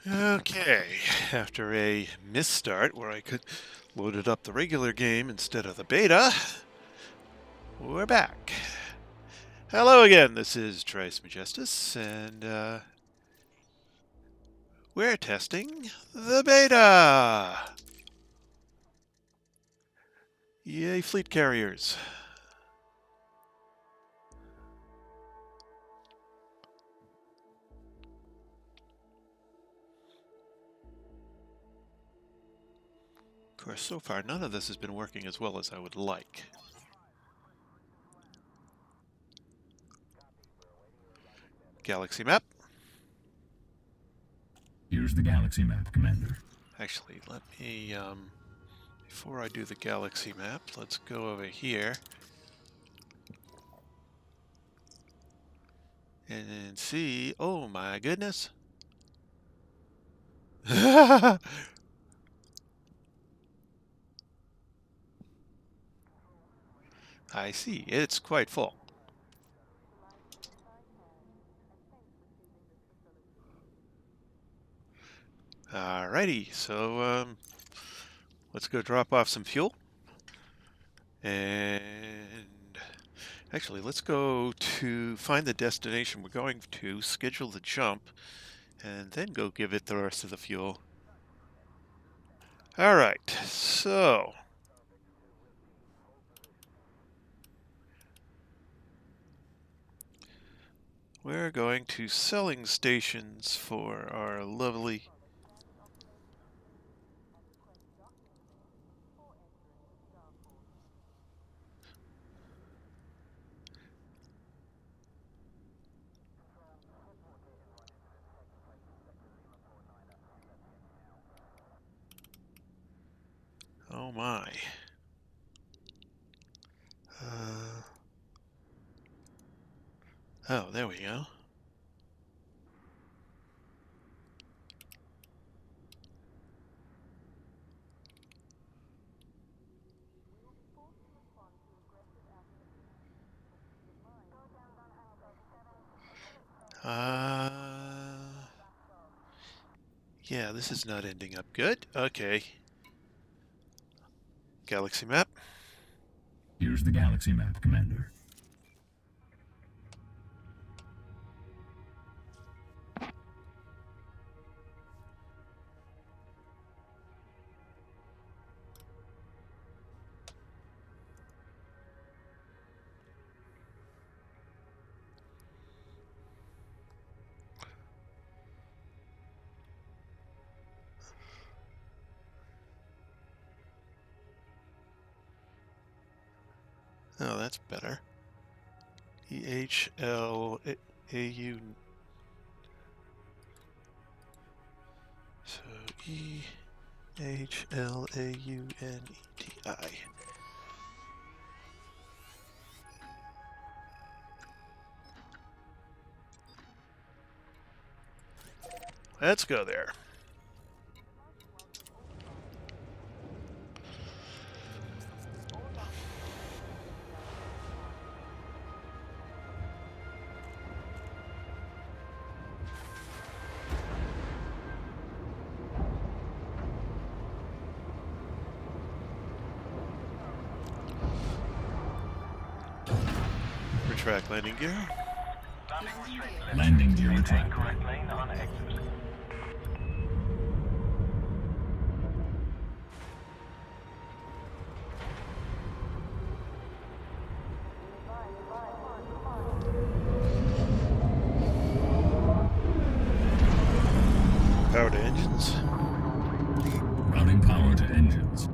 Okay, after a misstart where I could loaded up the regular game instead of the beta, we're back. Hello again, this is Trice Majestus, and we're testing the beta! Yay, fleet carriers. Of course, so far none of this has been working as well as I would like. Galaxy map. Here's the galaxy map, Commander. Actually, let me, before I do the galaxy map, let's go over here and see. Oh my goodness. I see, it's quite full. Alrighty, so let's go drop off some fuel. And actually, let's go to find the destination we're going to, schedule the jump, and then go give it the rest of the fuel. Alright, so we're going to selling stations for our lovely oh my. Oh, there we go. Yeah, this is not ending up good. Okay. Galaxy map. Here's the galaxy map, Commander. Oh, that's better. EHLAU. So EHLAUNETI. Let's go there. Retract landing gear. Landing gear retract. Power to engines. Routing power to engines.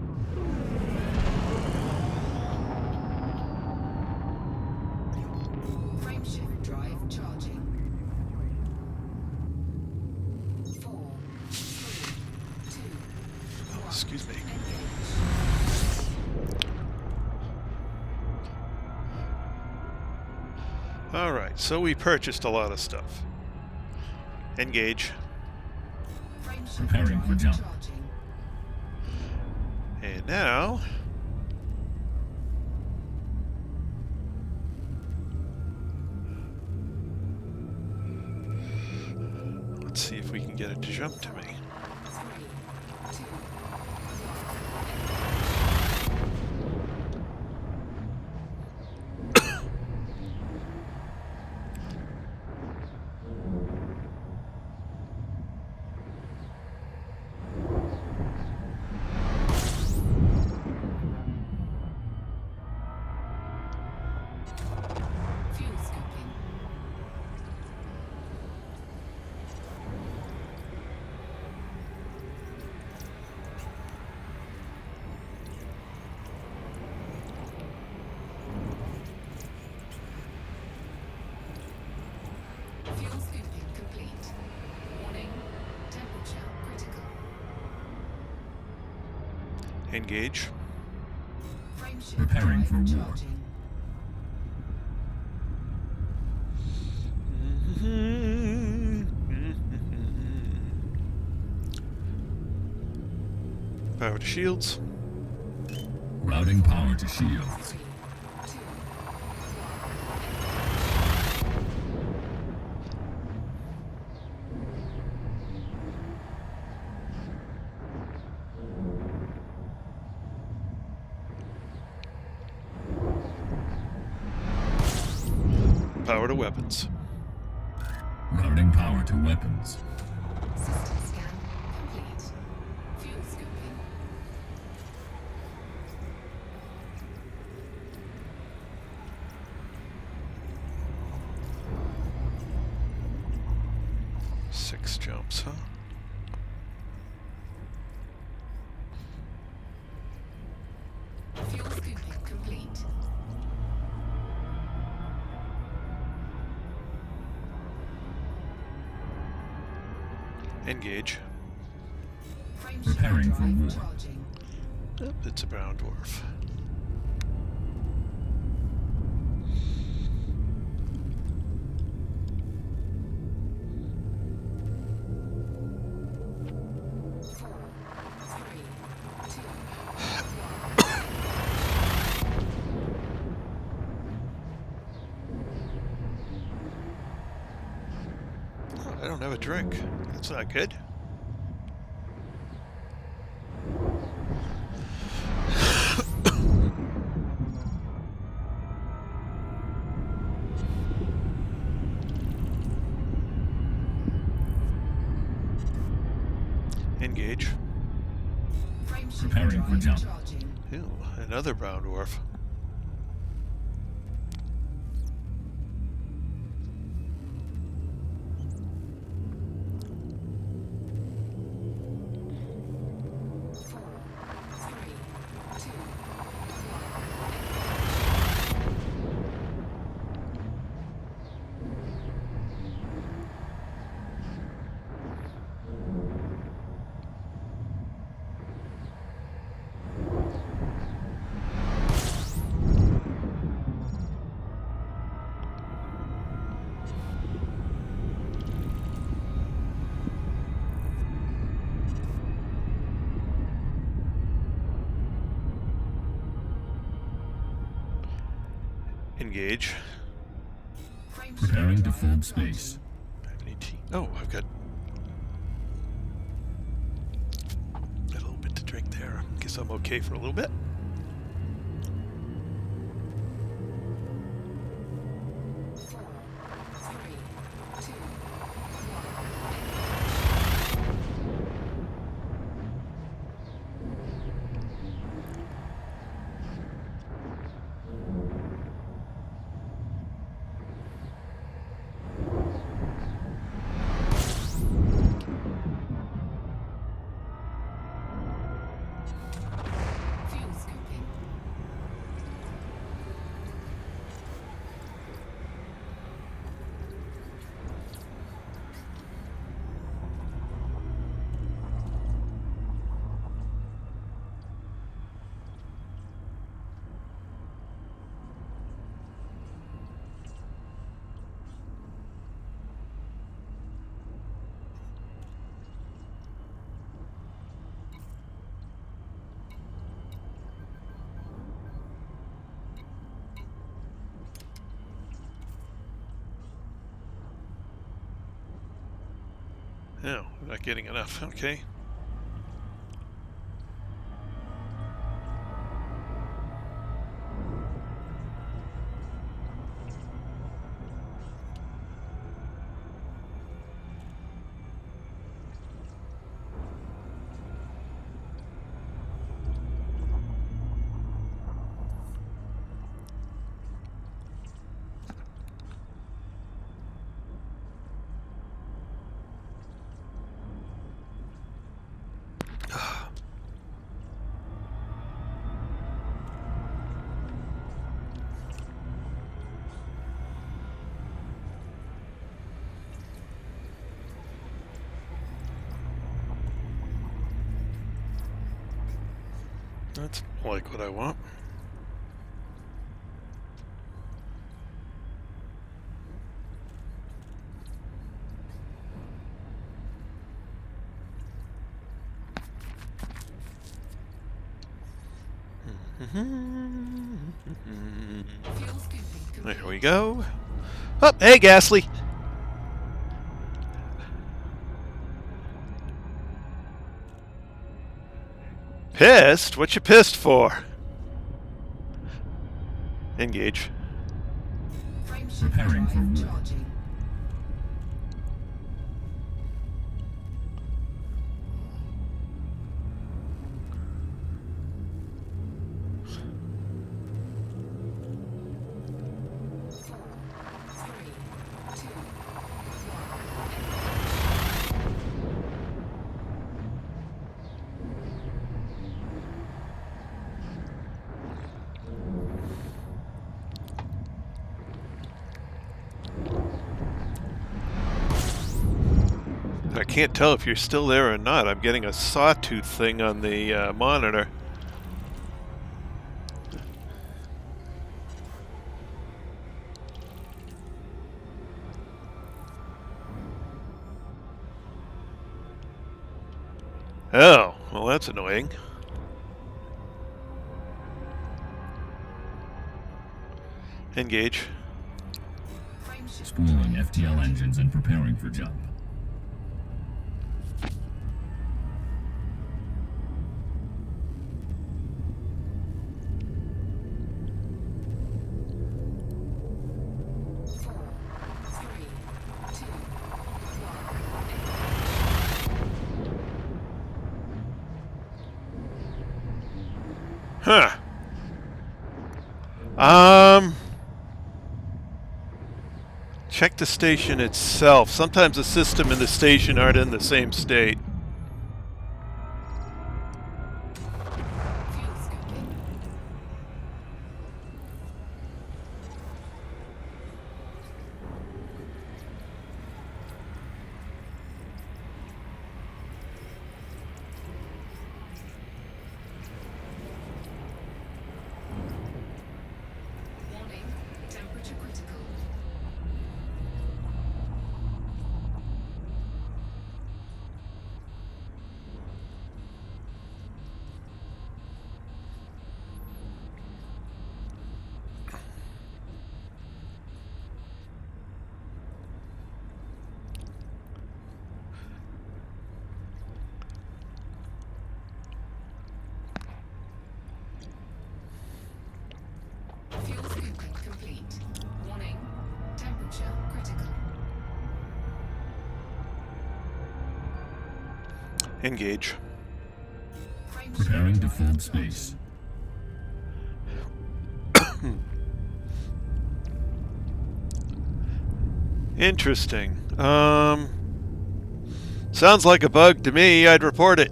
Frameshift drive charging. 4, 3, 2, Oh, excuse me. Alright, so we purchased a lot of stuff. Engage. Preparing for jump. And now let's see if we can get it to jump to me. 3, 2, fuel scooping. Fuel scooping complete. Warning, temperature critical. Engage. Frameshift Preparing drive for war. charging. Power to shields. Routing power to shields. 3, 2, Power to weapons. Routing power to weapons. system scan complete. Fuel scooping. Six jumps, huh? Fuel scooping complete. Engage. Frameshift Preparing for drive war. charging. Yep, it's a brown dwarf. Four, three, two, Oh, I don't have a drink. That's not good. Engage. frameshift Preparing for drive jump. charging. Ew, another brown dwarf. Four, three, two, Engage. frameshift Preparing to drive fold charging. space. I have an 18. Oh, I've got a little bit to drink there. Guess I'm okay for a little bit. Four, three, two, fuel No, we're not getting enough. Okay. That's like what I want. Fuel scooping complete. There we go. Oh, hey, Ghastly. Pissed? What you pissed for? Engage. Frameshift Preparing for drive war. charging. Four, three, two, I can't tell if you're still there or not. I'm getting a sawtooth thing on the monitor. Oh, well, that's annoying. Engage. frameshift Spooling drive FTL engines and preparing for jump. Four, three, two, Huh. Check the station itself. Sometimes the system and the station aren't in the same state. fuel scooping. Warning, temperature critical. Fuel scooping complete. Warning, temperature critical. Engage. Frameshift Preparing to drive fold charging. space. Interesting. Sounds like a bug to me. I'd report it.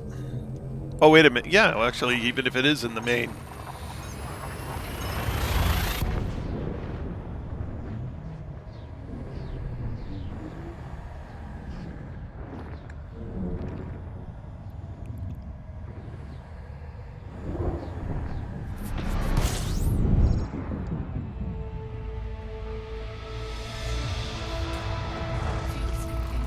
Oh, wait a minute. Yeah, well, actually, even if it is in the main. Fuel scooping.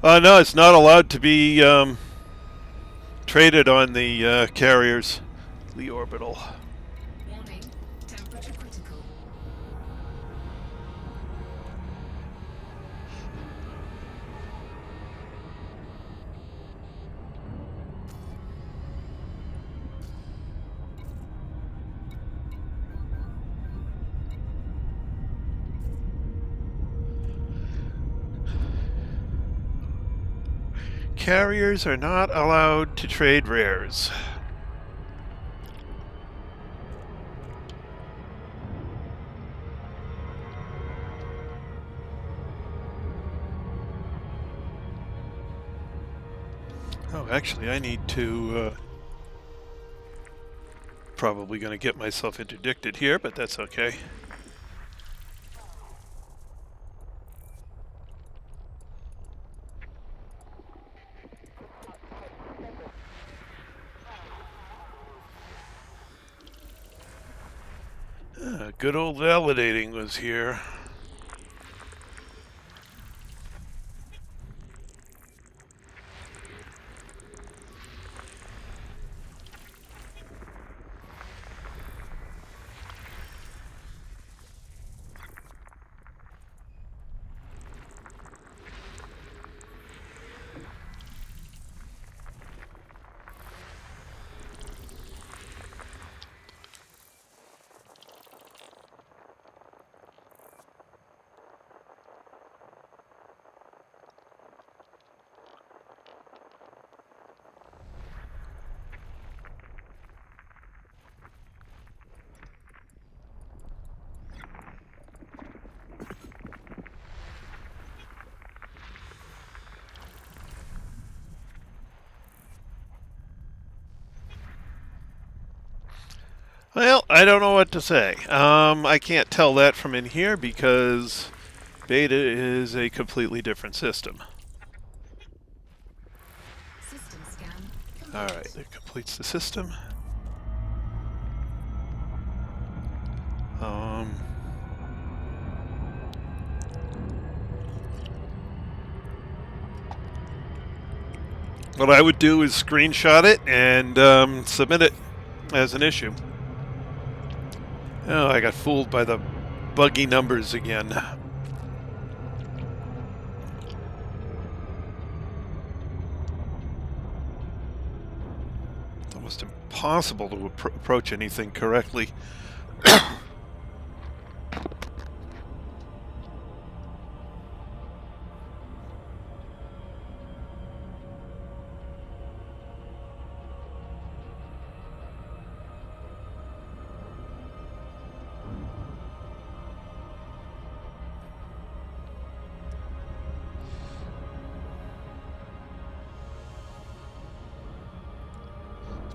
No, it's not allowed to be traded on the carriers. The orbital. Warning, temperature critical. Carriers are not allowed to trade rares. Oh, actually, I need to... probably going to get myself interdicted here, but that's okay. Good old validating was here. Well, I don't know what to say. I can't tell that from in here because beta is a completely different system. System scan complete. Alright, that completes the system. What I would do is screenshot it and submit it as an issue. Oh, I got fooled by the buggy numbers again. It's almost impossible to approach anything correctly.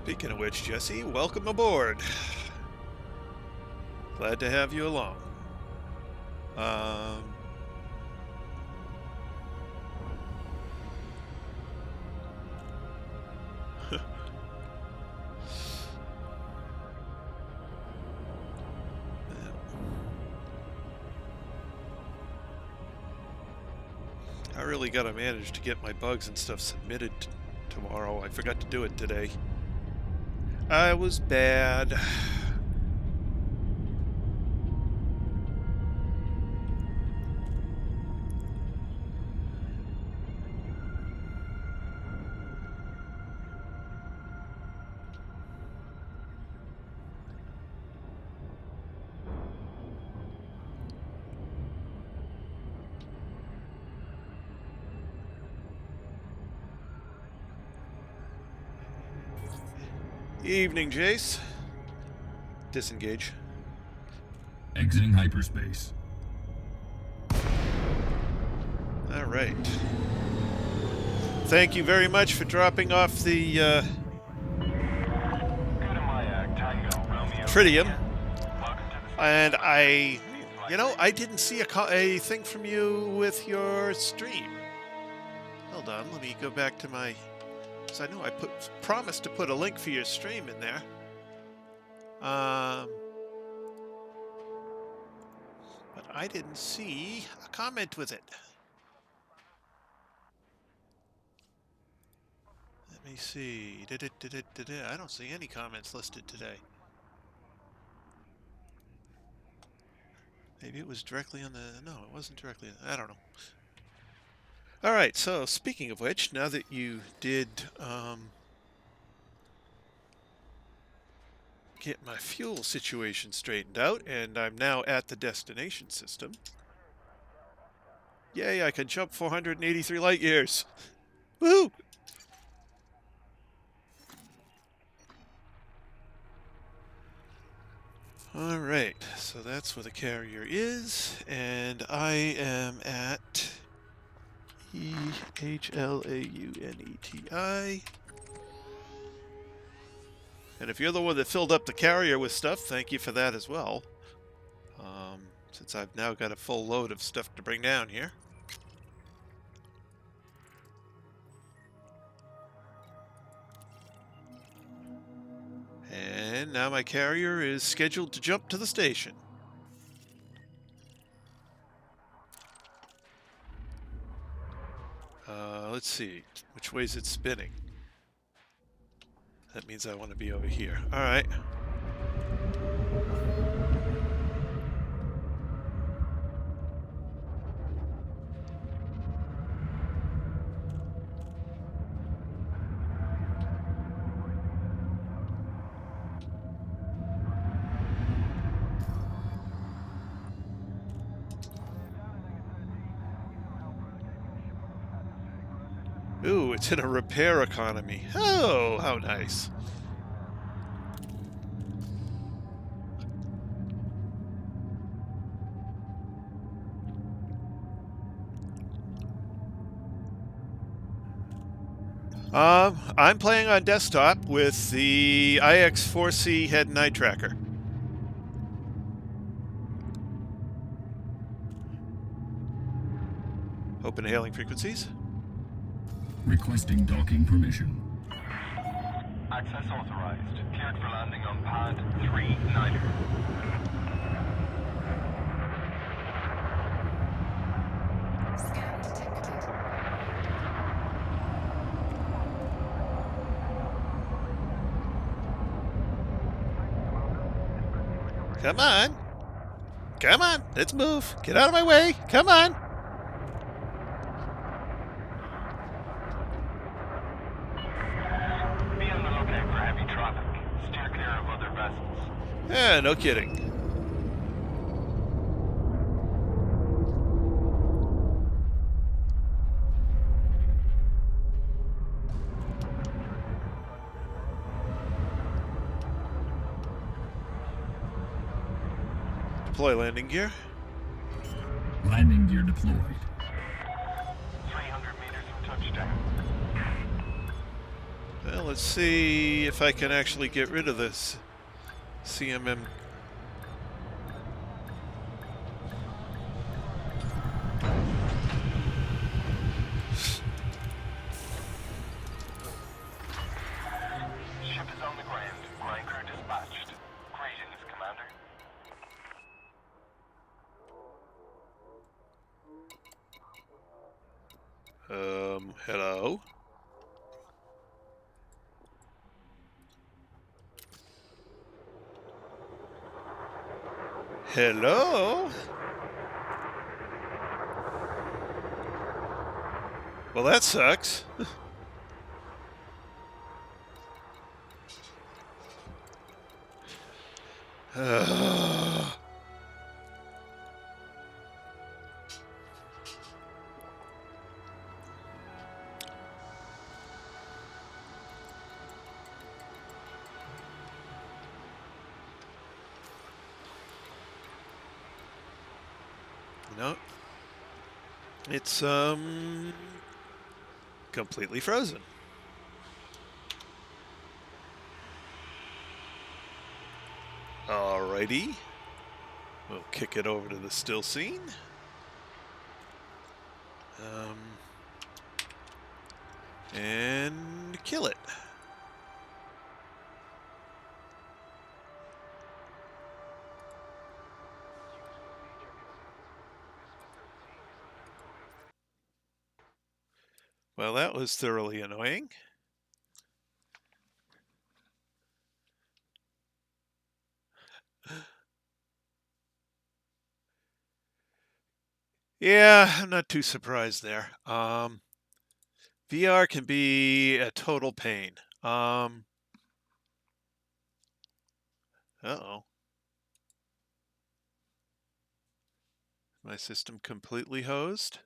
Speaking of which, Jesse, welcome aboard. Glad to have you along. I really gotta manage to get my bugs and stuff submitted tomorrow. I forgot to do it today. I was bad. Evening, Jace. Disengage. Exiting hyperspace. All right. Thank you very much for dropping off the tritium. And I didn't see a thing from you with your stream. Hold on, let me go back to my... Because I know I promised to put a link for your stream in there. But I didn't see a comment with it. me see. I don't see any comments listed today. Maybe it was directly on the... No, it wasn't directly... I don't know. All right, so speaking of which, now that you did get my fuel situation straightened out, and I'm now at the destination system. Yay, I can jump 483 light years. Woohoo! All right, so that's where the carrier is, and I am at EHLAUNETI. And if you're the one that filled up the carrier with stuff, thank you for that as well. Since I've now got a full load of stuff to bring down here. And now my carrier is scheduled to jump to the station. Let's see. Which way is it spinning? That means I want to be over here. All right. Ooh, it's in a repair economy. Oh, how nice. I'm playing on desktop with the IX4C head and eye tracker. Open hailing frequencies. Requesting docking permission. Access authorized. Cleared for landing on pad 39er. Scan detected. Come on. Come on. Let's move. Get out of my way. Come on. Be on the lookout for heavy traffic. Steer clear of other vessels. Yeah, no kidding. Deploy landing gear. Landing gear deployed. 300 meters from touchdown. Well, let's see if I can actually get rid of this CMM. Ship is on the ground. Ground crew dispatched. Greetings, Commander. Hello? Hello? Well, that sucks. No. It's, completely frozen. Alrighty. We'll kick it over to the still scene. And kill it. Well, that was thoroughly annoying. Yeah, I'm not too surprised there. VR can be a total pain. Uh-oh. My system completely hosed?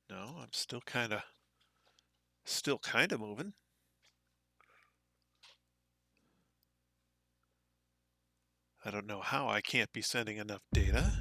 No, I'm still kind of moving. I don't know how I can't be sending enough data.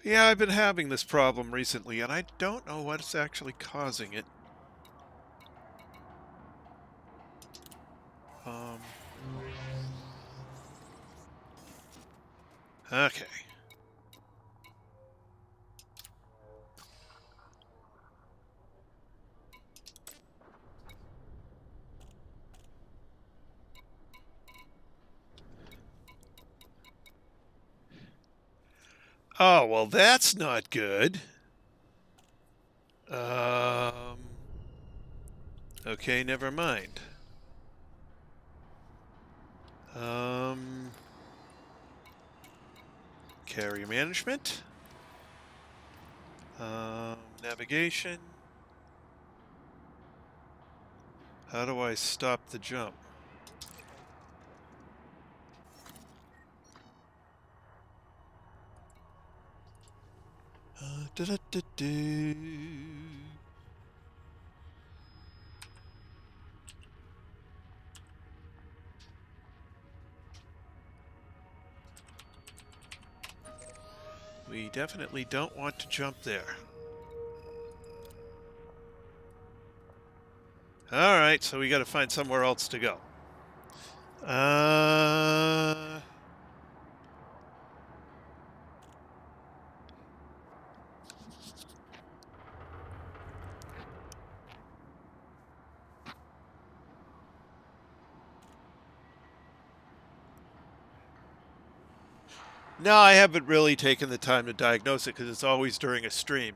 Yeah, I've been having this problem recently, and I don't know what's actually causing it. Okay. Oh, well, that's not good. Okay, never mind. Carrier management. Navigation. How do I stop the jump? Da-da-da-do. We definitely don't want to jump there. Alright, so we got to find somewhere else to go. No, I haven't really taken the time to diagnose it because it's always during a stream.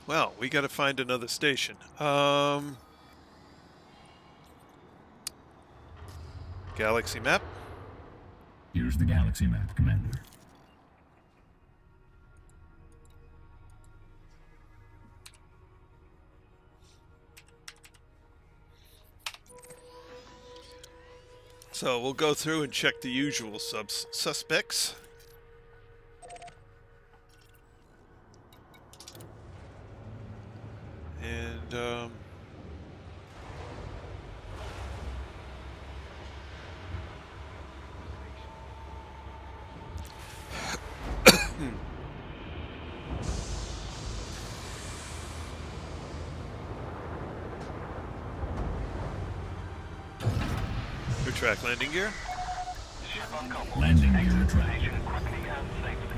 Well, we got to find another station. Galaxy map. Here's the galaxy map, Commander. So we'll go through and check the usual suspects. And, track landing gear. Ship uncoupled. Landing gear Exit track. station quickly and safely.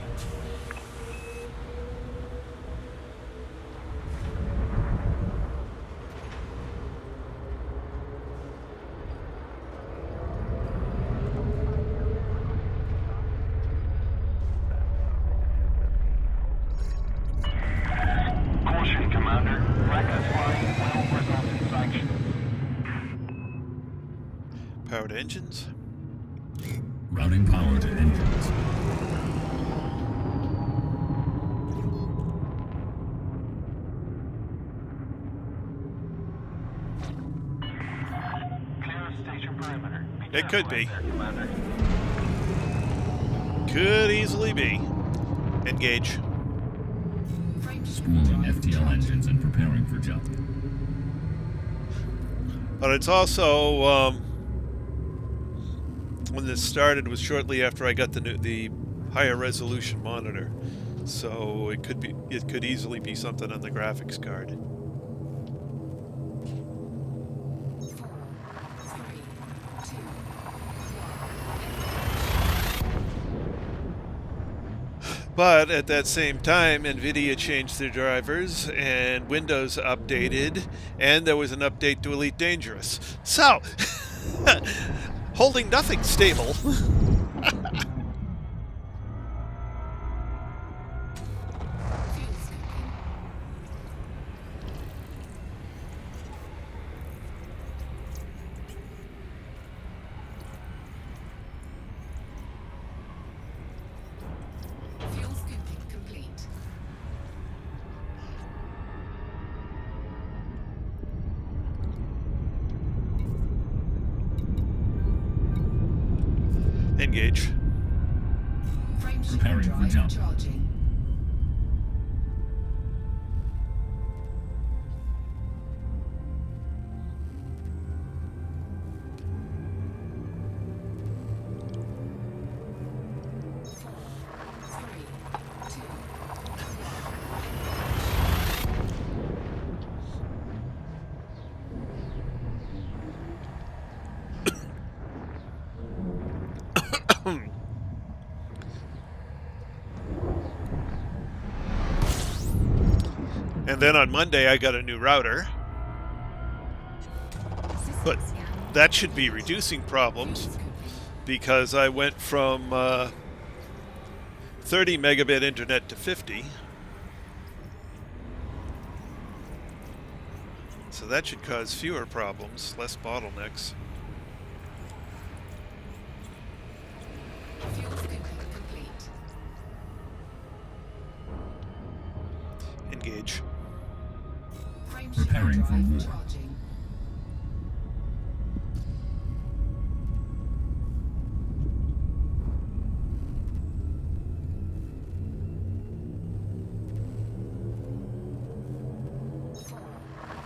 Caution, Commander. Reckless flying will result in sanctions. Power to engines. Routing power to engines. Clear of station perimeter. It could be. There, Commander. Could easily be. Engage. Spooling FTL engines and preparing for jump. But it's also when this started was shortly after I got the higher resolution monitor, so it could easily be something on the graphics card. 4, 3, 2, 1. But at that same time, NVIDIA changed their drivers and Windows updated, and there was an update to Elite Dangerous. So, holding nothing stable. Fuel scoping. Fuel scoping complete. Engage. Frameshift Preparing for drive jump. charging. Four, three, two, And then on Monday, I got a new router. system But scan. that should be reducing problems Fuel scoping. because I went from 30 megabit internet to 50. So that should cause fewer problems, less bottlenecks. Fuel scoping complete. Engage. Frameshift Preparing for drive war. charging.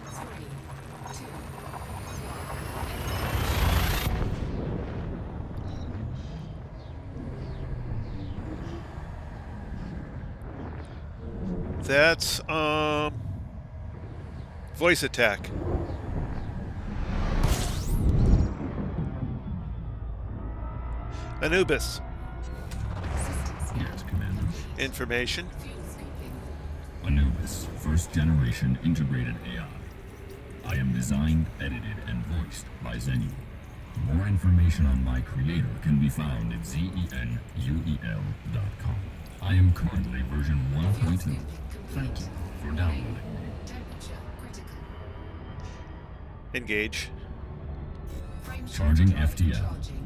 Four, three, two, That's voice attack. Anubis. system scan. Yes, Commander. Information. Fuel scoping. Anubis, first generation integrated AI. I am designed, edited, and voiced by Zenu. More information on my creator can be found at zenuel.com. I am currently version 1.2. Thank you for downloading me. Temperature critical. Engage. Frameshift Charging drive FTL. charging.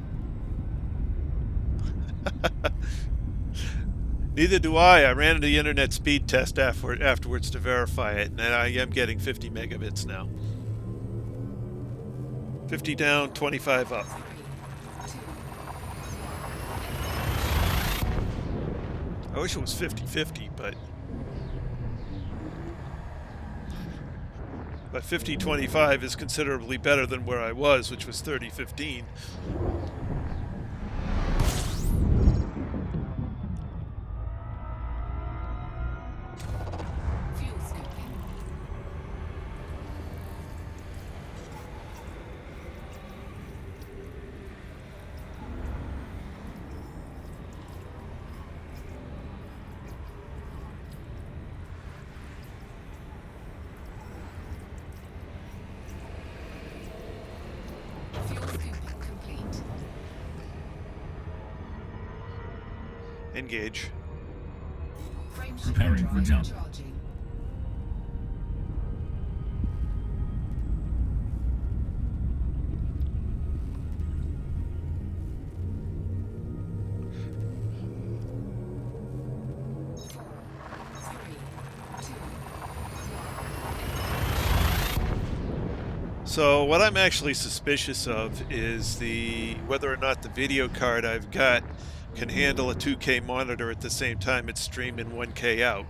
Neither do I. I ran the internet speed test afterwards to verify it, and I am getting 50 megabits now. 50 down, 25 up. 3, 2, I wish it was 50-50, but 50-25 is considerably better than where I was, which was 30-15. fuel scoping. Fuel scoping complete. Engage. Frameshift Preparing for drive jump. charging. Four, three, two, So what I'm actually suspicious of is whether or not the video card I've got can handle a 2K monitor at the same time it's streaming 1K out.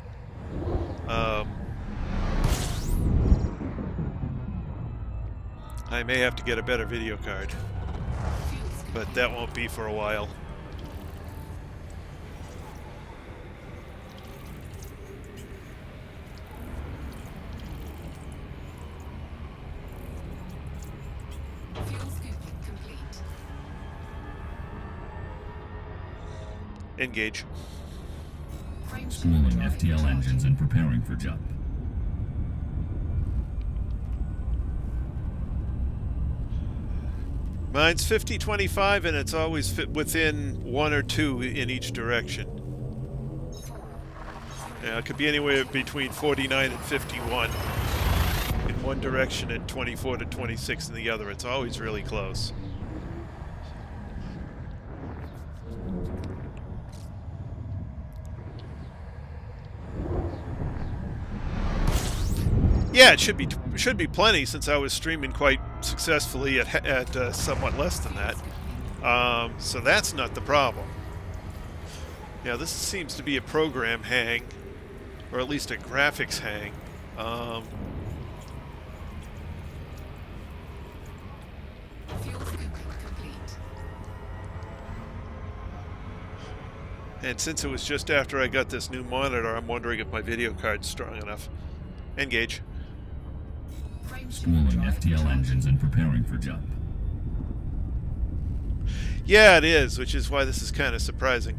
I may have to get a better video card, but that won't be for a while. Fuel scooping complete. Engage. Frame Schooling shift drive FTL engines and preparing for jump. Mine's 50-25, and it's always fit within 1 or 2 in each direction. Yeah, it could be anywhere between 49 and 51 in one direction and 24 to 26 in the other. It's always really close. Yeah, it should be plenty, since I was streaming quite successfully at somewhat less than that. So that's not the problem. Yeah, this seems to be a program hang, or at least a graphics hang. Fuel scooping complete. And since it was just after I got this new monitor, I'm wondering if my video card's strong enough. Engage. Frame shift Schooling drive FTL engines and preparing for jump. Yeah, it is, which is why this is kind of surprising.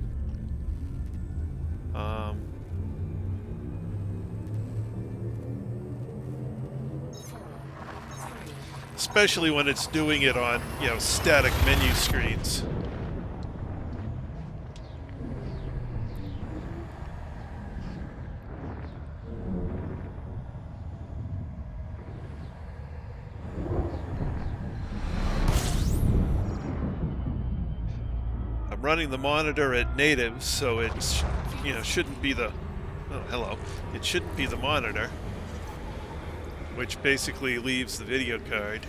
Especially when it's doing it on, static menu screens. I'm running the monitor at native, so it's, shouldn't be the... Oh, hello. It shouldn't be the monitor, which basically leaves the video card.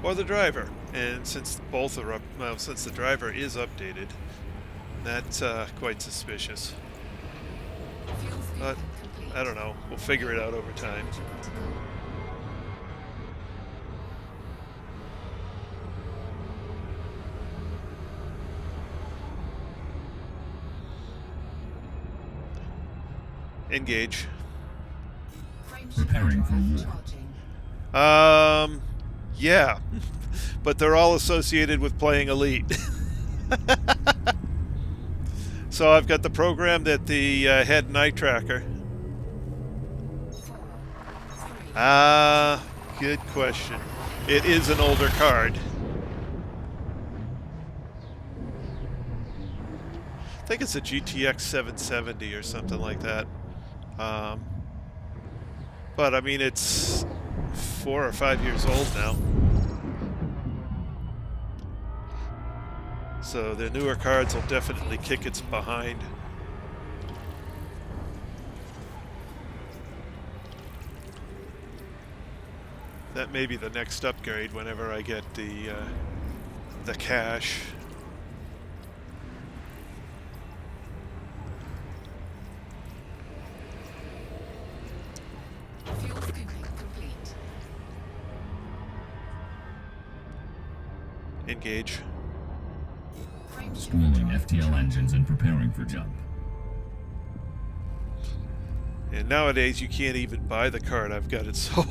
Or the driver. And since both are up, well, since the driver is updated, that's quite suspicious. fuel scooping But complete. I don't know. We'll figure it out over time. Engage. Frame shift Preparing for drive war. charging. Yeah. But they're all associated with playing Elite. So I've got the program that the head night tracker. 4, 3, Good question. It is an older card. I think it's a GTX 770 or something like that. But I mean, it's 4 or 5 years old now. So the newer cards will definitely kick its behind. That may be the next upgrade whenever I get the cache. fuel scooping complete. Engage. Frame shift Schooling drive FTL charging. engines and preparing for jump. And nowadays you can't even buy the card. I've got it so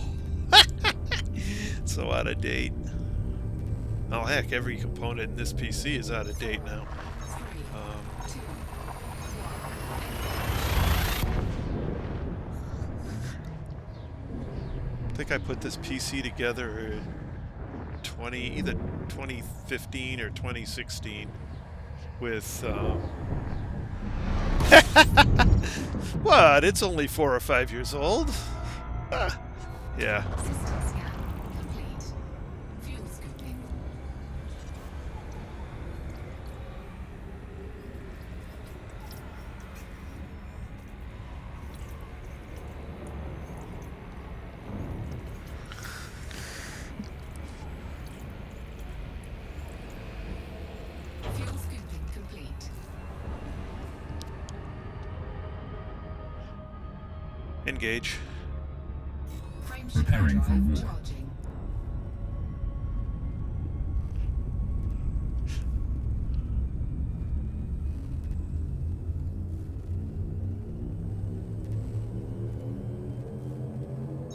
so out of date. Oh heck, every component in this PC is out of date now. 3, 2, I think I put this PC together in either 2015 or 2016 with what? It's only 4 or 5 years old. Ah, yeah. system scan complete. Fuel scooping. Engage. Frameshift Preparing for drive war. charging.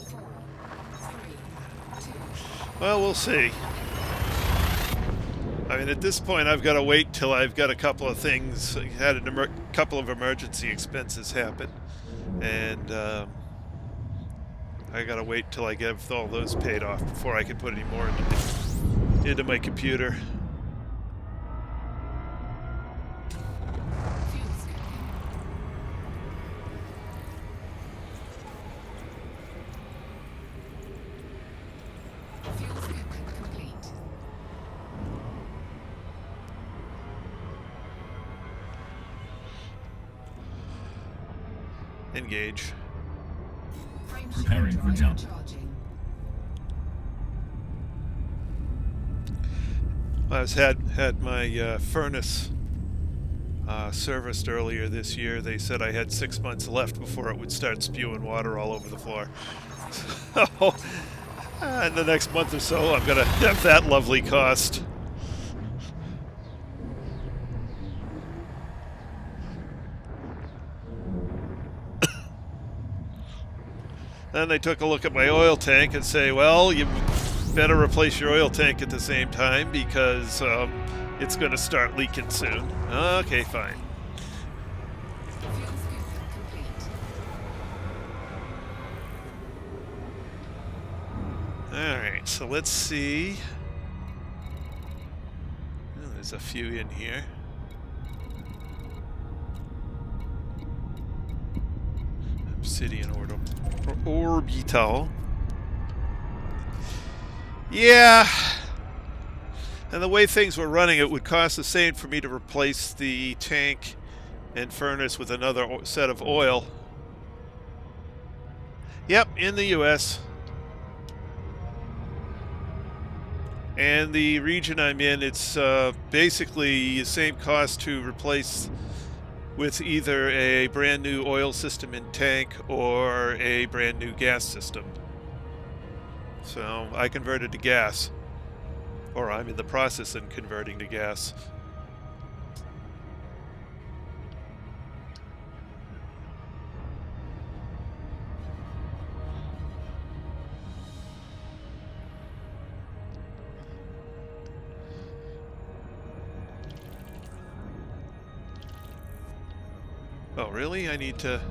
Four, three, two, Well, we'll see. I mean, at this point, I've got to wait till I've got a couple of things, had a couple of emergency expenses happen, and I got to wait till I get all those paid off before I can put any more into my computer. fuel scooping. Fuel scooping complete. Engage. Frameshift Preparing for drive jump. charging. I had my furnace serviced earlier this year. They said I had 6 months left before it would start spewing water all over the floor. So, in the next month or so, I'm gonna have that lovely cost. Then they took a look at my oil tank and say, well, you better replace your oil tank at the same time because it's going to start leaking soon. Okay, fine. Fuel scooping complete. Alright, so let's see. Oh, there's a few in here. Obsidian orbital. Yeah. And the way things were running, it would cost the same for me to replace the tank and furnace with another set of oil. Yep, in the US. And the region I'm in, it's basically the same cost to replace with either a brand new oil system in tank or a brand new gas system. So I converted to gas, or I'm in the process of converting to gas. Oh, really? I need to...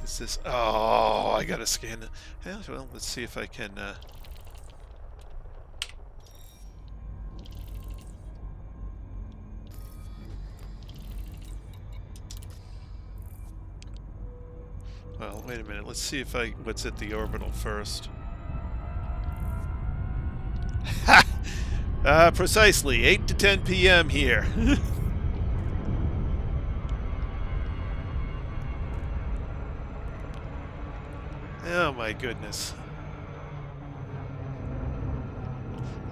Is this... Oh, I gotta scan it. Yeah, well, let's see if I can... Well, wait a minute. Let's see if what's at the orbital first. Precisely 8 to 10 p.m. here. Oh my goodness.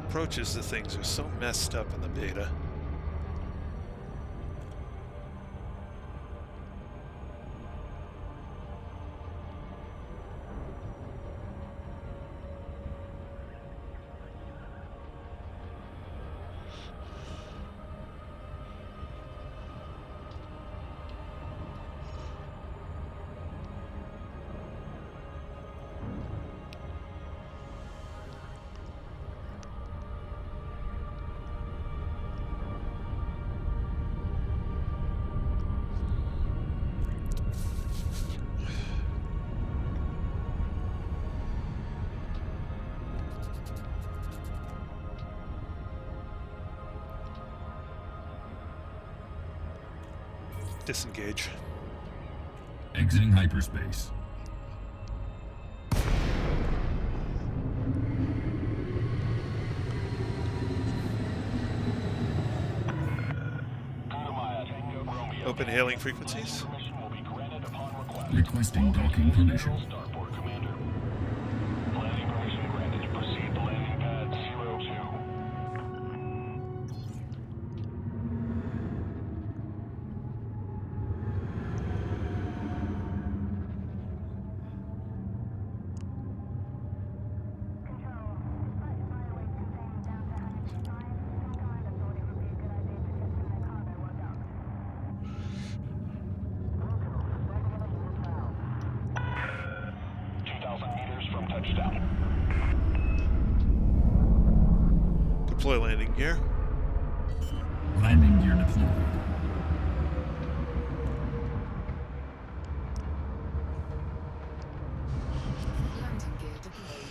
Approaches to things are so messed up in the beta. Disengage. Exiting hyperspace. Open hailing frequencies. Requesting docking permission. Starboard, Commander. Landing permission granted. Proceed to landing pad 02. Deploy landing gear. Landing gear deployed. Landing gear deployed.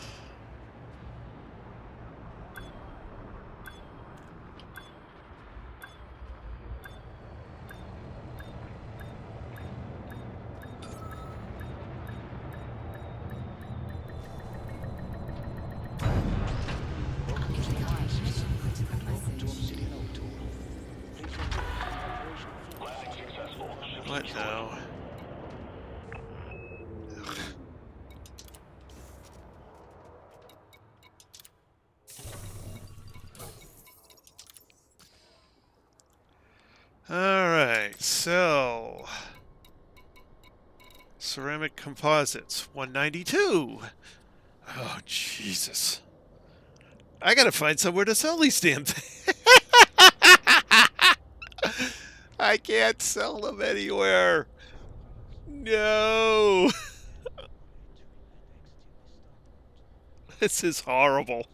Incoming mission critical message. Landing successful. Ship What destroyed. now? Alright, so ceramic composites, 192. Oh, Jesus. I gotta find somewhere to sell these damn things. I can't sell them anywhere. No. This is horrible.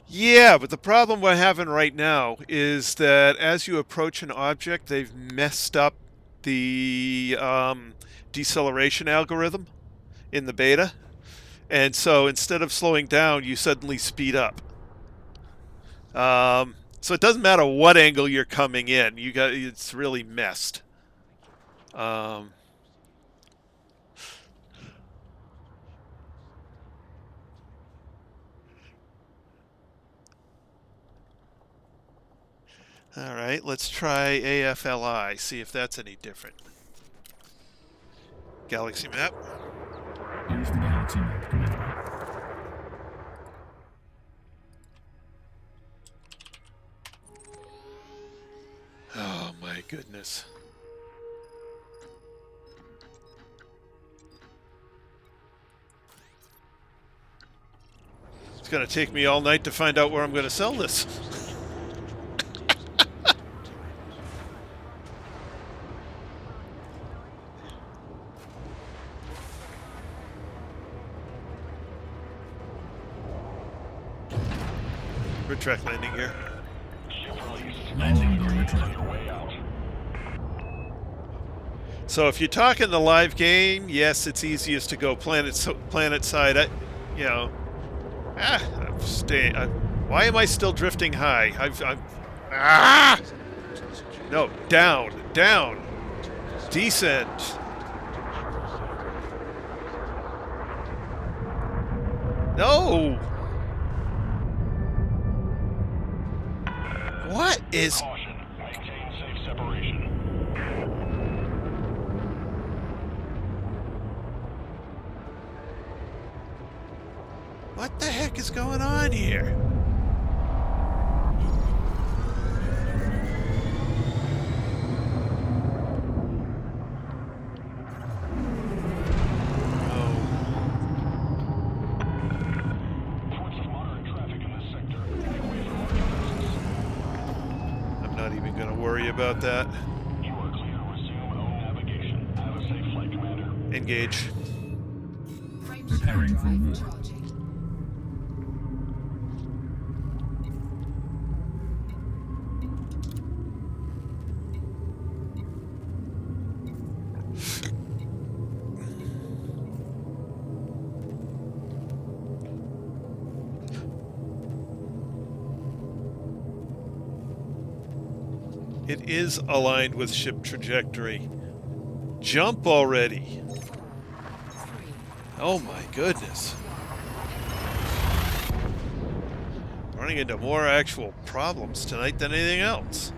Yeah, but the problem we're having right now is that as you approach an object, they've messed up the deceleration algorithm in the beta. And so instead of slowing down, you suddenly speed up. So it doesn't matter what angle you're coming in. It's really messed. All right, let's try AFLI, see if that's any different. Galaxy map. Here's the galaxy map, Commander. Oh my goodness. It's going to take me all night to find out where I'm going to sell this. Retract landing gear. Landing gear retracted. So if you're talking the live game, yes, it's easiest to go planet side. I'm staying. Why am I still drifting high? No, down, descend. No. What is? Caution. Maintain safe separation. What the heck is going on here? Reports of moderate traffic in this sector. Stay away from our defenses. I'm not even going to worry about that. You are clear to resume own navigation. Have a safe flight, Commander. Engage. Frame Preparing shield for drive war. charging. It is aligned with ship trajectory. Jump already. 4, 3, Oh my goodness. Running into more actual problems tonight than anything else.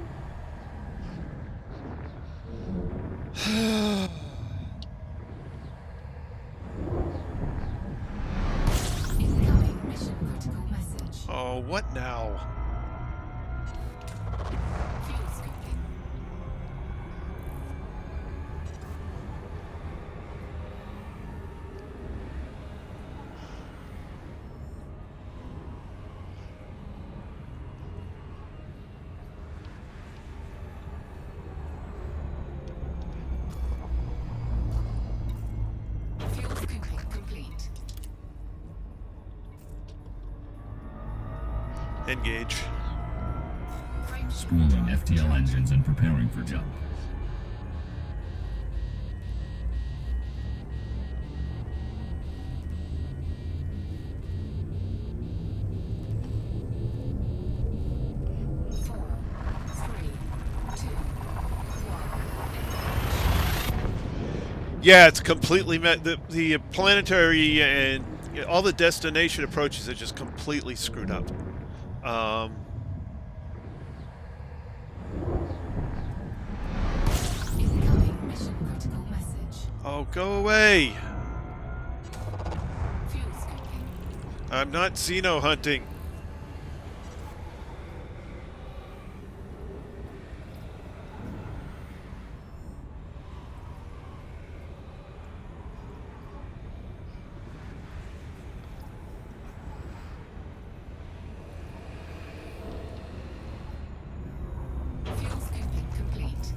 incoming mission critical message. Oh, what now? Fuel scooping. Engage. Frame Spooling FTL engines and preparing for jump. Yeah, it's completely the planetary and all the destination approaches are just completely screwed up. Incoming mission critical message. Oh, go away! Fuel scooping. I'm not Xeno hunting. Fuel scooping complete.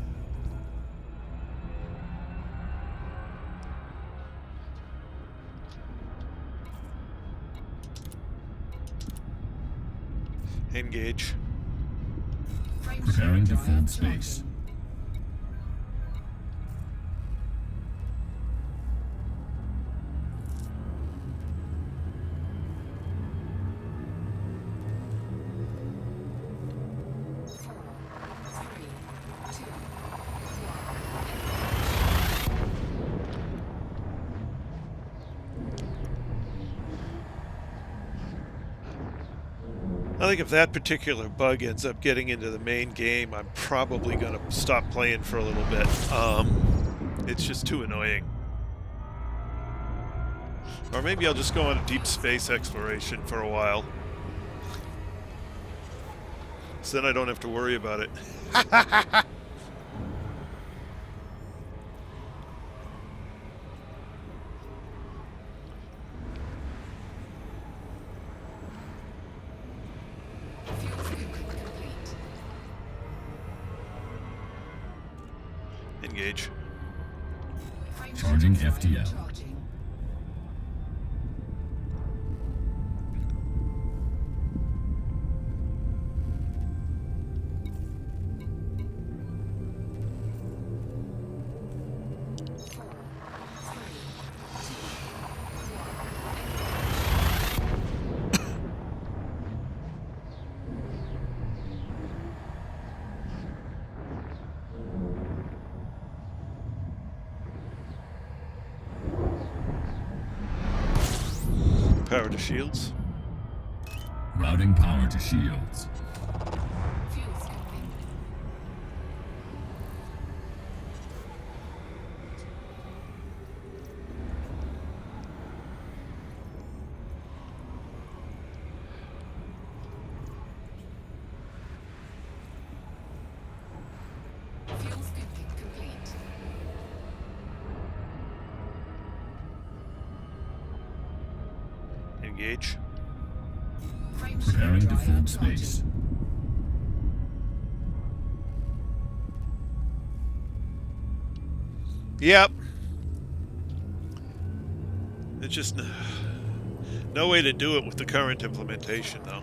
Engage. Frame Preparing to shift fold drive space. charging. I think if that particular bug ends up getting into the main game, I'm probably going to stop playing for a little bit. It's just too annoying. Or maybe I'll just go on a deep space exploration for a while. So then I don't have to worry about it. Fuel scooping complete. Engage. Frame Charging shift drive FTL. charging. Power to shields. Routing power to shields. Fuel scooping. Fuel scooping complete. Engage. Frame Preparing shift to drive fold charging. space. Yep. It's just no way to do it with the current implementation, though.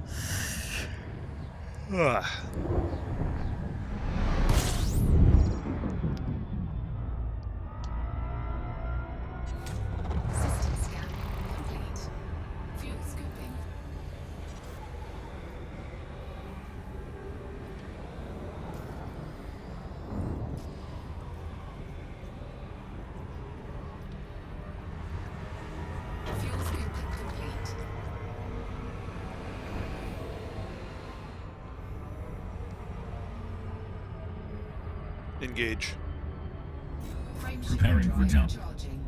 3, 2, 1. Ugh. System scan complete. Fuel scooping. Fuel scooping complete. Engage. Frame Preparing shift for drive jump. charging.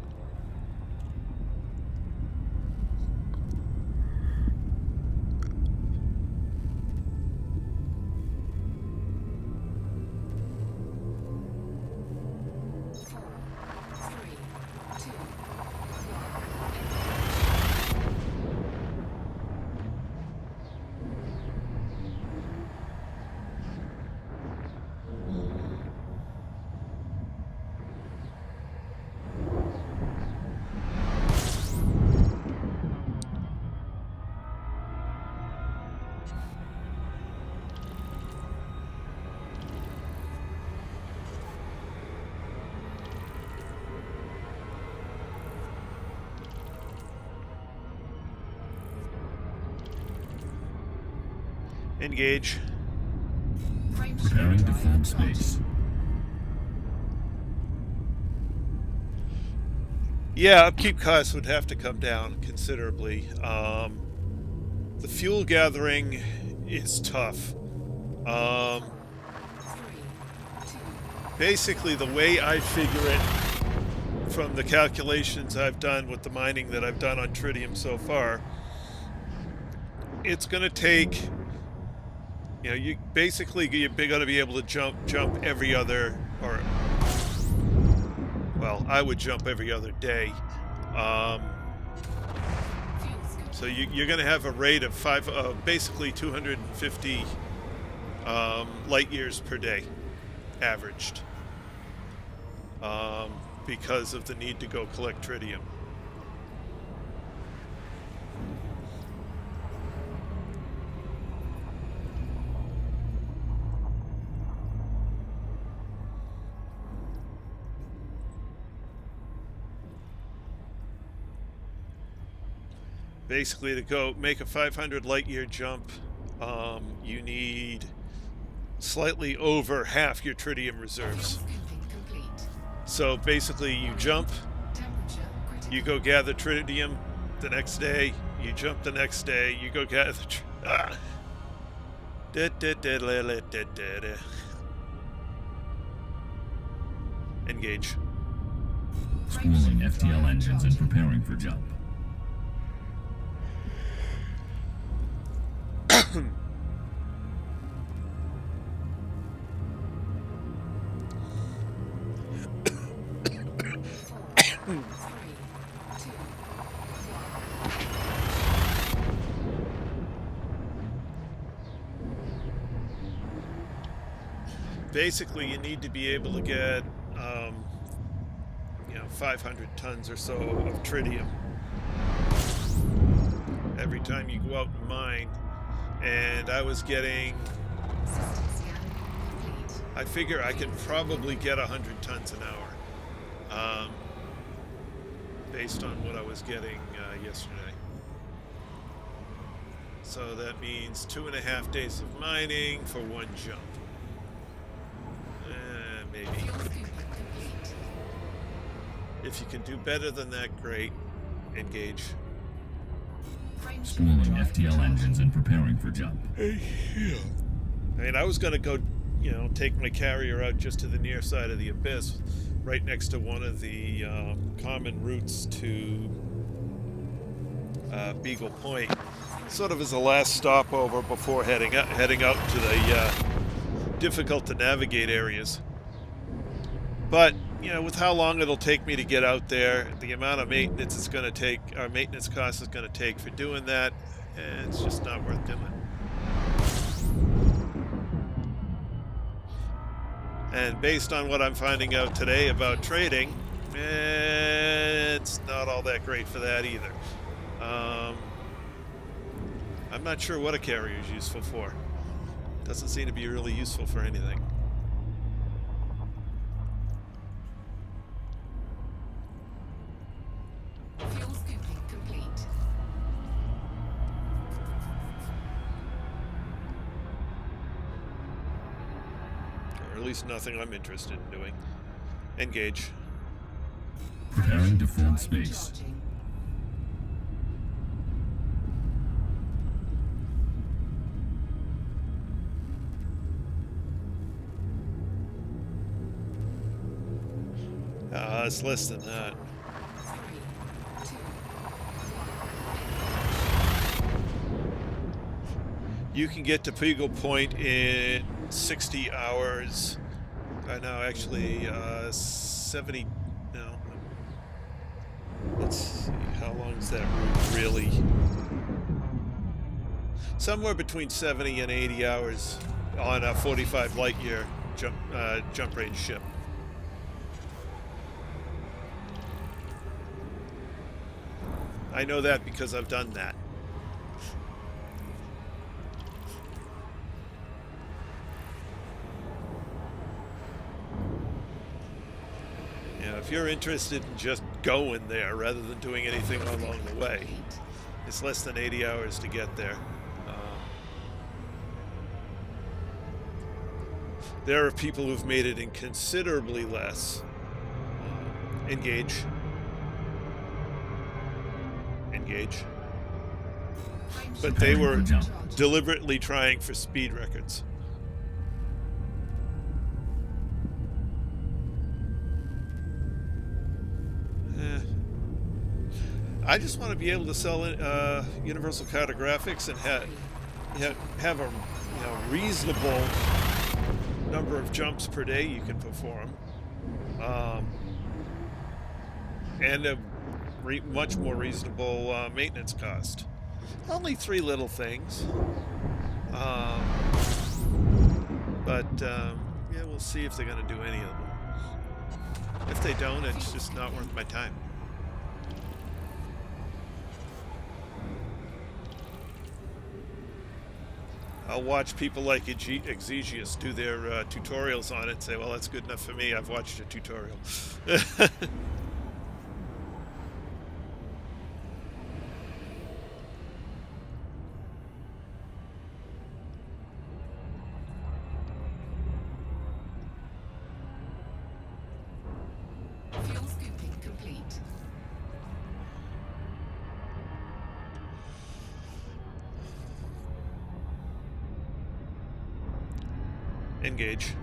Engage. Preparing to fold space. Yeah, upkeep costs would have to come down considerably. The fuel gathering is tough. Basically, the way I figure it from the calculations I've done with the mining that I've done on tritium so far, it's going to take, you know, you're going to be able to jump every other, or, well, I would jump every other day. So you're going to have a rate of basically 250 light years per day, averaged, because of the need to go collect tritium. Basically, to go make a 500 light year jump, you need slightly over half your tritium reserves. So basically, you jump, you go gather tritium the next day, you jump the next day, you go gather. Engage. Spooling FTL engines and preparing for jump. Basically, you need to be able to get, 500 tons or so of tritium every time you go out and mine. And I was getting, I figure I can probably get 100 tons an hour, based on what I was getting yesterday. So that means 2.5 days of mining for one jump. Maybe. If you can do better than that, great. Engage. Spooling FTL engines and preparing for jump. I mean, I was going to go, take my carrier out just to the near side of the abyss, right next to one of the common routes to Beagle Point, sort of as a last stopover before heading out to the difficult to navigate areas. But, with how long it'll take me to get out there, the amount of maintenance it's going to take, our maintenance cost is going to take for doing that, it's just not worth doing. And based on what I'm finding out today about trading, it's not all that great for that either. I'm not sure what a carrier is useful for. Doesn't seem to be really useful for anything. Or at least nothing I'm interested in doing. Engage. Preparing to fold space. It's less than that. You can get to Beagle Point in 60 hours. No, actually, 70. No. Let's see. How long is that route really? Somewhere between 70 and 80 hours on a 45 light year jump range ship. I know that because I've done that. If you're interested in just going there rather than doing anything along the way, it's less than 80 hours to get there. There are people who've made it in considerably less. Engage. Engage. But they were deliberately trying for speed records. I just want to be able to sell universal cartographics and have a reasonable number of jumps per day you can perform, and a much more reasonable maintenance cost. Only 3 little things, but yeah, we'll see if they're going to do any of them. If they don't, it's just not worth my time. I'll watch people like Exigeous do their tutorials on it and say, well, that's good enough for me. I've watched a tutorial. Fuel scooping complete. Engage.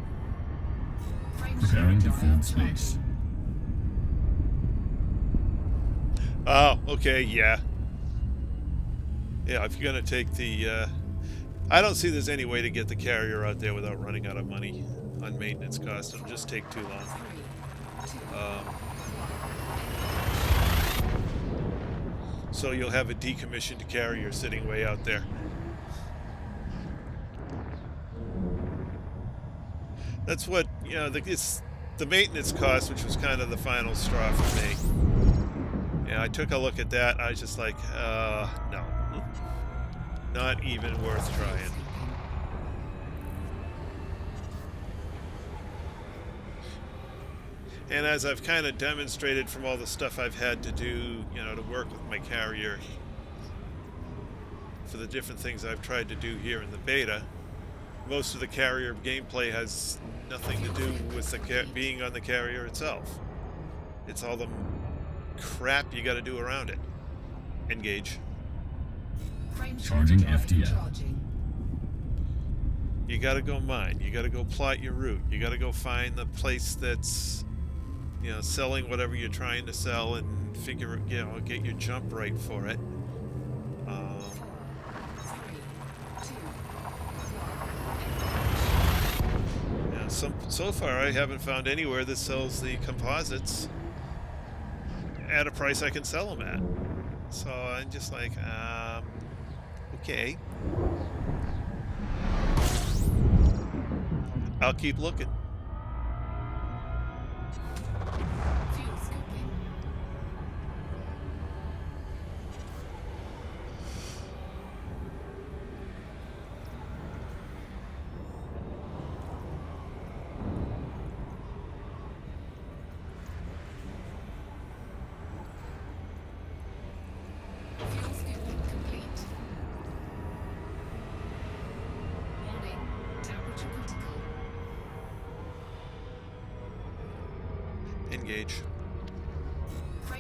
Preparing to fill space. Oh, okay, yeah. Yeah, if you're going to take the... I don't see there's any way to get the carrier out there without running out of money on maintenance costs. It'll just take too long. So you'll have a decommissioned carrier sitting way out there. That's what, it's the maintenance cost, which was kind of the final straw for me. Yeah, I took a look at that. I was just like, no. Not even worth trying. And as I've kind of demonstrated from all the stuff I've had to do, to work with my carrier for the different things I've tried to do here in the beta, most of the carrier gameplay has nothing to do with the being on the carrier itself. It's all the crap you got to do around it. Engage. Charging FTL. You got to go mine. You got to go plot your route. You got to go find the place that's, selling whatever you're trying to sell and figure, get your jump right for it. So far, I haven't found anywhere that sells the composites at a price I can sell them at. So I'm just like, okay. I'll keep looking. Fuel scooping. Fuel scooping complete. Warning, temperature critical. Engage.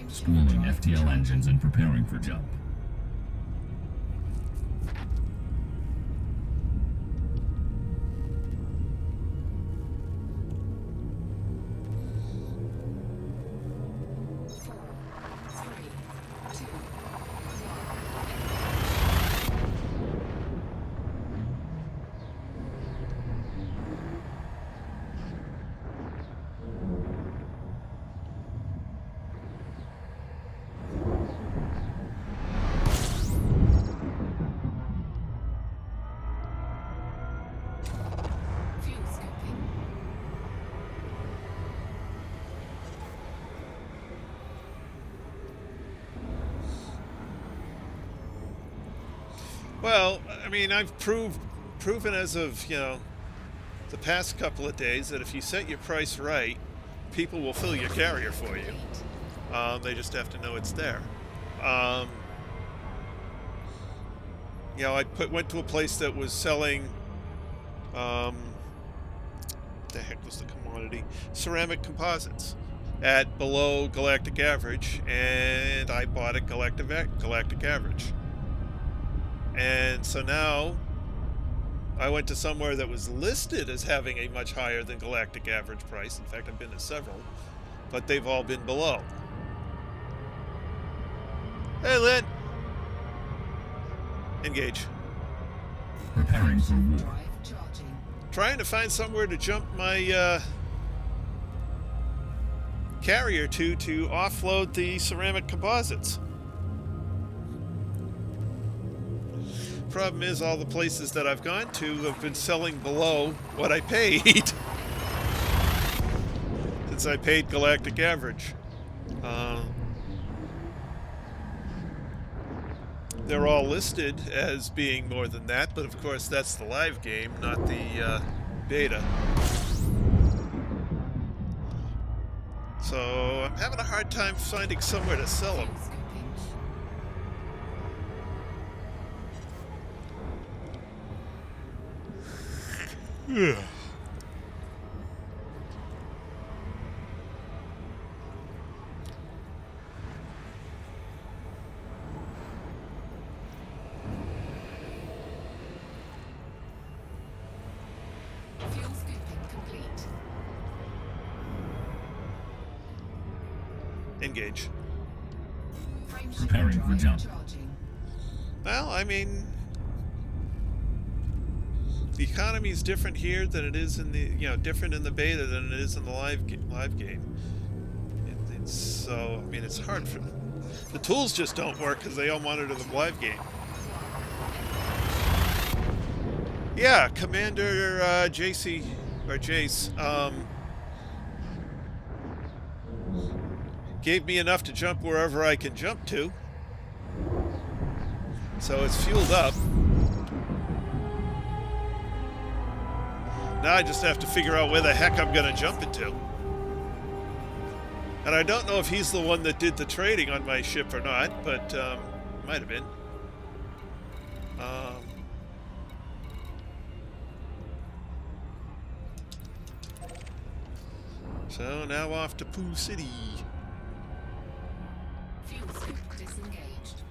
Spooling FTL engines and preparing for jump. Fuel scooping. Well, I mean, I've proven as of, the past couple of days that if you set your price right, people will fill your carrier for you. They just have to know it's there. I went to a place that was selling the heck was the commodity? Ceramic composites at below galactic average, and I bought at galactic average. And so now I went to somewhere that was listed as having a much higher than galactic average price. In fact, I've been to several, but they've all been below. Hey, Lynn. Engage. Preparing for war. Drive charging. Trying to find somewhere to jump my carrier to offload the ceramic composites. Problem is, all the places that I've gone to have been selling below what I paid since I paid galactic average. They're all listed as being more than that, but of course that's the live game, not the beta. So I'm having a hard time finding somewhere to sell them. Yeah. Fuel scooping complete. Engage. Frame Preparing for jump. charging. Well, I mean, the economy is different here than it is in the, different in the beta than it is in the live game. It's so, I mean, it's hard for the tools just don't work because they all monitor the live game. Yeah, Commander JC or Jace gave me enough to jump wherever I can jump to. So it's fueled up. Now I just have to figure out where the heck I'm going to jump into. And I don't know if he's the one that did the trading on my ship or not, but might have been. So now off to Pooh City. Fuel scoop disengaged.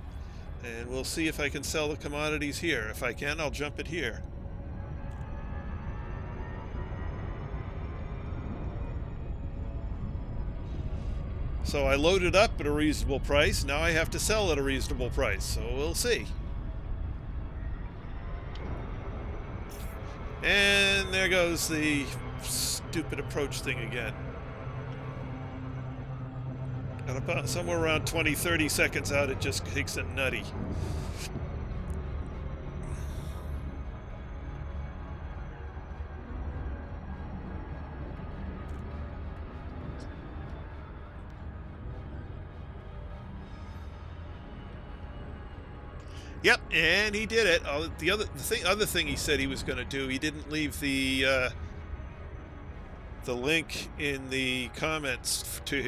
And we'll see if I can sell the commodities here. If I can, I'll jump it here. So I loaded up at a reasonable price. Now I have to sell at a reasonable price. So we'll see. And there goes the stupid approach thing again. At about somewhere around 20-30 seconds out, it just kicks it nutty. Yep, and he did it. The other thing he said he was going to do, he didn't leave the link in the comments to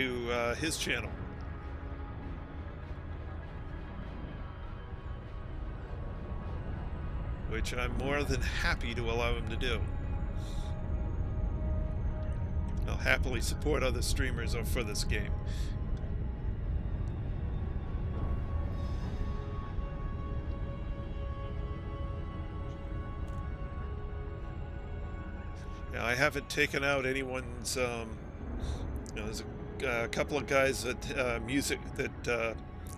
his channel. Which I'm more than happy to allow him to do. I'll happily support other streamers for this game. Now, I haven't taken out anyone's. There's a couple of guys that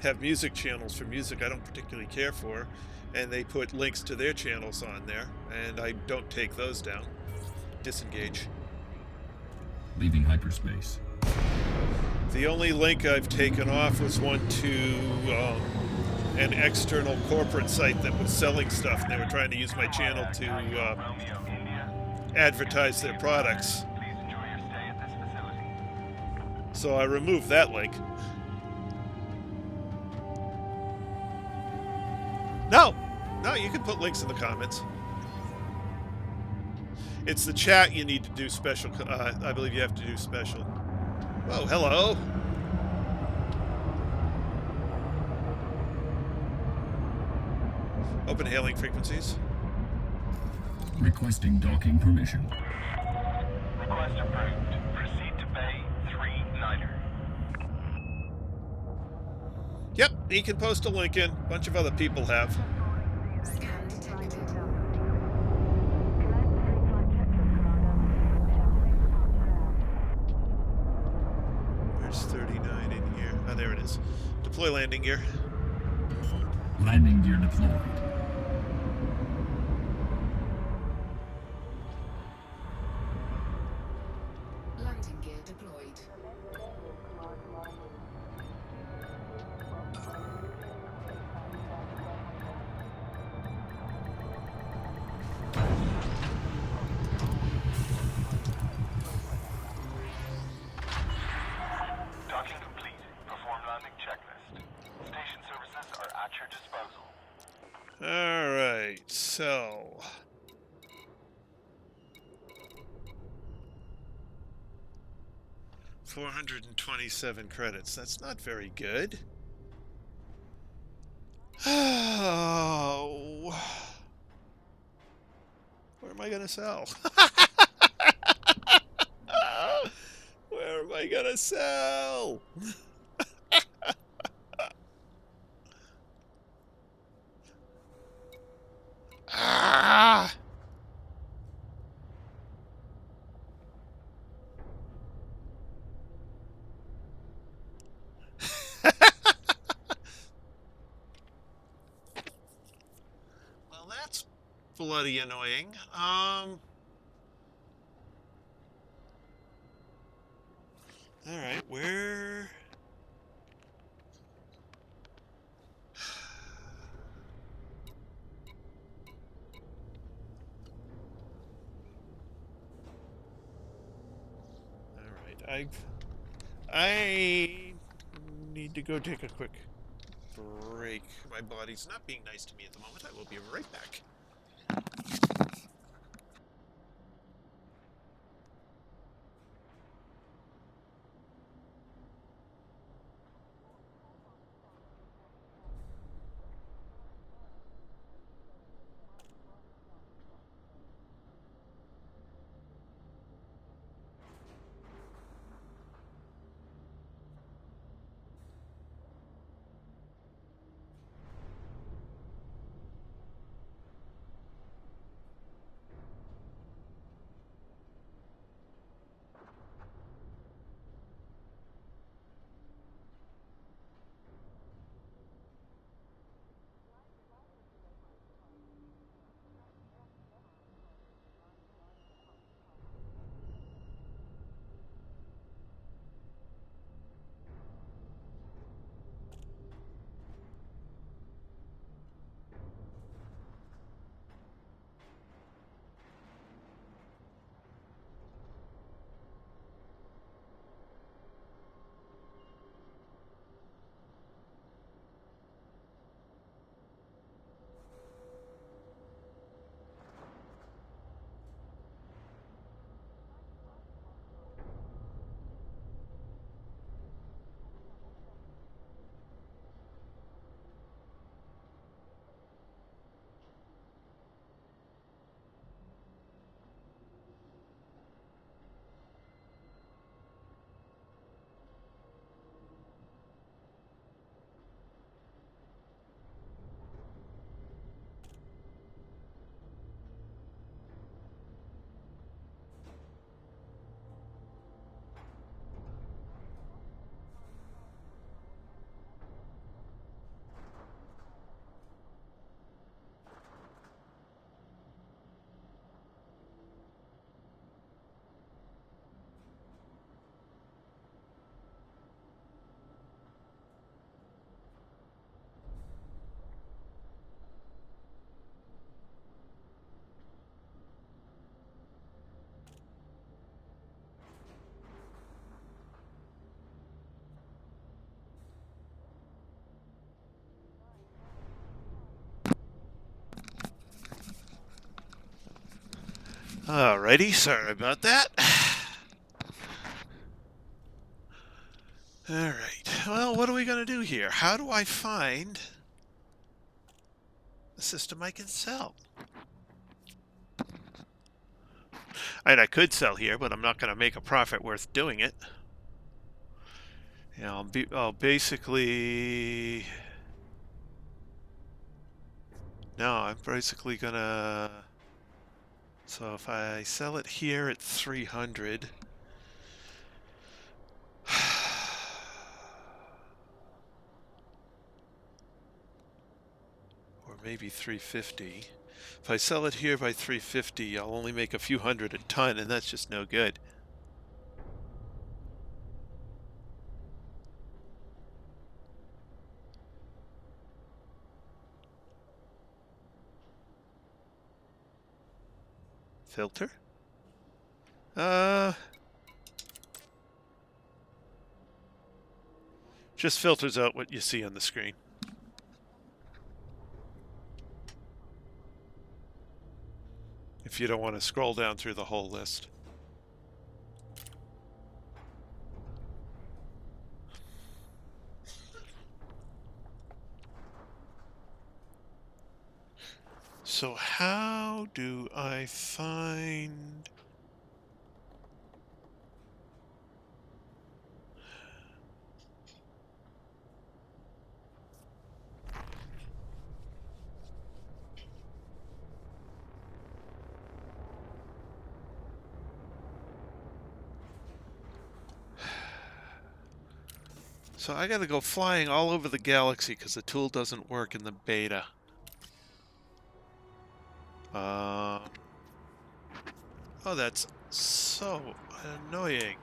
have music channels for music I don't particularly care for, and they put links to their channels on there, and I don't take those down. Disengage. Leaving hyperspace. The only link I've taken off was one to an external corporate site that was selling stuff, and they were trying to use my channel to advertise their products. Please enjoy your stay at this facility. So I removed that link. No, you can put links in the comments. It's the chat you need to do special. I believe you have to do special. Whoa, hello. Open hailing frequencies. Requesting docking permission. Request approved. Proceed to Bay 39er. Yep, he can post a link in. A bunch of other people have. Scan detected. Where's 39 in here? Oh, there it is. Deploy landing gear. Landing gear deployed. Landing gear deployed. Docking complete. Perform landing checklist. Station services are at your disposal. Alright, so... $427 credits. That's not very good. Oh... Where am I gonna sell? Where am I gonna sell? Ah! Well, that's bloody annoying. All right, where? All right, I need to go take a quick break. My body's not being nice to me at the moment. I will be right back. Alrighty, sorry about that. Alright, well, what are we going to do here? How do I find a system I can sell? And I could sell here, but I'm not going to make a profit worth doing it. Yeah, I'll basically... No, I'm basically gonna... So if I sell it here at 300... or maybe 350. If I sell it here by 350, I'll only make a few hundred a ton, and that's just no good. Filter? Just filters out what you see on the screen. If you don't want to scroll down through the whole list. So how do I find... So I gotta go flying all over the galaxy because the tool doesn't work in the beta. Oh, that's so annoying.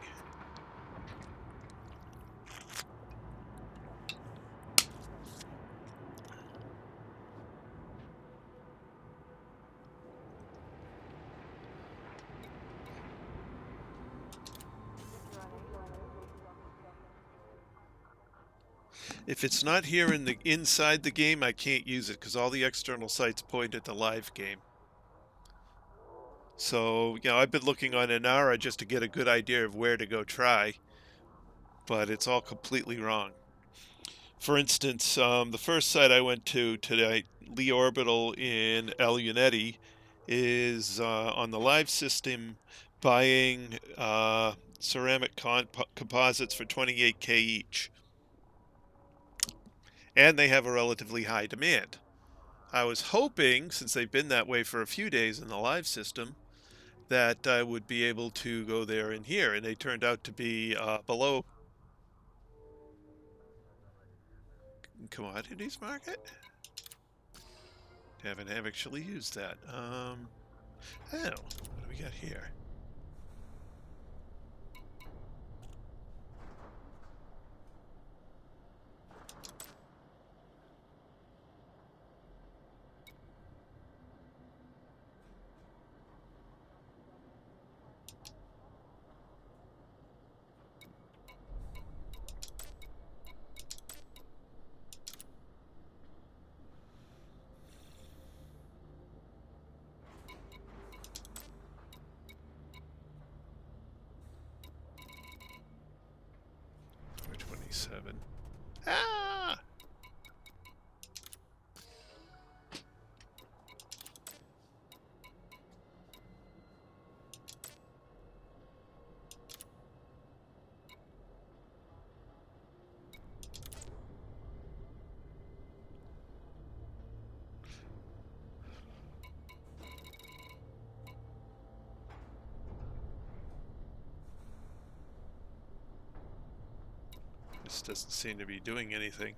If it's not here in the inside the game, I can't use it because all the external sites point at the live game. So, you know, I've been looking on Inara just to get a good idea of where to go try, but it's all completely wrong. For instance, the first site I went to today, Lee Orbital in El Uneti, is on the live system buying ceramic composites for 28K each. And they have a relatively high demand. I was hoping, since they've been that way for a few days in the live system, that I would be able to go there and here, and they turned out to be below commodities market. Haven't actually used that. Oh, what do we got here? $427. Ah! This doesn't seem to be doing anything.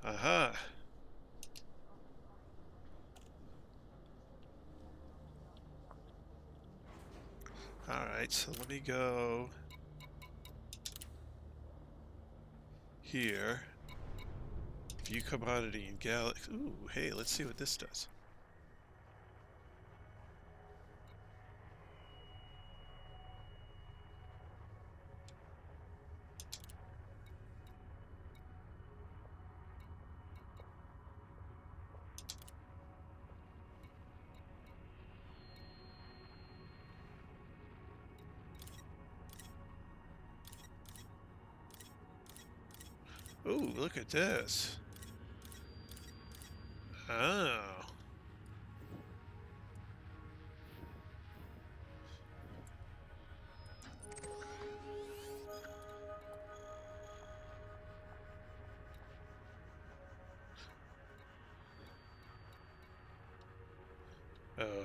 Aha. Alright, so let me go here. View commodity in Galaxy. Ooh, hey, let's see what this does. Ooh, look at this. Oh.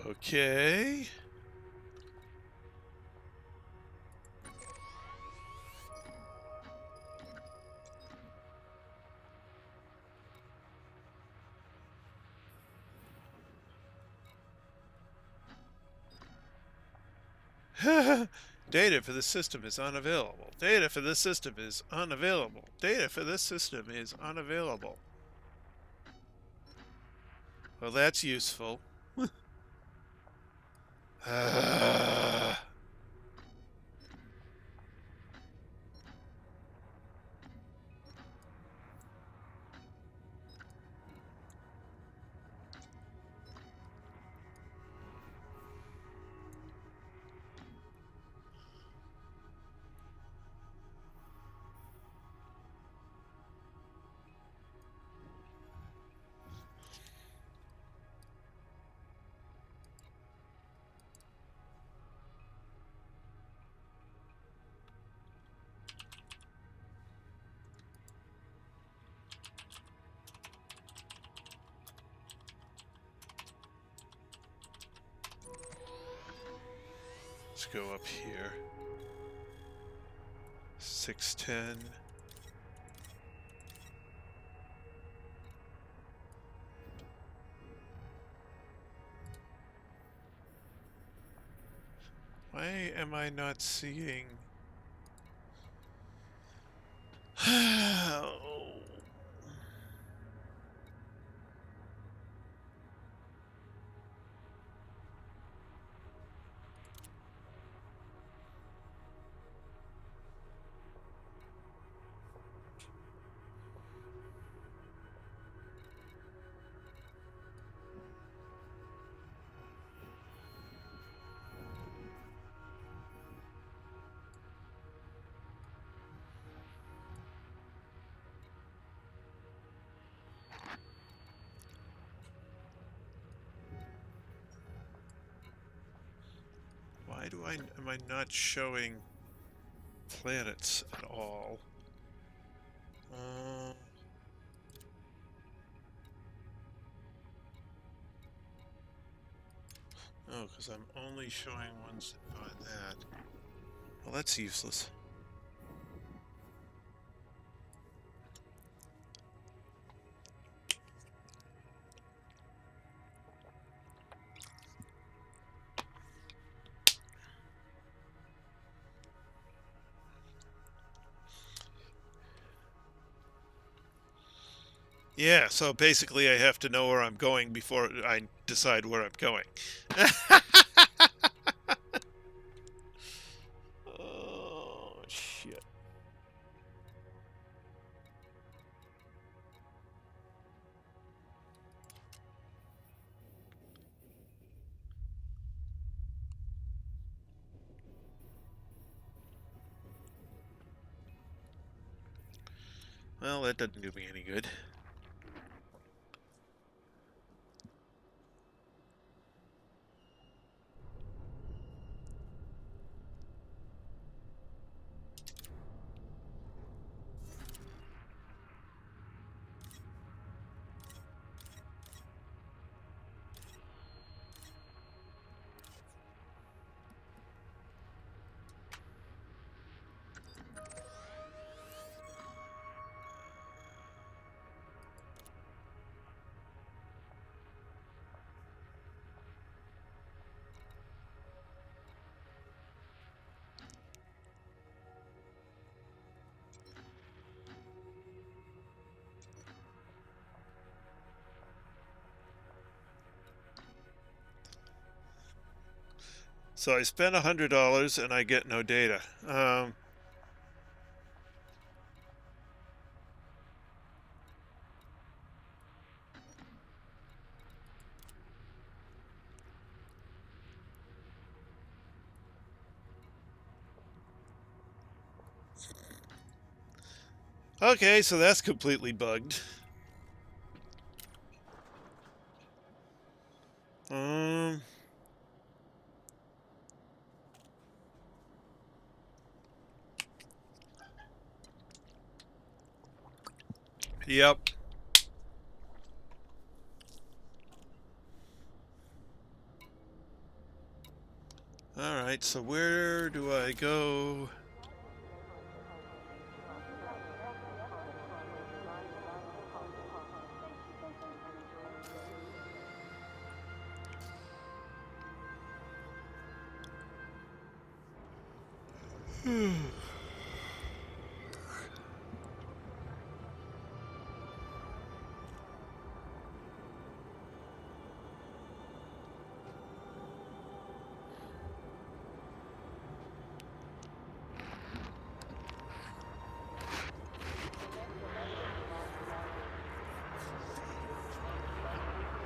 Okay. Data for this system is unavailable. Data for this system is unavailable. Data for this system is unavailable. Well, that's useful. Let's go up here. 610. Why am I not seeing? Why am I not showing planets at all? Oh, because I'm only showing ones on that. Well, that's useless. Yeah, so basically I have to know where I'm going before I decide where I'm going. Oh, shit. Well, that doesn't do me any good. So I spent $100 and I get no data. Okay, so that's completely bugged. Yep. Alright, so where do I go?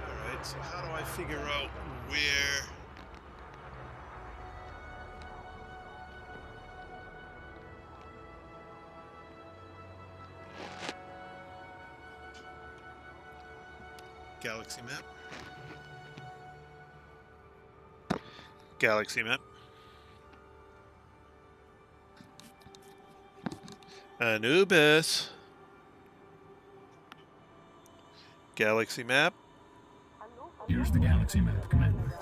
Alright, so how do I figure out where... Galaxy map? Galaxy map. Anubis. Galaxy map. Here's the galaxy map, Commander.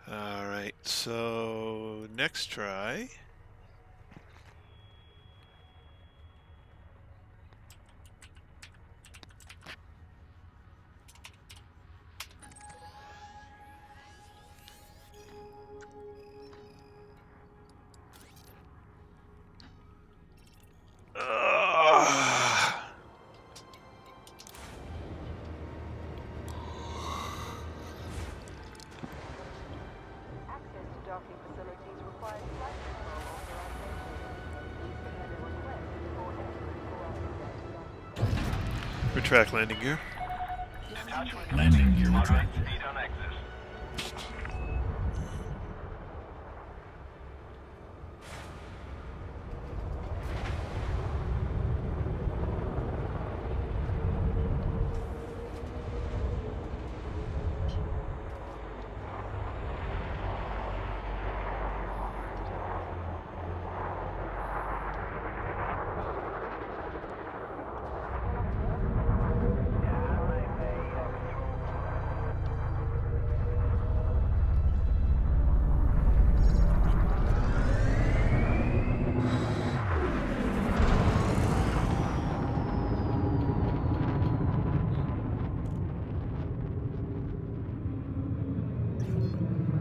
Alright, so next try. Retract landing gear. Landing gear retracted. Speed on exit.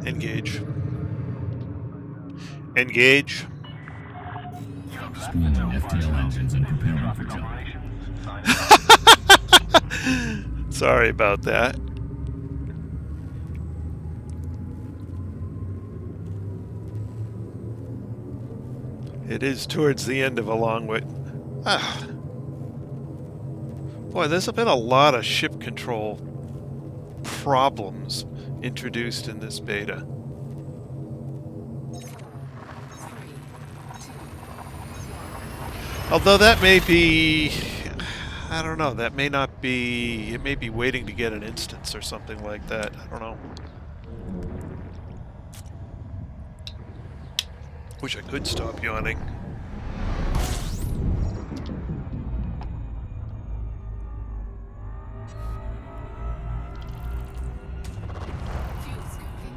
Engage. Engage. Spooling FTL engines and preparing for jump. Sorry about that. It is towards the end of a long way. Ah. Boy, there's been a lot of ship control problems introduced in this beta. Although that may be... I don't know, that may not be... It may be waiting to get an instance or something like that. I don't know. Wish I could stop yawning. Fuel scooping.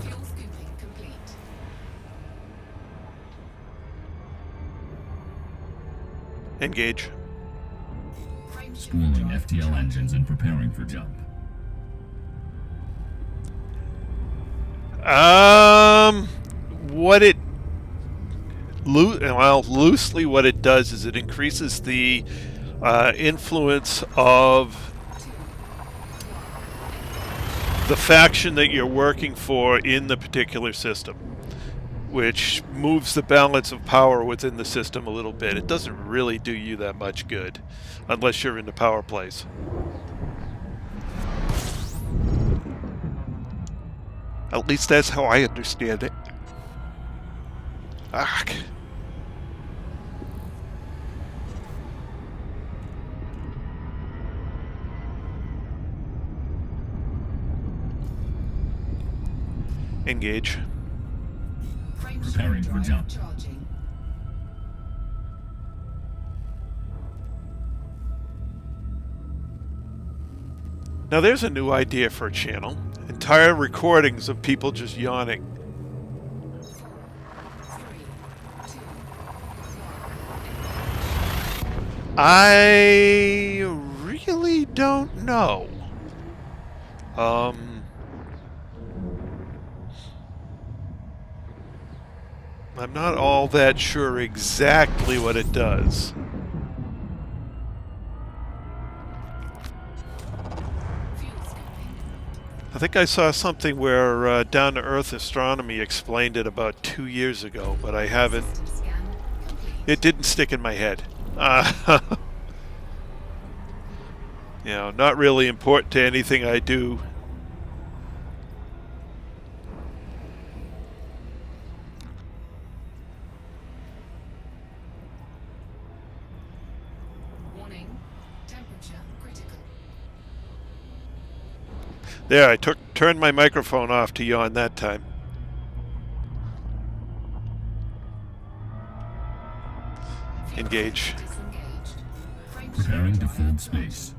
Fuel scooping complete. Engage. Frame shift Spooling drive FTL charging. engines and preparing for jump. What it... Well, loosely what it does is it increases the influence of the faction that you're working for in the particular system, which moves the balance of power within the system a little bit. It doesn't really do you that much good unless you're into power plays. At least that's how I understand it. Ark. Engage. Preparing for jump. Charging. Now there's a new idea for a channel. Entire recordings of people just yawning. 4, 3, 2, I really don't know. I'm not all that sure exactly what it does. fuel scooping. I think I saw something where Down to Earth Astronomy explained it about 2 years ago, but I haven't. System scan complete. It didn't stick in my head. You know, not really important to anything I do. Warning. Temperature critical. There, I turned my microphone off to yawn that time. Fuel Engage. scoop disengaged. Frame Preparing to shift fold drive space. on.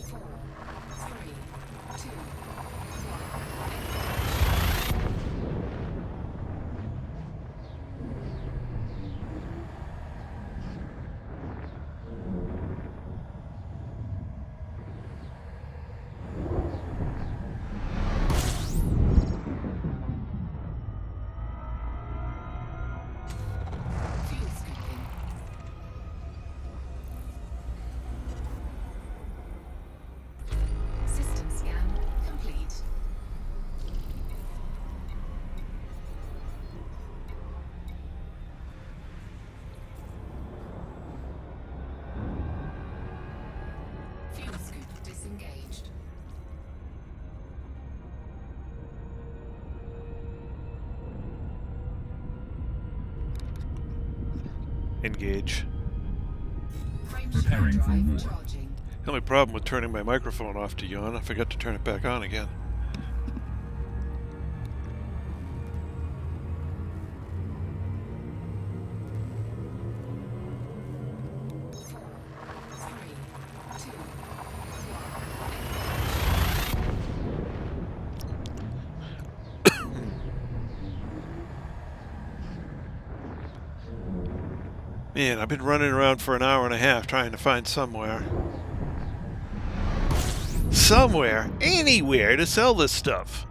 4, 3, 2, 1. Fuel scooping. System scan complete. Fuel scoop disengaged. Engage. Frame Preparing shift for drive war. charging. The only problem with turning my microphone off to yawn, I forgot to turn it back on again. Three, two, Man, I've been running around for an hour and a half trying to find somewhere, anywhere to sell this stuff.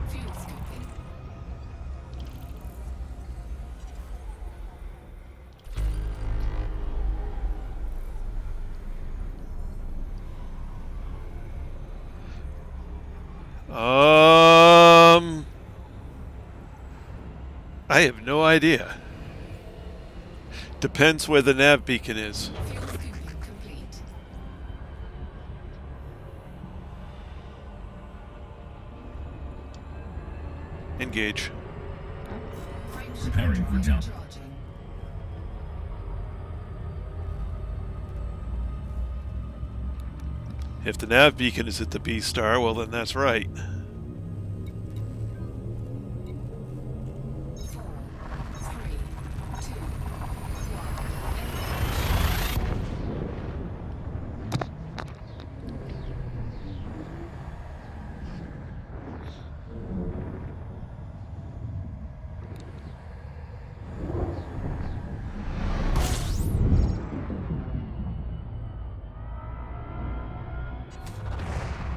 fuel scooping. I have no idea. Depends where the nav beacon is. Fuel scooping complete. Engage. Frame shift Preparing for drive jump. charging. If the nav beacon is at the B star, well then that's right. 4, 3, 2, 1.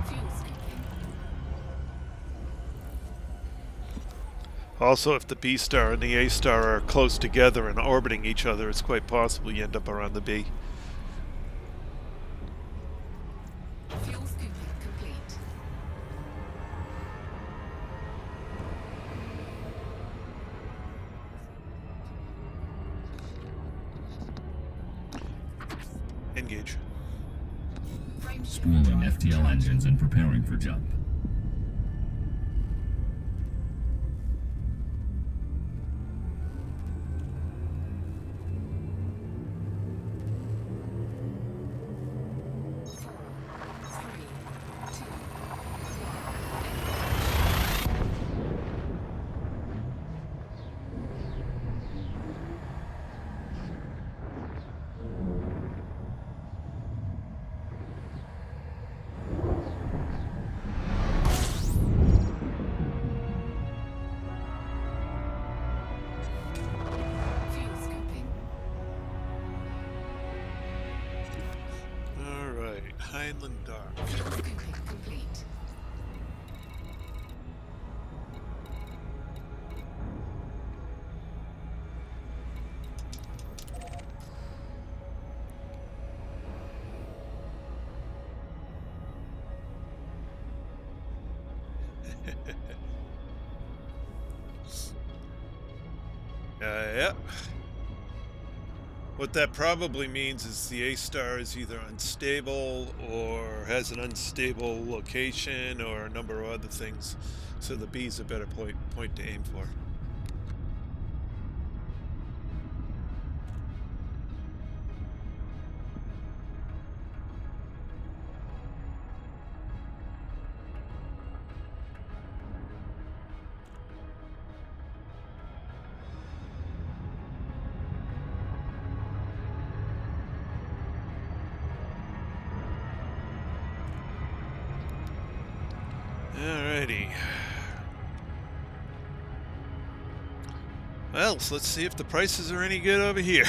Fuel scooping. Also, if the B star and the A star are close together and orbiting each other, it's quite possible you end up around the B. Fuel scooping complete. Engage. Frameshift Spooling drive FTL charging. engines and preparing for jump. Three, two, fuel scooping. All right, Highland Dock. Fuel scooping complete. Yep. What that probably means is the A star is either unstable or has an unstable location or a number of other things. So the B is a better point to aim for. Alrighty. Well, so let's see if the prices are any good over here.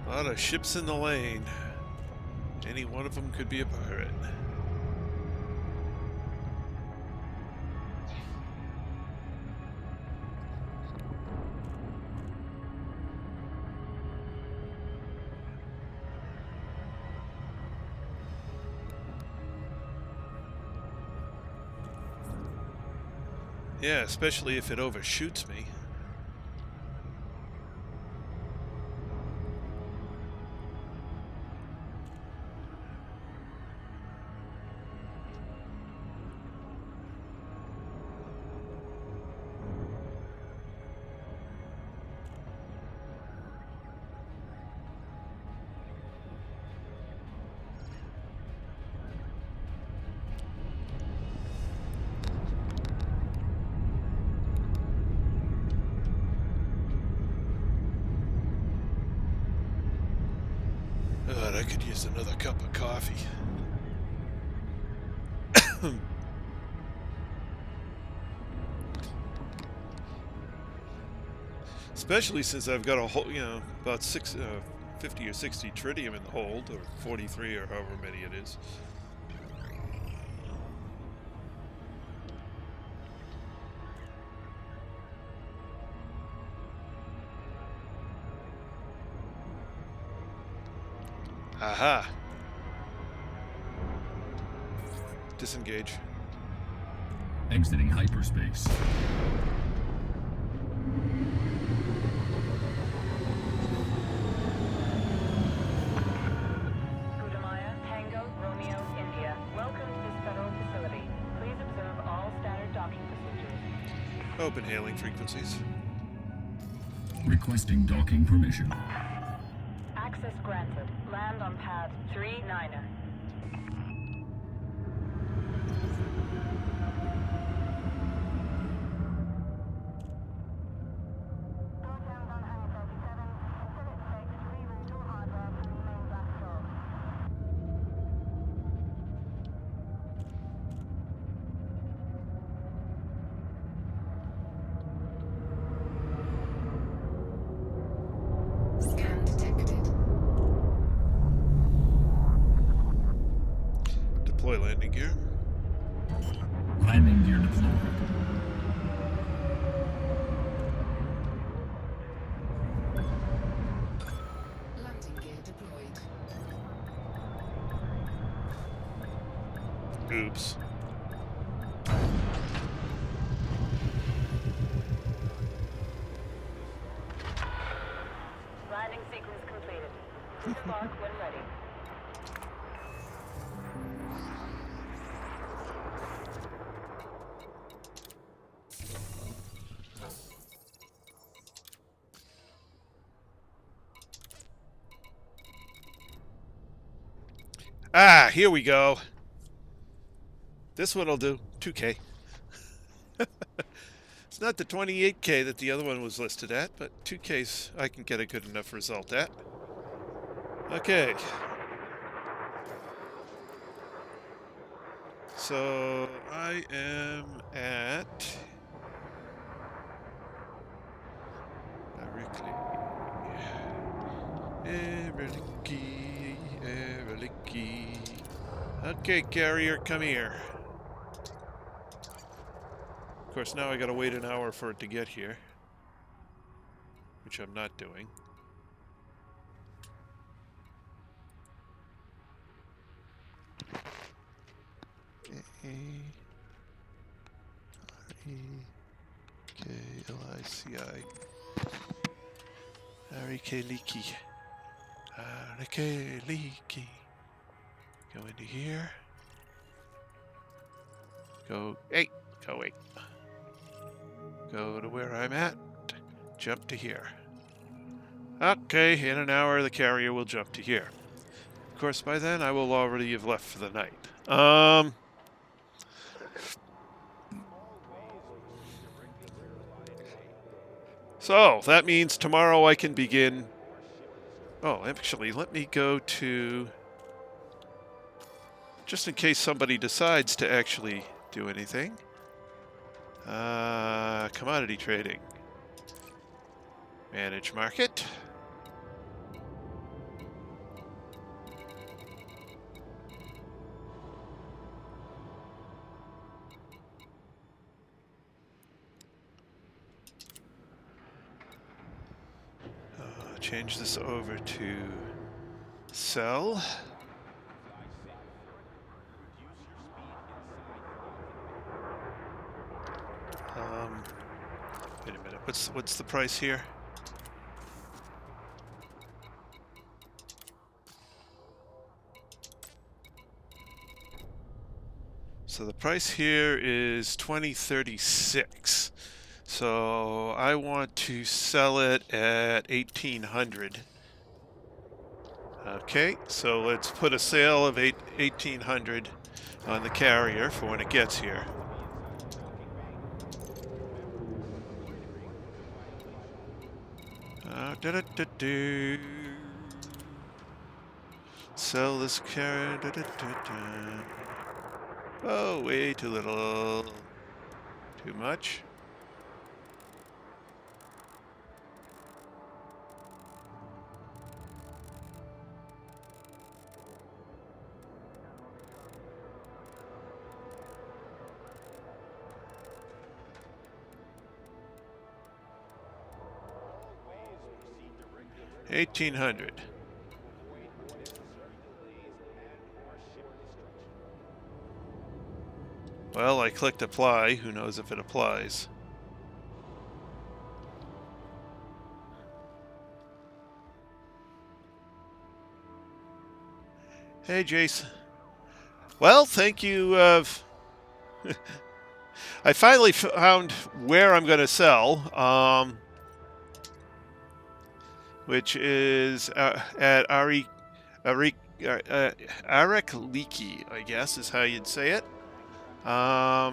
A lot of ships in the lane. Any one of them could be a pirate. Yeah, especially if it overshoots me. God, I could use another cup of coffee. Especially since I've got a whole, about 50 or 60 tritium in the hold, or 43 or however many it is. Aha! Disengage. Exiting hyperspace. Gudamaya, Tango, Romeo, India. Welcome to this federal facility. Please observe all standard docking procedures. Open hailing frequencies. Requesting docking permission. Access granted. Land on pad 39er. Deploy landing gear. Landing gear deployed. Landing gear deployed. Oops. Landing sequence completed. Disembark when ready. Ah, here we go. This one will do. 2K. It's not the 28K that the other one was listed at, but 2K's I can get a good enough result at. Okay. So I am at Erlicky. Okay, carrier, come here. Of course, now I gotta wait an hour for it to get here, which I'm not doing. A-R-E-K-L-I-C-I. Arike-leaky. Arike-leaky. Go into here. Go 8. Go 8. Go to where I'm at. Jump to here. Okay, in an hour the carrier will jump to here. Of course, by then I will already have left for the night. So, that means tomorrow I can begin... Oh, actually, let me go to... Just in case somebody decides to actually do anything. Commodity trading. Manage market. Change this over to sell. Wait a minute. What's the price here? So the price here is 2036. So I want to sell it at 1800. Okay, so let's put a sale of 1800 on the carrier for when it gets here. Sell this carrier. Oh, way too little. Too much. $1,800. Well, I clicked apply. Who knows if it applies? Hey, Jace. Well, thank you. I finally found where I'm going to sell, which is at Arike-leaky, I guess is how you'd say it. I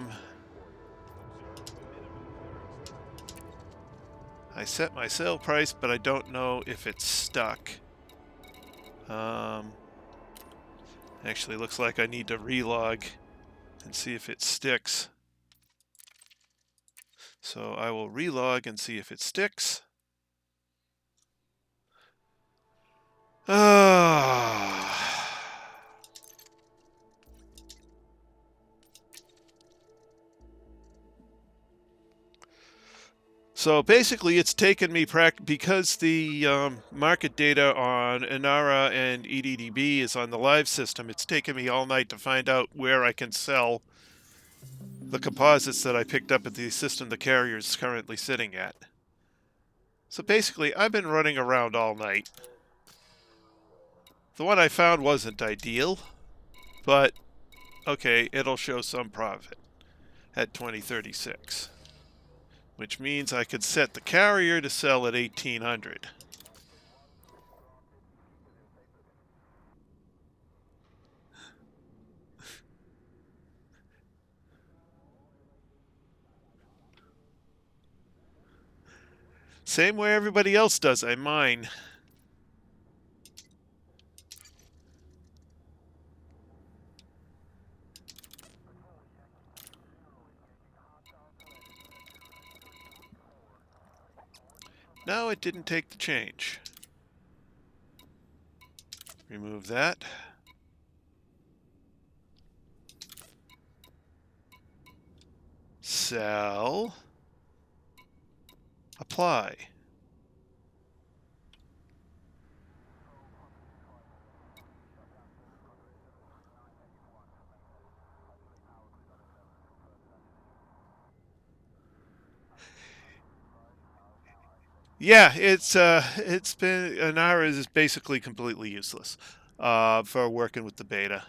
set my sale price, but I don't know if it's stuck. Actually, looks like I need to relog and see if it sticks. So I will relog and see if it sticks. So basically, it's taken me because the market data on Inara and EDDB is on the live system. It's taken me all night to find out where I can sell the composites that I picked up at the system the carrier is currently sitting at. So basically, I've been running around all night. The one I found wasn't ideal, but okay, it'll show some profit at 2036, which means I could set the carrier to sell at 1800. Same way everybody else does, I mine. No, it didn't take the change. Remove that. Sell. Apply. Yeah, it's been Inara is basically completely useless for working with the beta.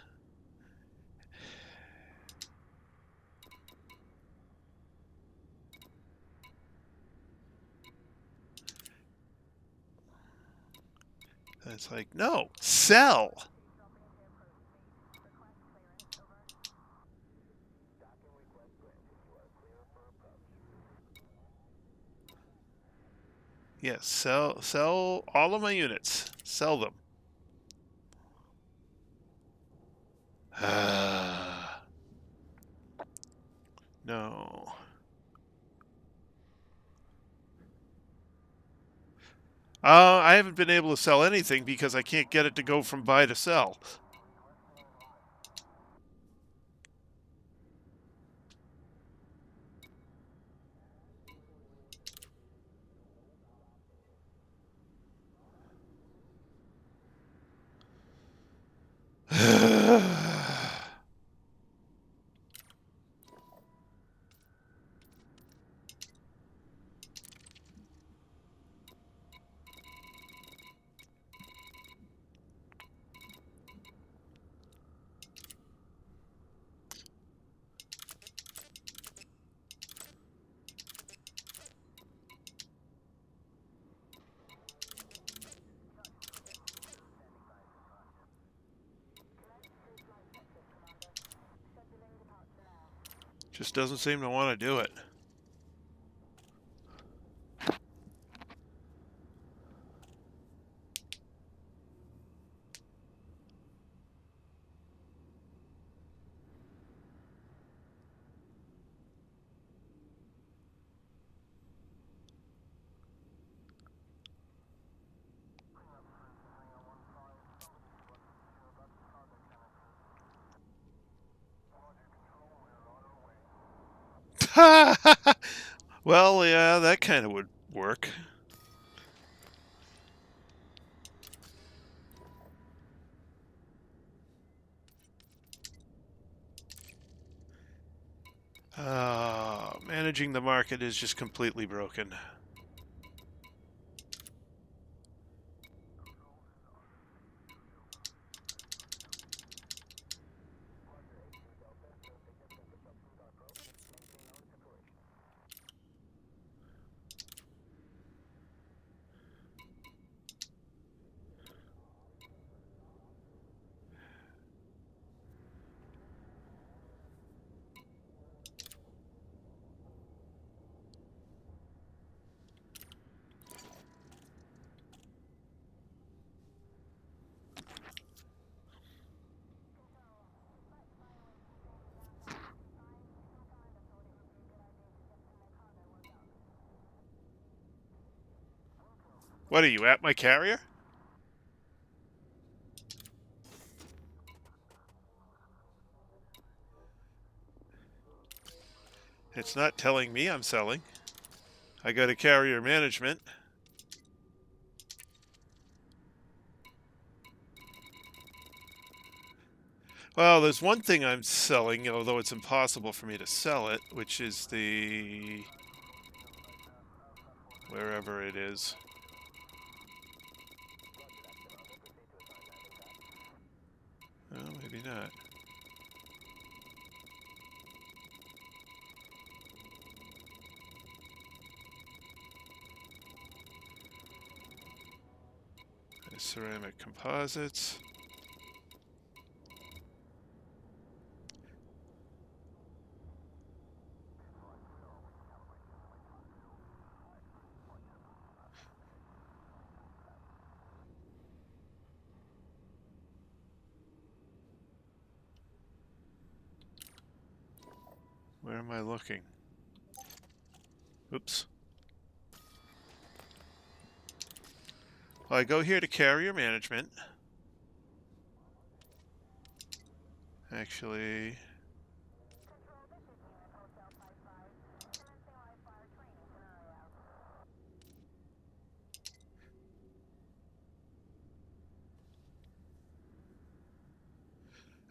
It's like, no, sell. Yes, sell all of my units. Sell them. No. I haven't been able to sell anything because I can't get it to go from buy to sell. Just doesn't seem to want to do it. Well, yeah, that kind of would work. Managing the market is just completely broken. What are you, at my carrier? It's not telling me I'm selling. I go to carrier management. Well, there's one thing I'm selling, although it's impossible for me to sell it, which is the... wherever it is. Well, maybe not. Ceramic composites. Where am I looking? Oops. Well, I go here to carrier management. Actually,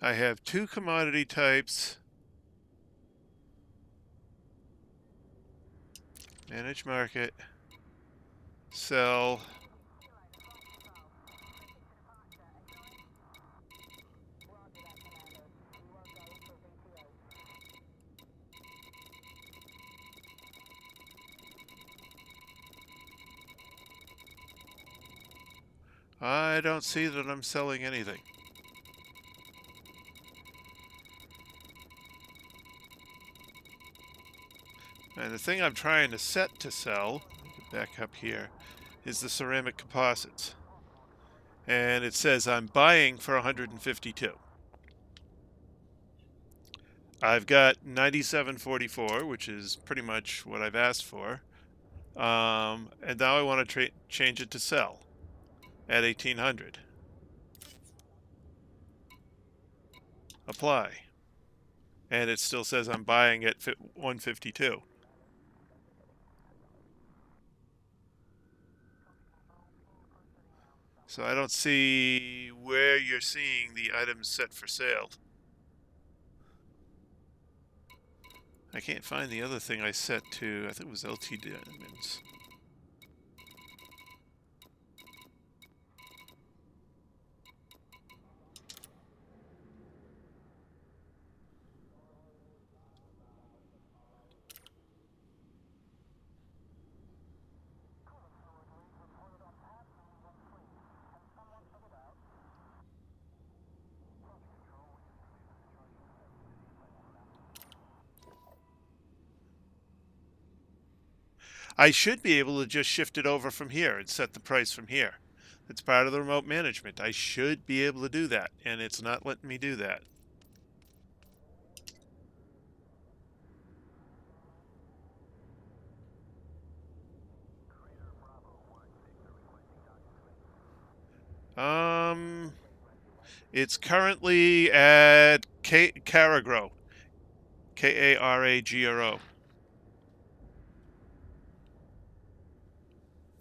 I have two commodity types. Manage market. Sell. I don't see that I'm selling anything. And the thing I'm trying to set to sell, back up here, is the ceramic composites. And it says I'm buying for 152. I've got 97.44, which is pretty much what I've asked for. And now I want to change it to sell at 1800. Apply. And it still says I'm buying at 152. So I don't see where you're seeing the items set for sale. I can't find the other thing I set to, I think it was LT diamonds. I should be able to just shift it over from here and set the price from here. It's part of the remote management. I should be able to do that, and it's not letting me do that. It's currently at Caragro. Karagro.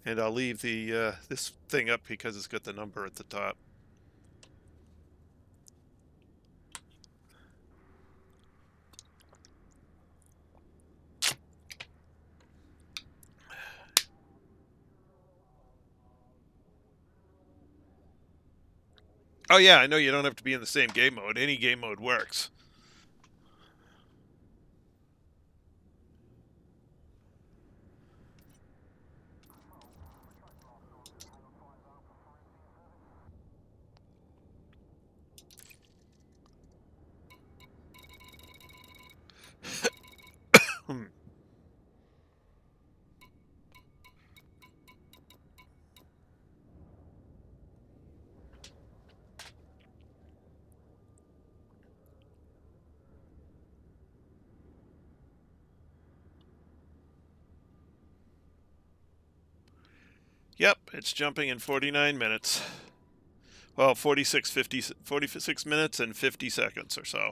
And I'll leave the this thing up because it's got the number at the top. Oh yeah, I know you don't have to be in the same game mode. Any game mode works. Yep, it's jumping in 49 minutes. Well, 46 minutes and 50 seconds or so.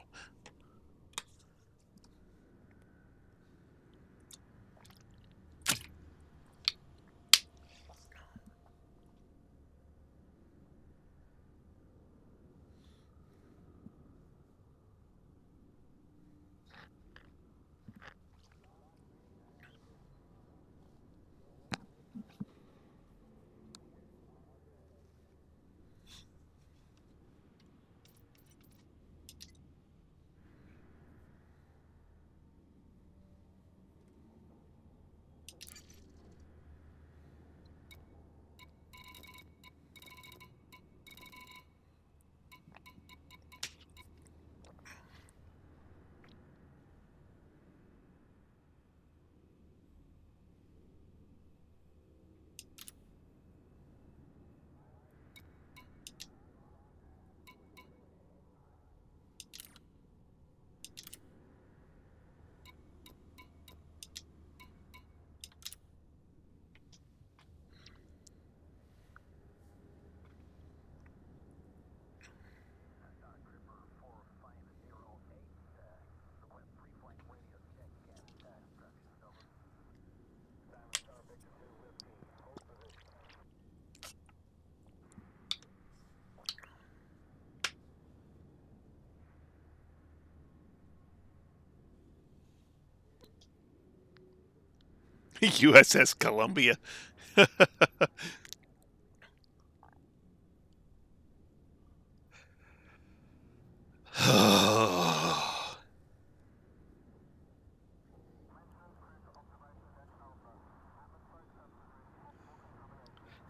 USS Columbia.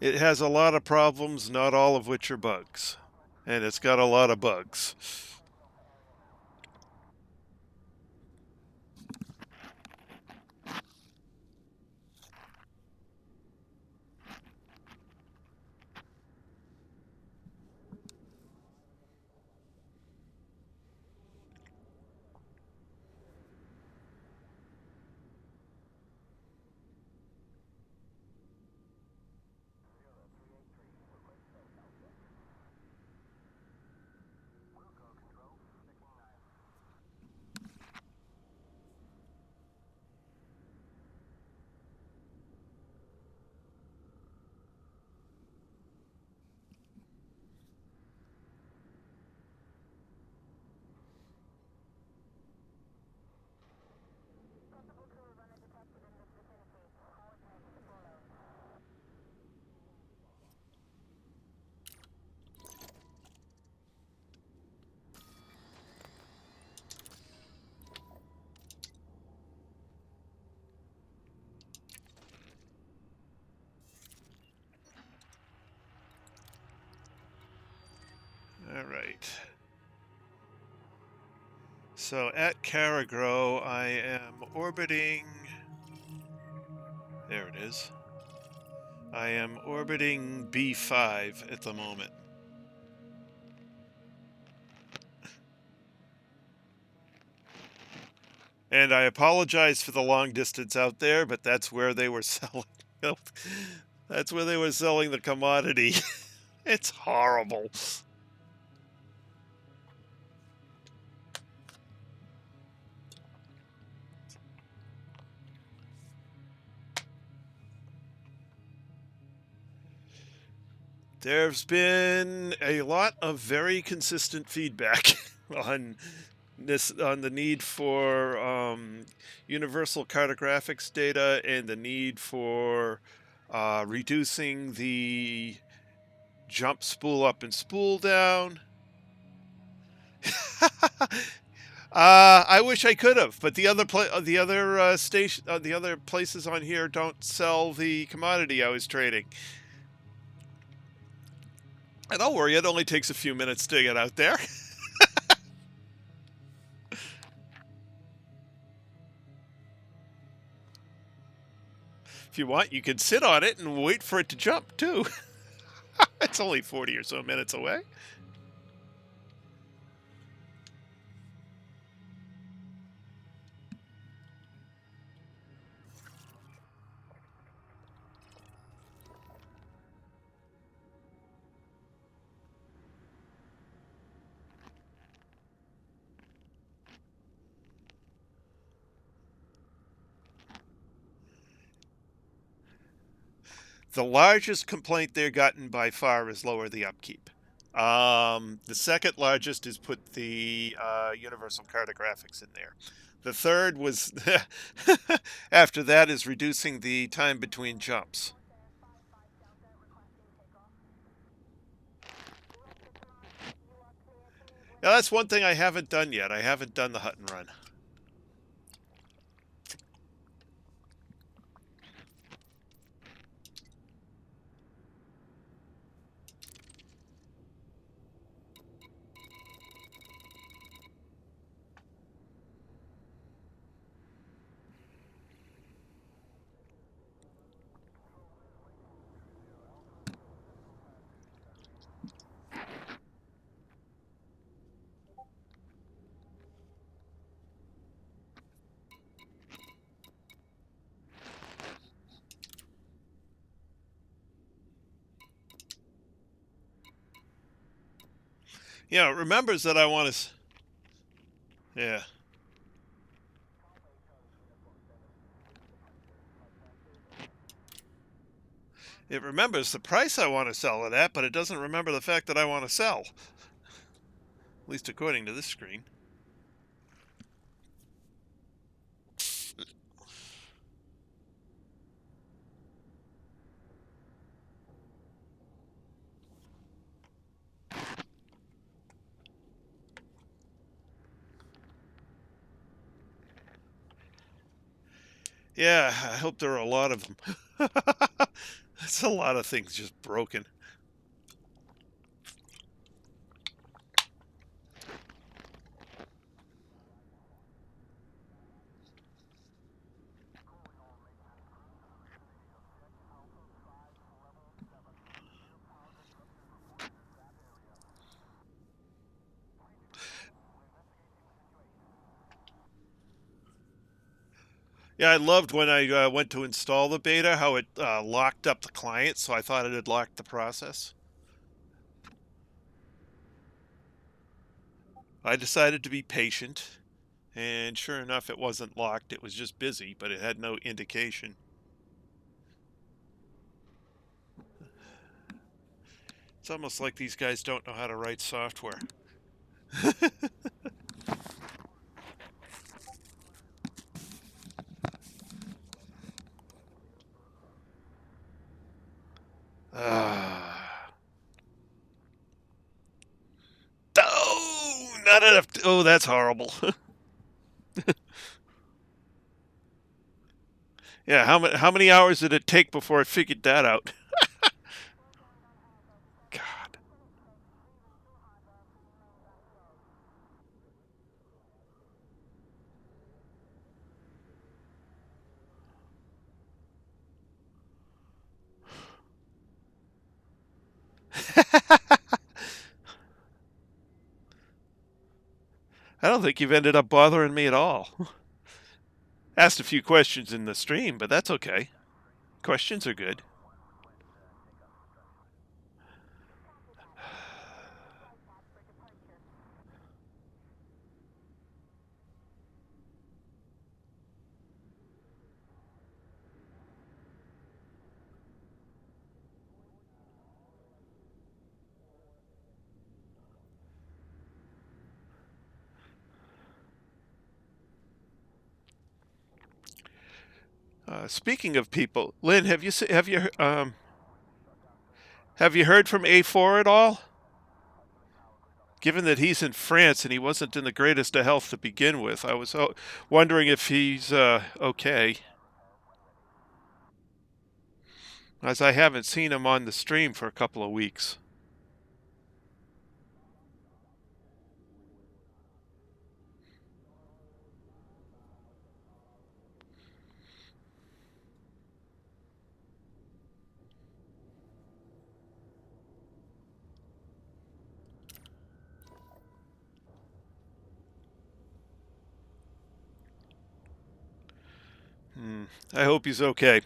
It has a lot of problems, not all of which are bugs. And it's got a lot of bugs. All right. So at Caragro, I am orbiting. There it is. I am orbiting B5 at the moment. And I apologize for the long distance out there, but that's where they were selling. That's where they were selling the commodity. It's horrible. There's been a lot of very consistent feedback on the need for universal cartographics data and the need for reducing the jump spool up and spool down. I wish I could have, but the other the other places on here don't sell the commodity I was trading. And don't worry, it only takes a few minutes to get out there. If you want, you can sit on it and wait for it to jump, too. It's only 40 or so minutes away. The largest complaint they've gotten by far is lower the upkeep. The second largest is put the universal cartographics in there. The third was, after that, is reducing the time between jumps. Now, that's one thing I haven't done yet. I haven't done the hut and run. Yeah, it remembers that I want to... Yeah. It remembers the price I want to sell it at, but it doesn't remember the fact that I want to sell. At least according to this screen. Yeah, I hope there are a lot of them. That's a lot of things just broken. Yeah, I loved when I went to install the beta, how it locked up the client, so I thought it had locked the process. I decided to be patient, and sure enough, it wasn't locked. It was just busy, but it had no indication. It's almost like these guys don't know how to write software. Ah. Oh, not enough. Oh, that's horrible. Yeah, how many hours did it take before I figured that out? God. I don't think you've ended up bothering me at all. Asked a few questions in the stream, but that's okay. Questions are good. Speaking of people, Lynn, have you heard from A4 at all? Given that he's in France and he wasn't in the greatest of health to begin with, I was wondering if he's okay, as I haven't seen him on the stream for a couple of weeks. I hope he's okay.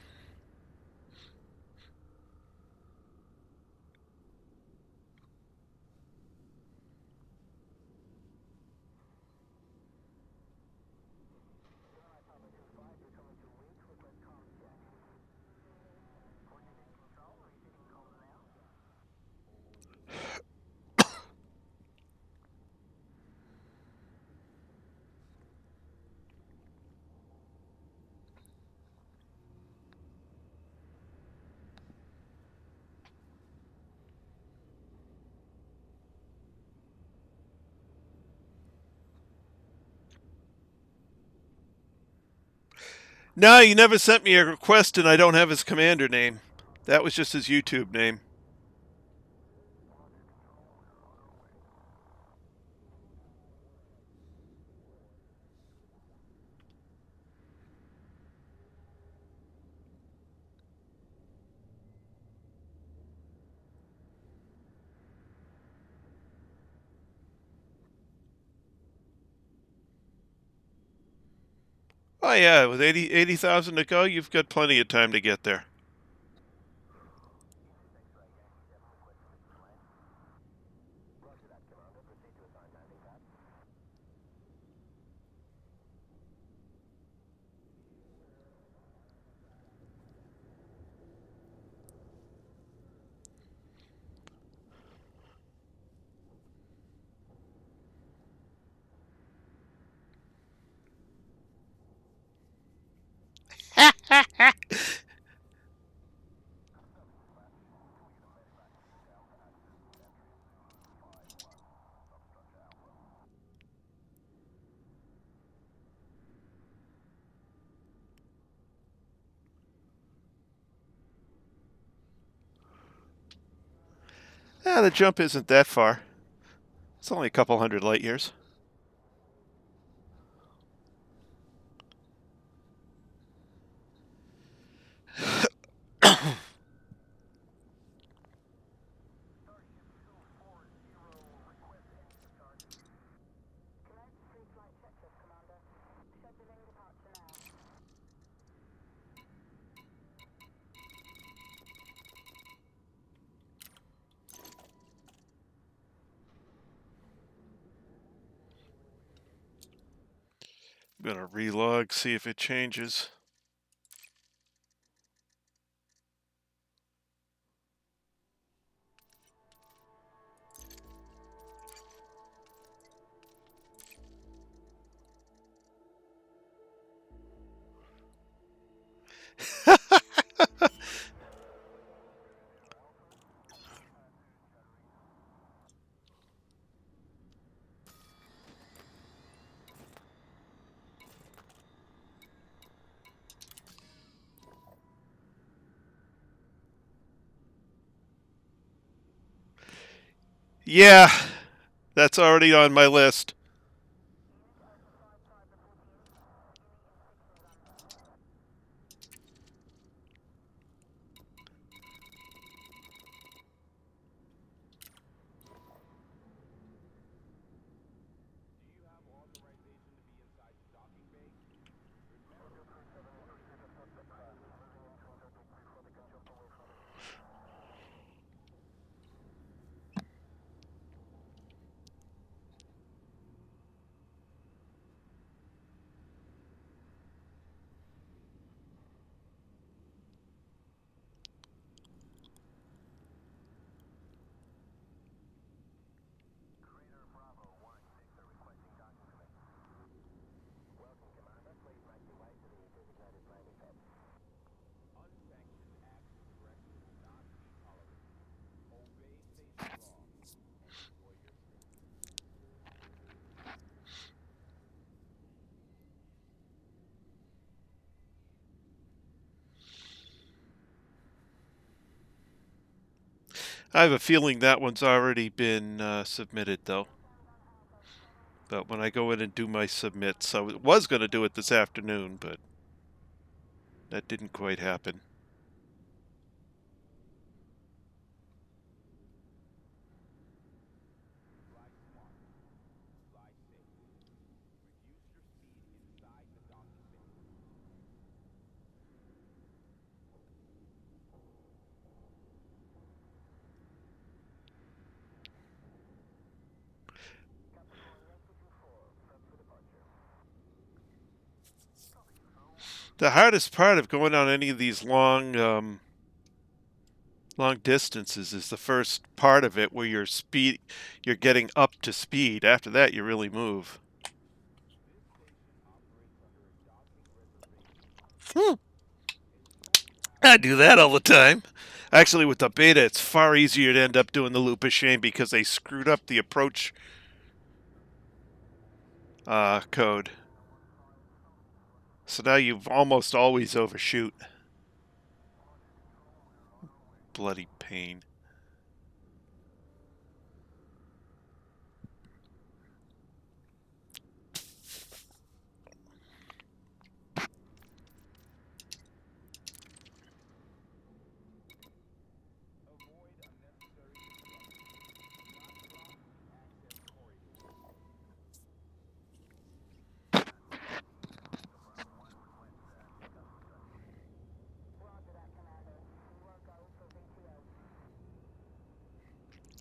No, you never sent me a request, and I don't have his commander name. That was just his YouTube name. Oh yeah, with 80,000 to go, you've got plenty of time to get there. The jump isn't that far. It's only a couple hundred light years. I'm gonna relog, see if it changes. Yeah, that's already on my list. I have a feeling that one's already been submitted, though. But when I go in and do my submits, I was going to do it this afternoon, but that didn't quite happen. The hardest part of going on any of these long distances is the first part of it where you're getting up to speed. After that, you really move. I do that all the time. Actually, with the beta, it's far easier to end up doing the loop of shame because they screwed up the approach code. So now you almost always overshoot. Bloody pain.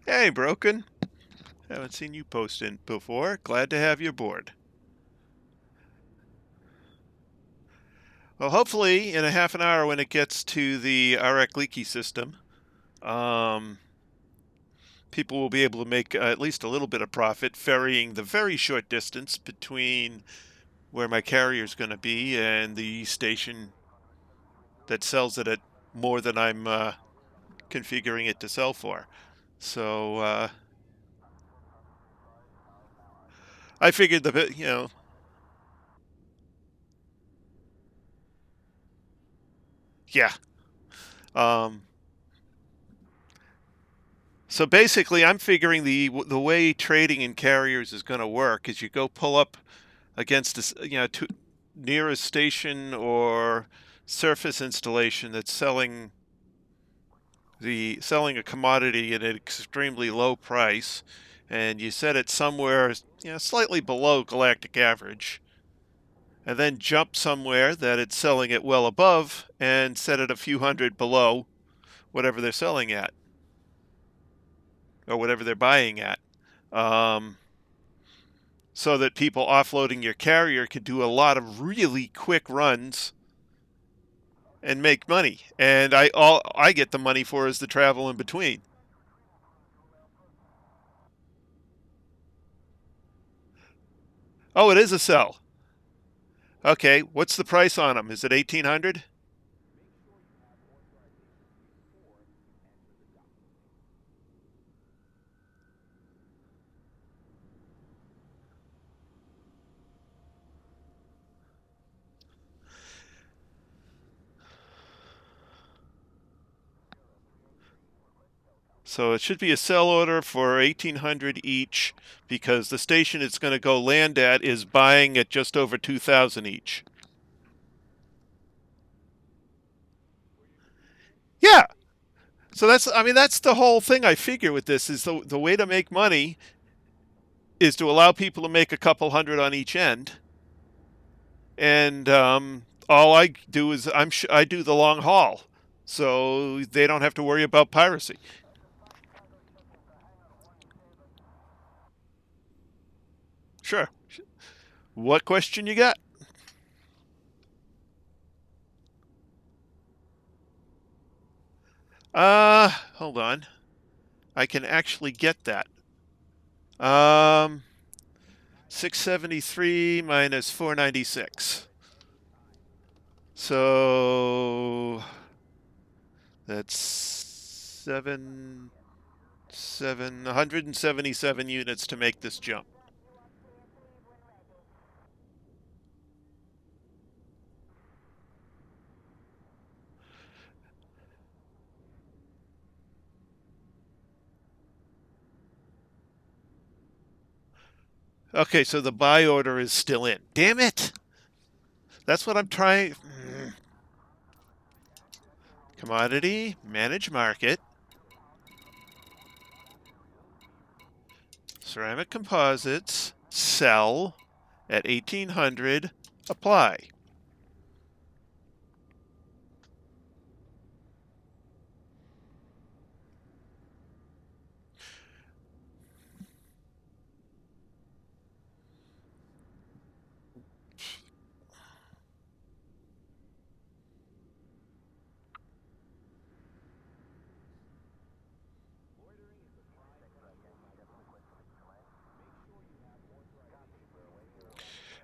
Hey, Broken. Haven't seen you post in before. Glad to have you aboard. Well, hopefully in a half an hour when it gets to the RX leaky system, people will be able to make at least a little bit of profit ferrying the very short distance between where my carrier is going to be and the station that sells it at more than I'm configuring it to sell for. So I figured yeah. Um, So basically, I'm figuring the way trading in carriers is going to work is you go pull up against near a station or surface installation that's selling a commodity at an extremely low price, and you set it somewhere slightly below galactic average, and then jump somewhere that it's selling it well above and set it a few hundred below whatever they're selling at or whatever they're buying at. So that people offloading your carrier could do a lot of really quick runs and make money. And all I get the money for is the travel in between. Oh, it is a sell. Okay, what's the price on them? Is it 1800? So it should be a sell order for 1800 each because the station it's going to go land at is buying at just over 2000 each. Yeah. So that's the whole thing I figure with this is the way to make money is to allow people to make a couple hundred on each end. And all I do is I do the long haul. So they don't have to worry about piracy. Sure. What question you got? Hold on. I can actually get that. 673 minus 496. So that's 177 units to make this jump. Okay, so the buy order is still in. Damn it! That's what I'm trying. Commodity, manage market, ceramic composites, sell at 1800, apply.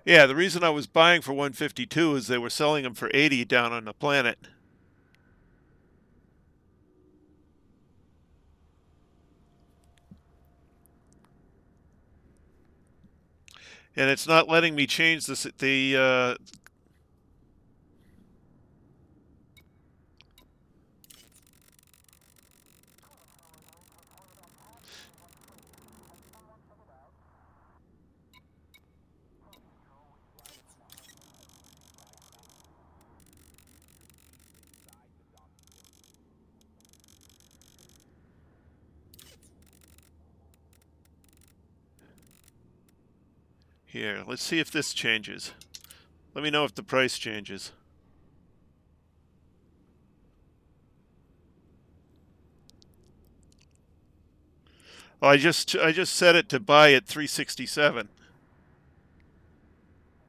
Yeah, the reason I was buying for 152 is they were selling them for 80 down on the planet. And it's not letting me change the Here, let's see if this changes. Let me know if the price changes. Oh, I just set it to buy at 367.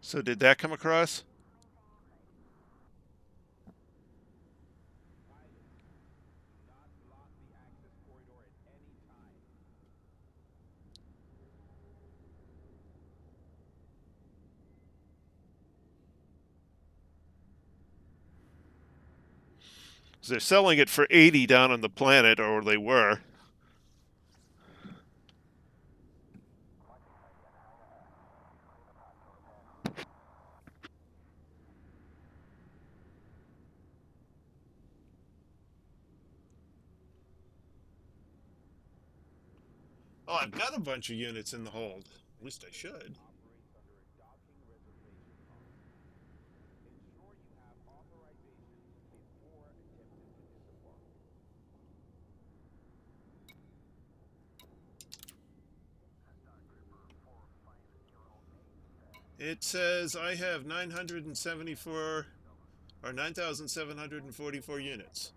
So did that come across? They're selling it for 80 down on the planet, or they were. Oh, I've got a bunch of units in the hold. At least I should. It says I have 974 or 9,744 units.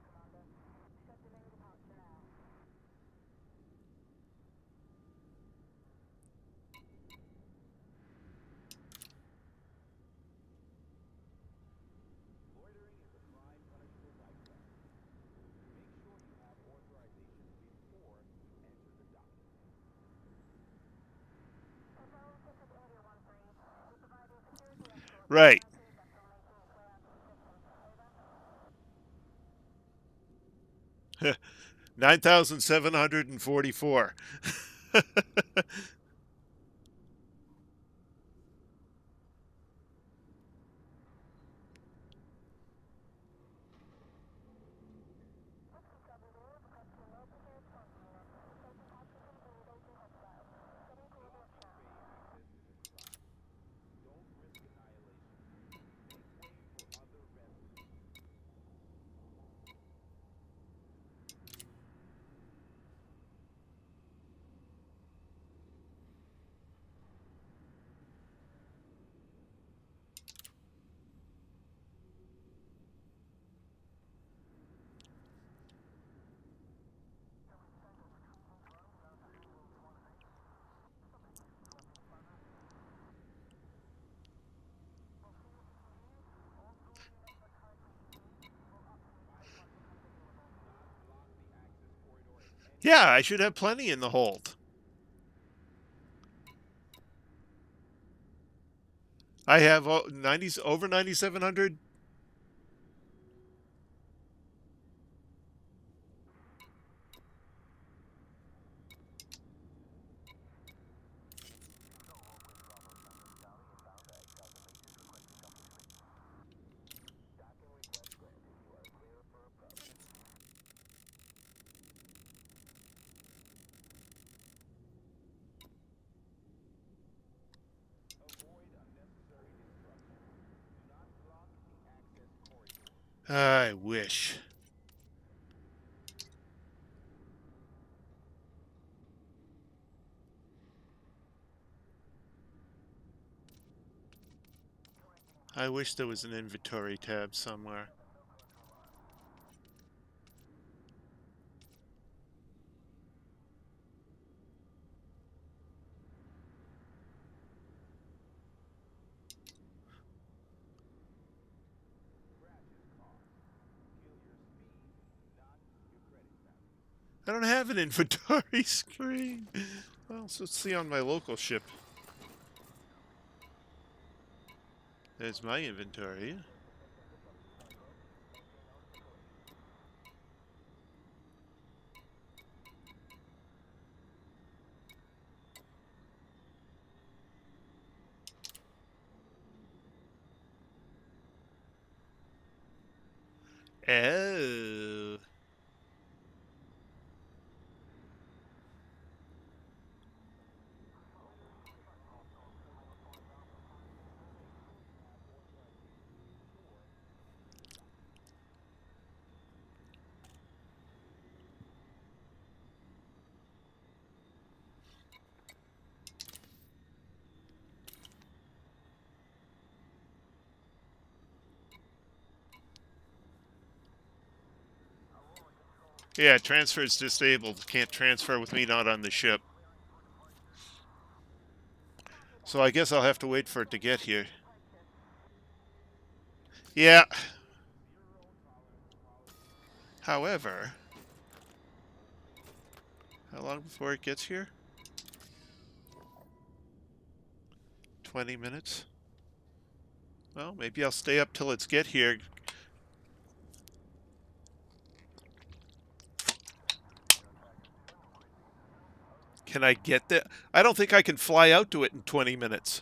Right. 9,744. Yeah, I should have plenty in the hold. I have 90s over 9,700. I wish. I wish there was an inventory tab somewhere. I don't have an inventory screen. Well, so let's see on my local ship. There's my inventory. Oh. Yeah, transfer is disabled. Can't transfer with me not on the ship. So I guess I'll have to wait for it to get here. Yeah. However, how long before it gets here? 20 minutes. Well, maybe I'll stay up till it's get here. Can I get there? I don't think I can fly out to it in 20 minutes.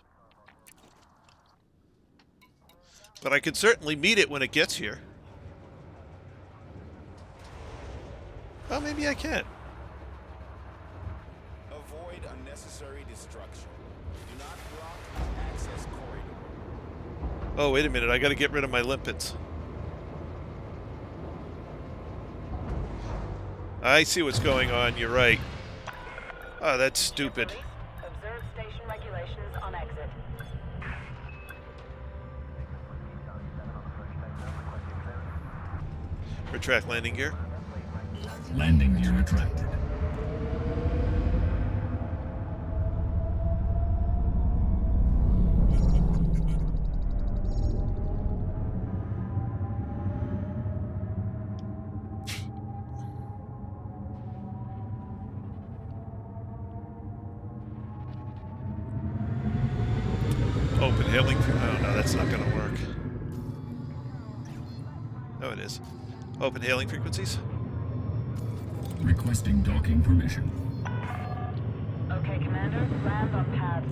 But I can certainly meet it when it gets here. Well, maybe I can. Avoid Oh, wait a minute. I got to get rid of my limpets. I see what's going on. You're right. Oh, that's stupid. Observe station regulations on exit. Retract landing gear. Landing gear retracted. Open hailing. Oh, no, that's not going to work. Oh, it is. Open hailing frequencies. Requesting docking permission. Okay, Commander. Land on pad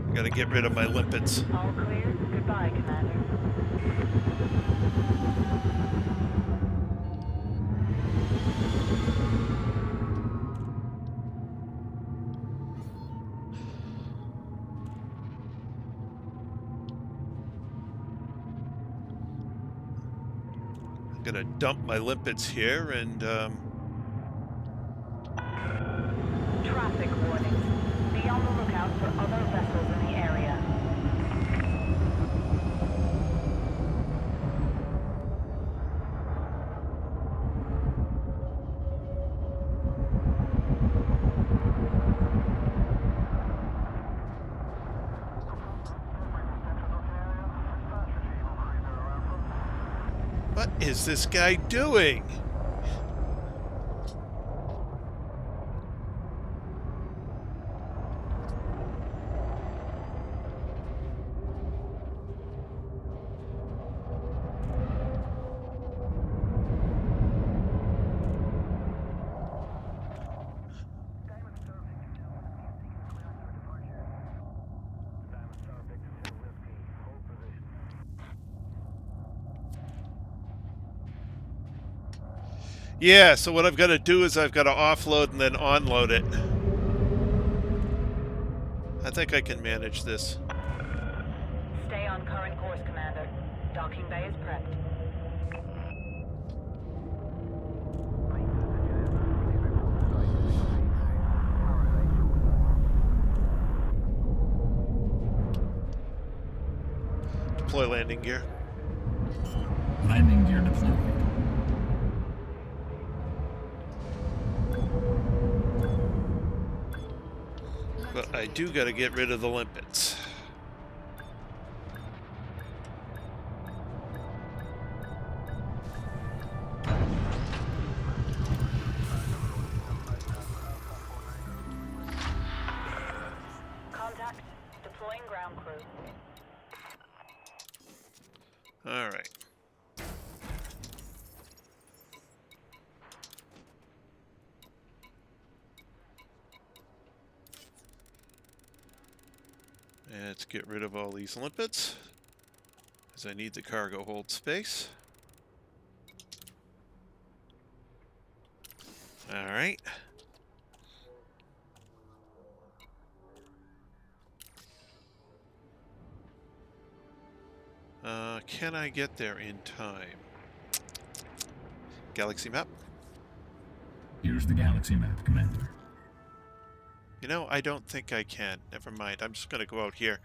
02. Got to get rid of my limpets. All clear. Goodbye, Commander. I'm going to dump my limpets here and... Traffic warnings. Be on the lookout for other vessels in the area. What is this guy doing? Yeah, so what I've got to do is I've got to offload and then onload it. I think I can manage this. Stay on current course, Commander. Docking bay is prepped. Deploy landing gear. Landing gear deployed. But I do got to get rid of the limpets. Contact. Deploying ground crew. All right. Let's get rid of all these limpets, because I need the cargo hold space. All right. Can I get there in time? Galaxy map? Here's the galaxy map, Commander. You know, I don't think I can. Never mind. I'm just going to go out here.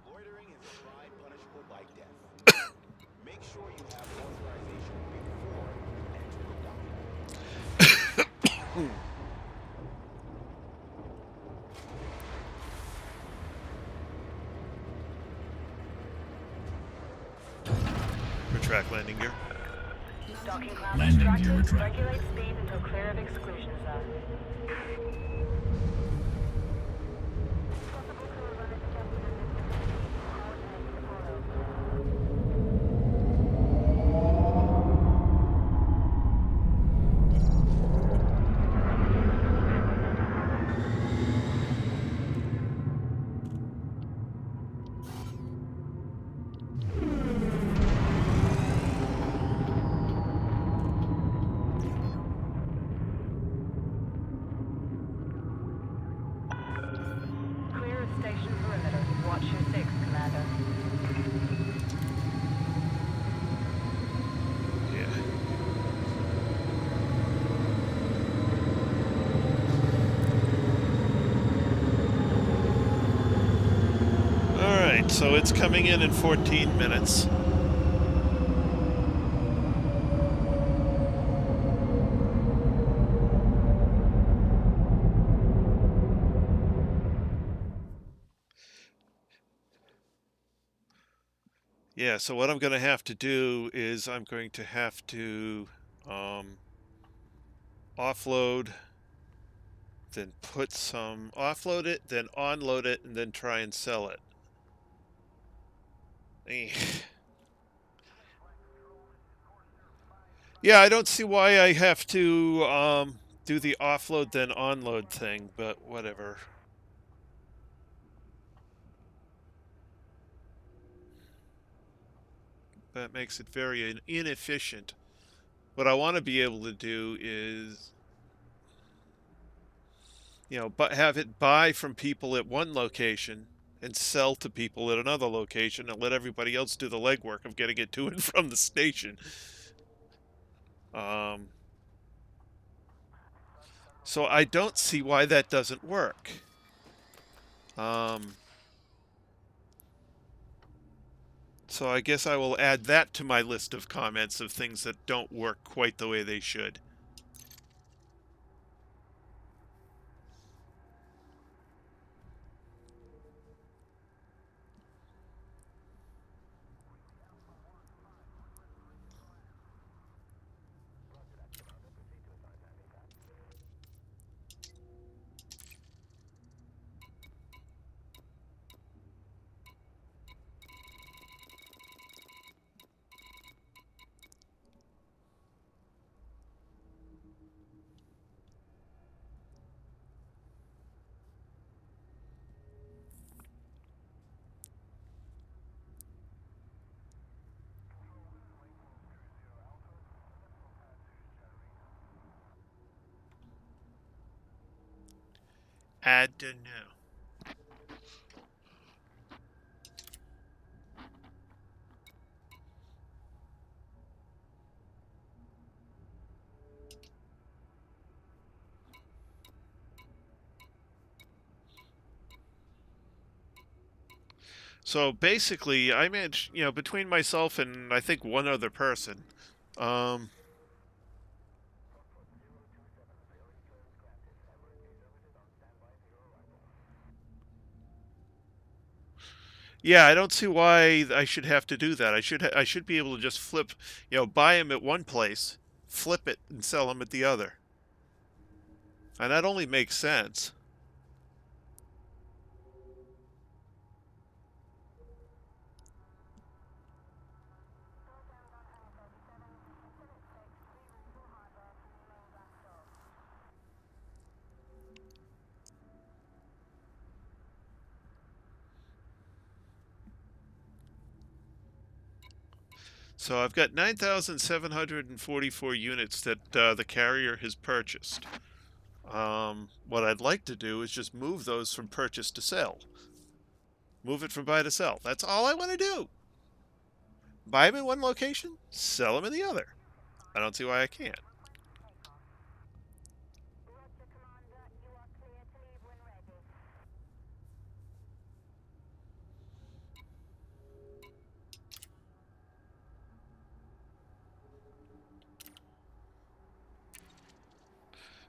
Loitering is a crime punishable by death. Make sure you have authorization before you enter the dock. Retract landing gear. Docking ground Landing gear instructed. retracted. Regulate speed until clear of exclusion zone. So it's coming in 14 minutes. Yeah, so what I'm going to have to do is I'm going to have to offload, then offload it, then onload it, and then try and sell it. Yeah, I don't see why I have to do the offload then onload thing, but whatever. That makes it very inefficient. What I want to be able to do is, but have it buy from people at one location and sell to people at another location and let everybody else do the legwork of getting it to and from the station. So I don't see why that doesn't work. So I guess I will add that to my list of comments of things that don't work quite the way they should. I don't know. So basically, I managed, between myself and I think one other person, yeah, I don't see why I should have to do that. I should be able to just flip, buy them at one place, flip it, and sell them at the other. And that only makes sense. So I've got 9,744 units that the carrier has purchased. What I'd like to do is just move those from purchase to sell. Move it from buy to sell. That's all I want to do. Buy them in one location, sell them in the other. I don't see why I can't.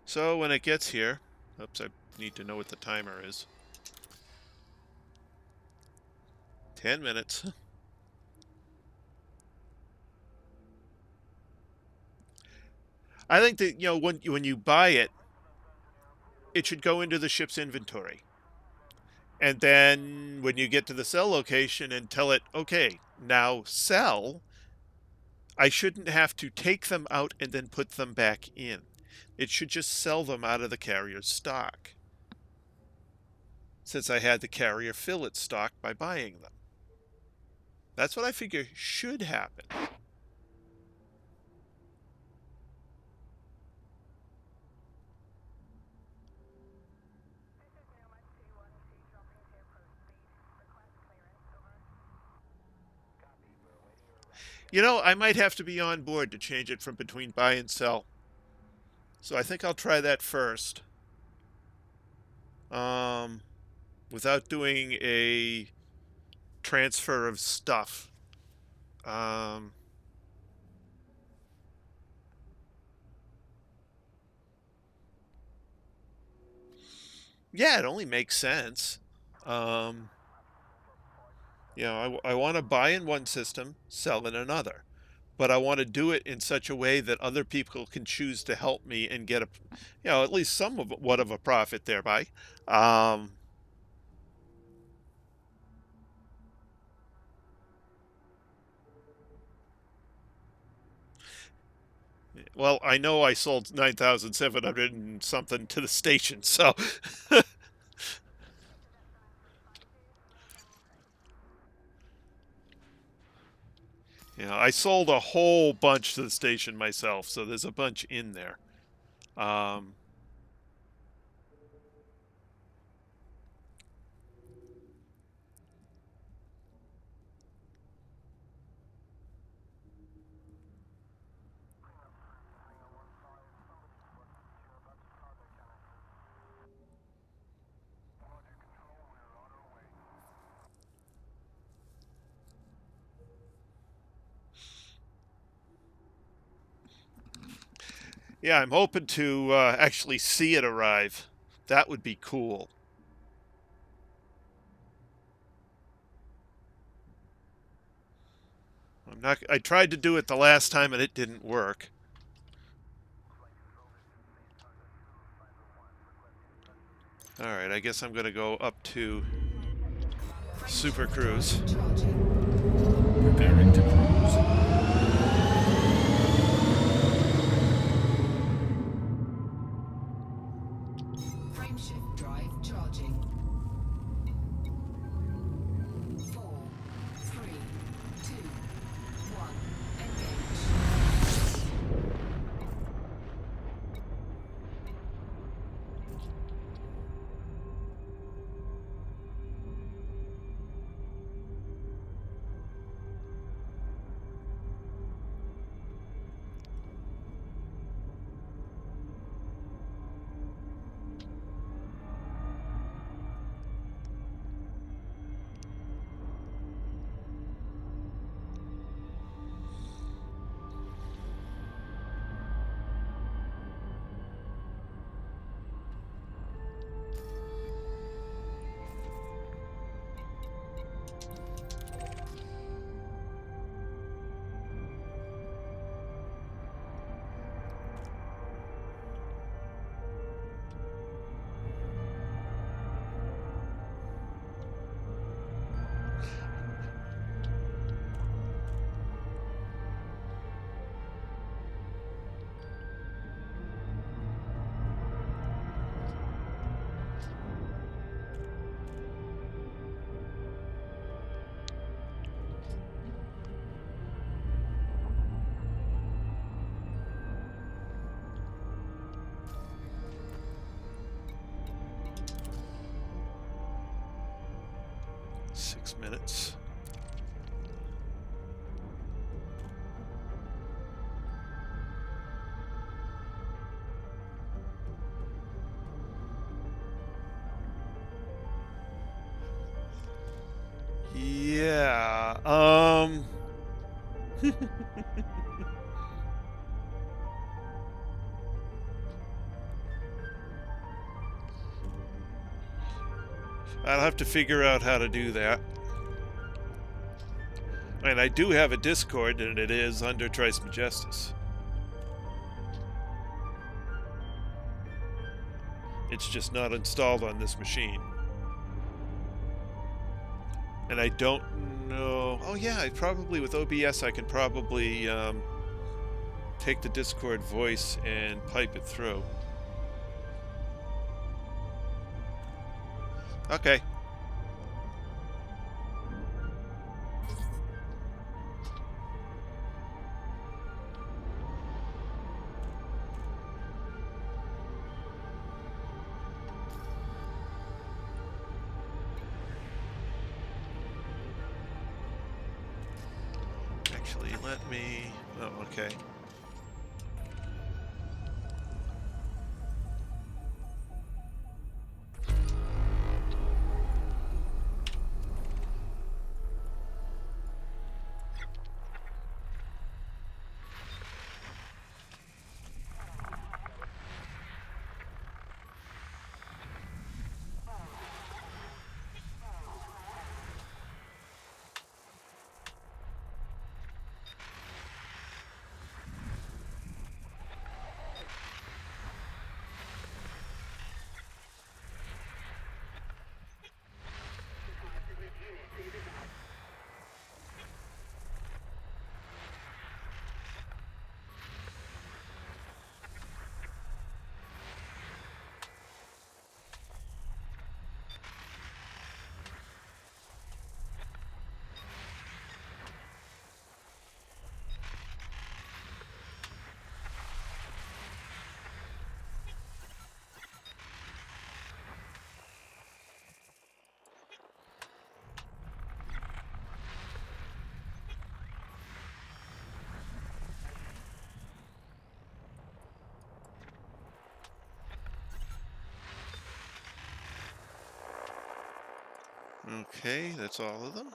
So when it gets here, oops, I need to know what the timer is. 10 minutes. I think that, when you buy it, it should go into the ship's inventory. And then when you get to the sell location and tell it, okay, now sell, I shouldn't have to take them out and then put them back in. It should just sell them out of the carrier's stock, since I had the carrier fill its stock by buying them. That's what I figure should happen. I might have to be on board to change it from between buy and sell. So I think I'll try that first. Without doing a transfer of stuff. Yeah, it only makes sense. You know, I want to buy in one system, sell in another, but I want to do it in such a way that other people can choose to help me and get a, you know, at least somewhat of a profit thereby. Well, I know I sold 9,700 and something to the station, so you know, I sold a whole bunch to the station myself, so there's a bunch in there. Yeah, I'm hoping to actually see it arrive. That would be cool. I tried to do it the last time and it didn't work. All right, I guess I'm going to go up to Super Cruise. Preparing to cruise. Frameshift drive charging. 4, 3, 2, 1. Engage. Six minutes. Yeah. I'll have to figure out how to do that. And I do have a Discord, and it is under Trice Majestus. It's just not installed on this machine. And I don't know... Oh yeah, with OBS I can probably take the Discord voice and pipe it through. Okay. Actually, let me... Oh, okay. Okay, that's all of them.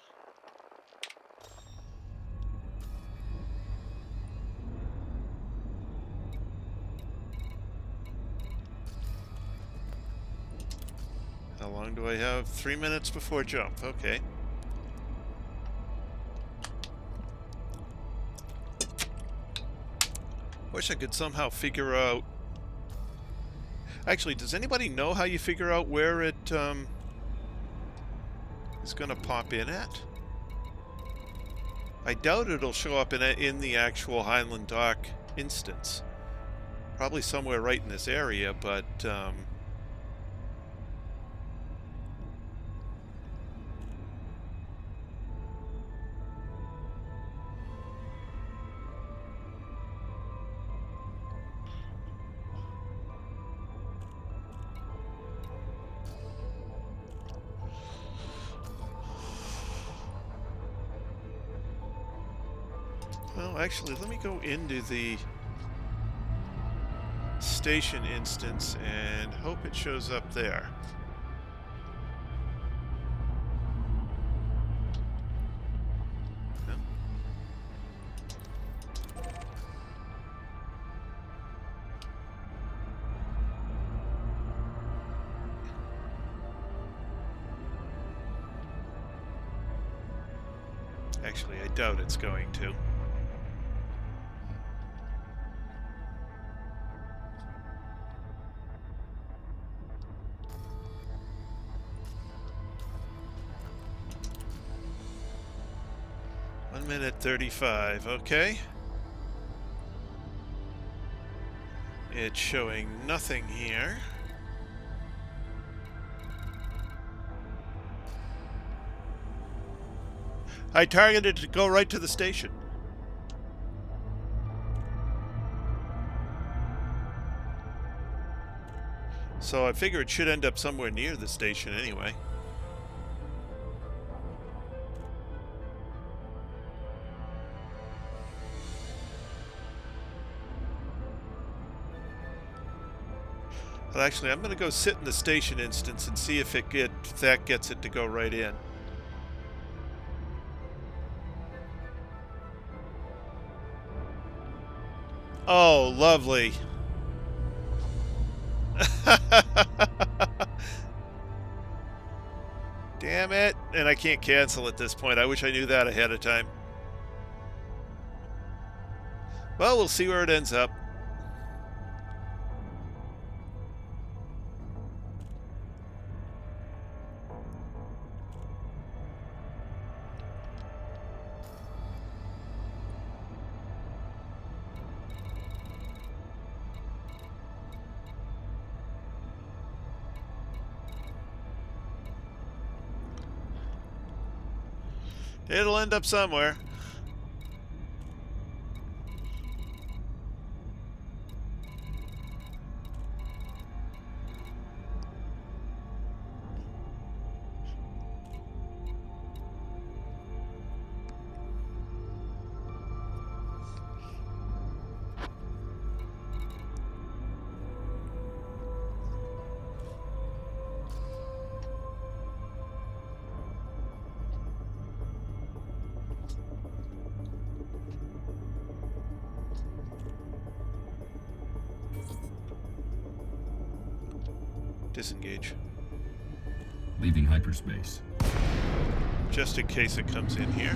How long do I have? 3 minutes before jump. Okay. Wish I could somehow figure out... Actually, does anybody know how you figure out where it is going to pop in at? I doubt it'll show up in the actual Highland Dock instance. Probably somewhere right in this area, but... Well, actually, let me go into the station instance and hope it shows up there. No. Actually, I doubt it's going to. Minute 35, okay. It's showing nothing here. I targeted to go right to the station. So I figure it should end up somewhere near the station anyway. Well, actually, I'm going to go sit in the station instance and see if that gets it to go right in. Oh, lovely. Damn it. And I can't cancel at this point. I wish I knew that ahead of time. Well, we'll see where it ends up. It'll end up somewhere. Disengage. Leaving hyperspace. Just in case it comes in here.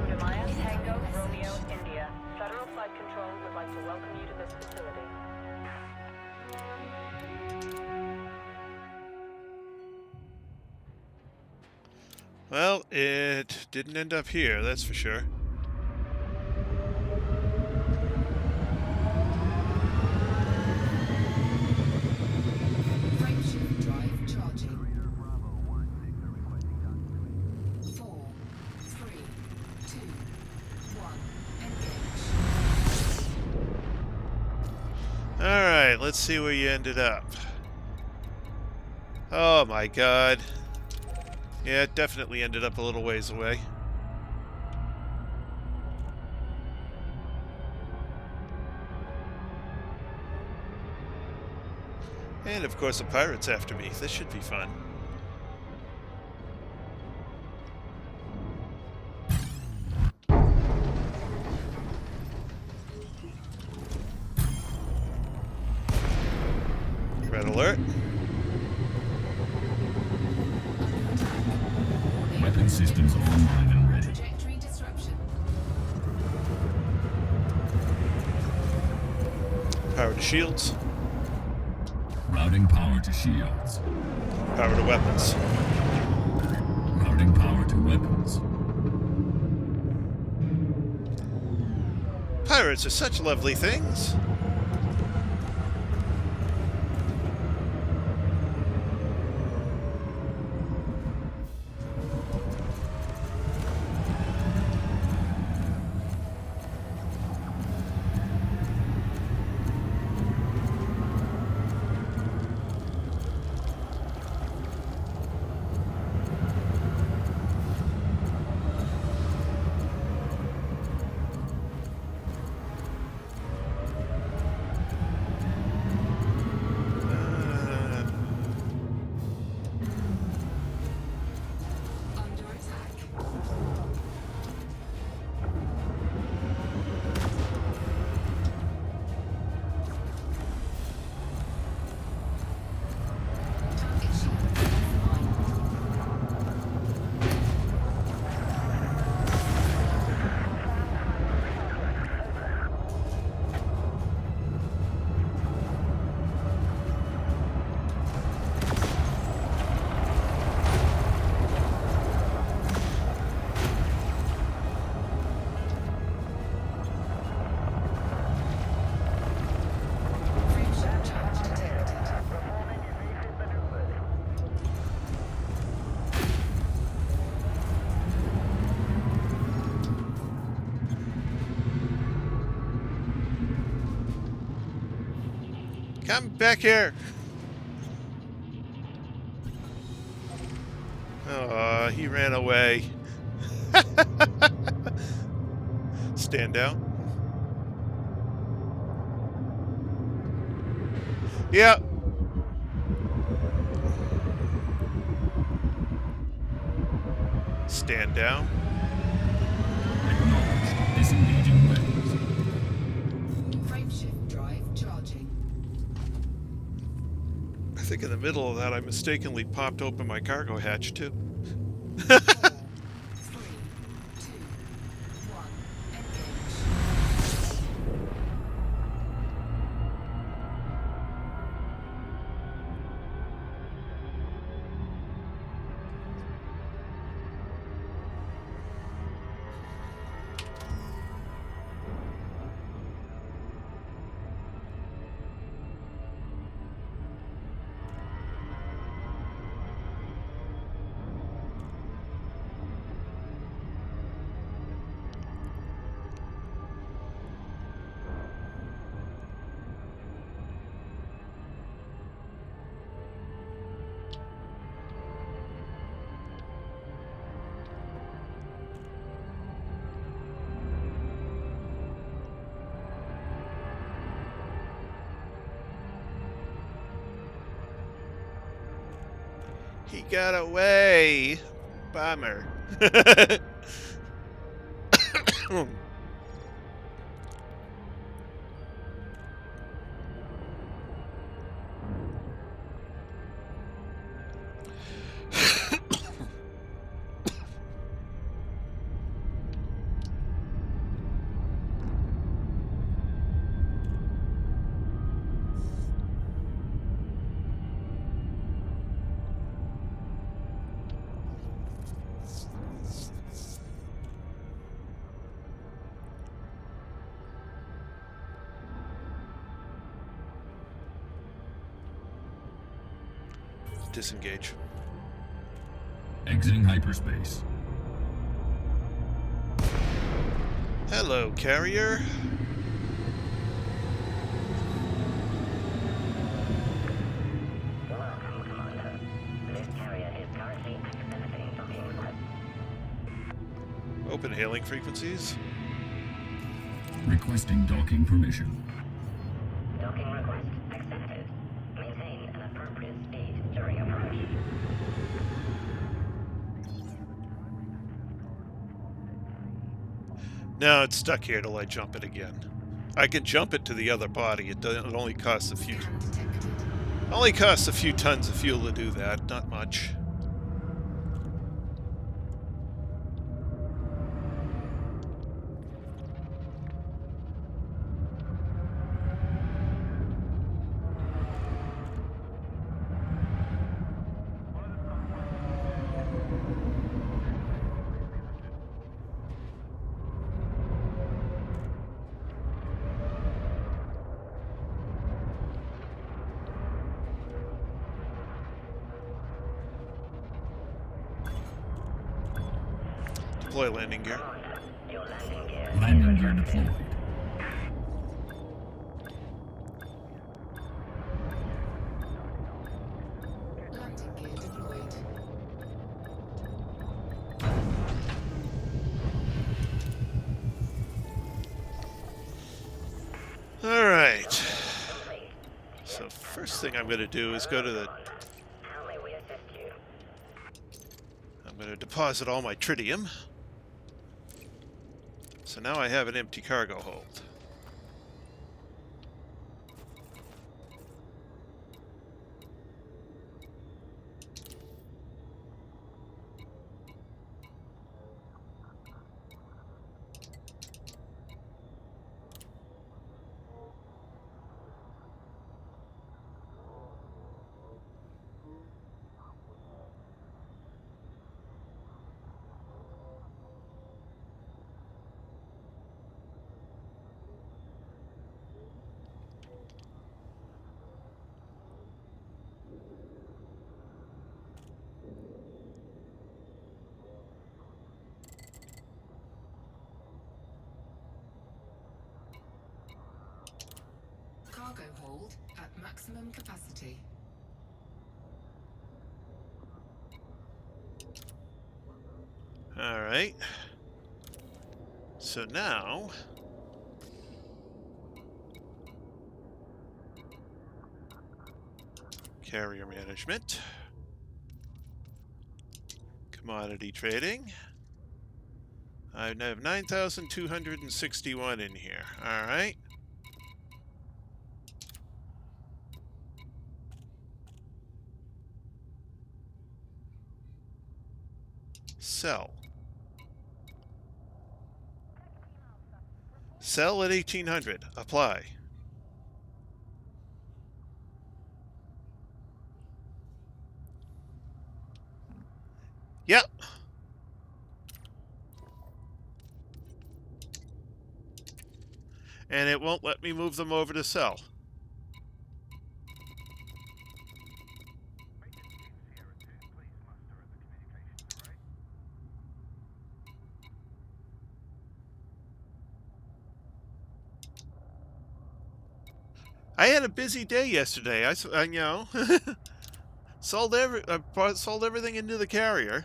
Udamaya, Tango, Romeo, India. Federal Flight Control would like to welcome you to this facility. Well, it didn't end up here, that's for sure. Frameshift drive charging. 4, 3, 2, 1. Engage. Alright, let's see where you ended up. Oh my god. Yeah, it definitely ended up a little ways away. And of course a pirate's after me. This should be fun. Red alert. Weapon systems online and ready. Trajectory disruption. Power to shields. Routing power to shields. Power to weapons. Routing power to weapons. Pirates are such lovely things. Under attack. Target shield offline. Friction charge detected. Come back here. Oh, he ran away. Stand down. Yep. Stand down. Acknowledged. Disengaging weapons. Frameshift drive charging. I think in the middle of that, I mistakenly popped open my cargo hatch, too. 4, 3, 2, 1. Engage. He got away. Bummer. Disengage. Exiting hyperspace. Hello, carrier. Welcome, Commander. This carrier is currently accepting docking requests. Open hailing frequencies. Requesting docking permission. Docking request accepted. Maintain an No, it's stuck here till I jump it again. I can jump it to the other body. It only costs a few. Scan detected. Only costs a few tons of fuel to do that. Not much. Deploy landing gear. Your landing gear. Landing gear deployed. Landing gear deployed. All right. Complete. So first thing I'm going to do is go to the... How may we assist you? I'm going to deposit all my tritium. So now I have an empty cargo hold. Cargo hold at maximum capacity. All right. So now... Carrier management. Commodity trading. I have 9,261 in here. All right. Sell. Sell at 1,800. Apply. Yep. And it won't let me move them over to sell. I had a busy day yesterday. I you know, sold everything into the carrier,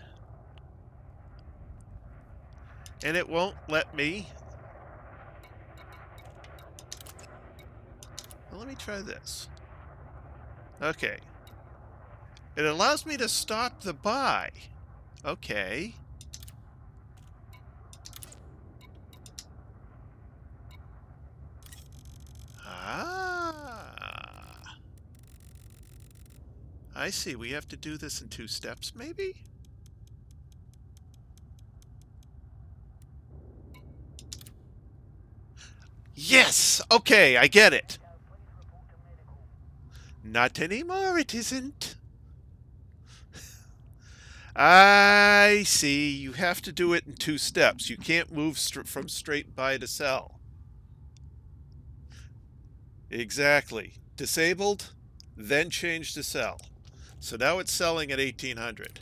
and it won't let me. Well, let me try this. Okay. It allows me to stop the buy. Okay. Ah. I see. We have to do this in 2 steps, maybe? Yes! Okay, I get it. Not anymore, it isn't. I see. You have to do it in 2 steps. You can't move from straight buy to sell. Exactly. Disabled, then change to sell. So now it's selling at 1,800.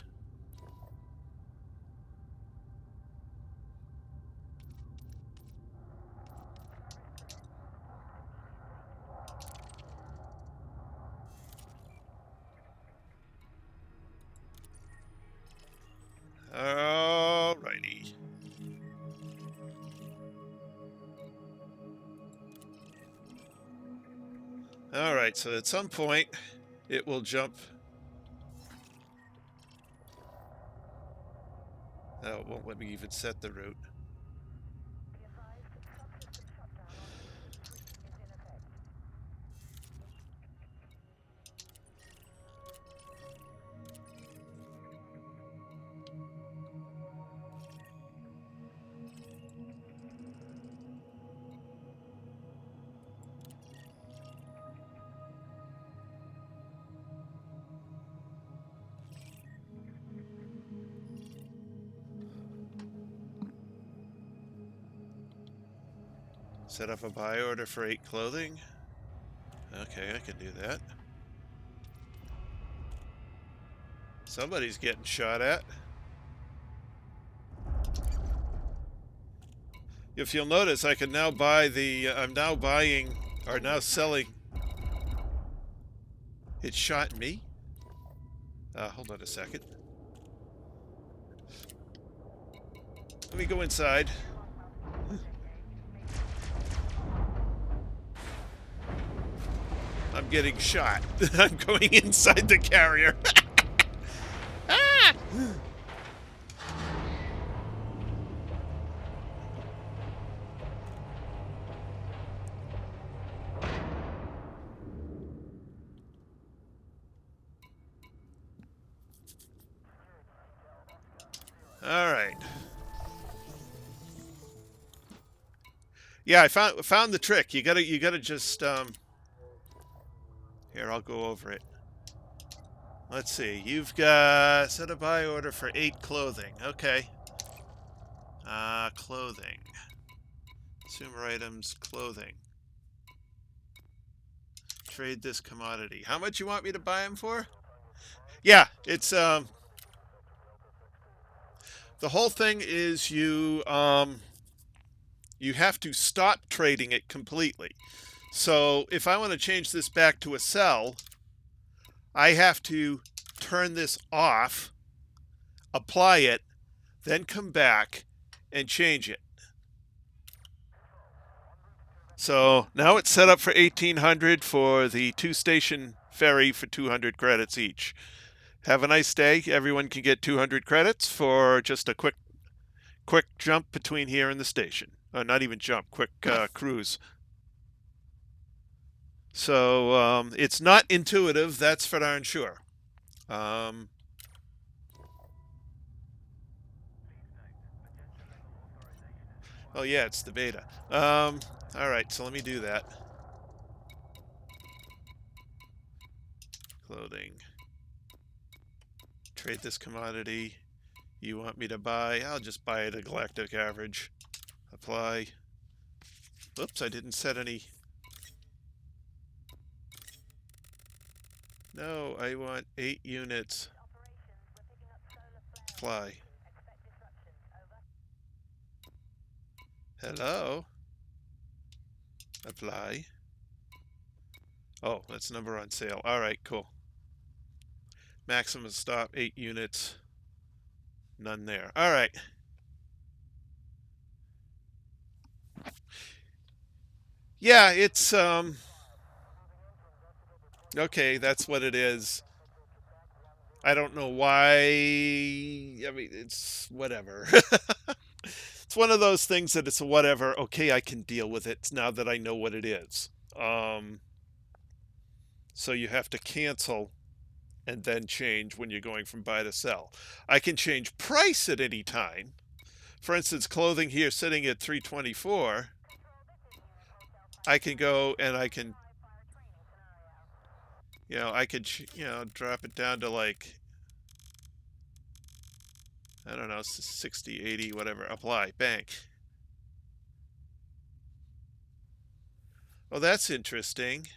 Alrighty. Alright, so at some point it will jump. Oh, it won't let me even set the route. Set up a buy order for 8 clothing. Okay, I can do that. Somebody's getting shot at. If you'll notice, I can now buy the... I'm now buying, or now selling... It shot me? Hold on a second. Let me go inside. I'm getting shot. I'm going inside the carrier. Ah! All right. Yeah, I found the trick. You gotta just here, I'll go over it. Let's see. You've got set a buy order for 8 clothing. Okay. Clothing. Consumer items, clothing. Trade this commodity. How much you want me to buy them for? Yeah, it's the whole thing is you have to stop trading it completely. So if I want to change this back to a sell, I have to turn this off, apply it, then come back and change it. So now it's set up for 1,800 for the 2-station ferry for 200 credits each. Have a nice day. Everyone can get 200 credits for just a quick jump between here and the station. Not even jump, quick cruise. So it's not intuitive, that's for darn sure. Oh yeah, it's the beta. All right, so let me do that. Clothing. Trade this commodity. You want me to buy? I'll just buy it at galactic average. Apply. Oops, I didn't set any. No, I want 8 units. Apply. Hello? Apply. Oh, that's number on sale. All right, cool. Maximum stop, 8 units. None there. All right. Yeah, it's okay, that's what it is. I don't know why. I mean, it's whatever. It's one of those things that it's a whatever. Okay, I can deal with it now that I know what it is. So you have to cancel and then change when you're going from buy to sell. I can change price at any time. For instance, clothing here sitting at 324. I can go and I can, I could, drop it down to like, I don't know, 60, 80, whatever. Apply. Bank. Oh, that's interesting.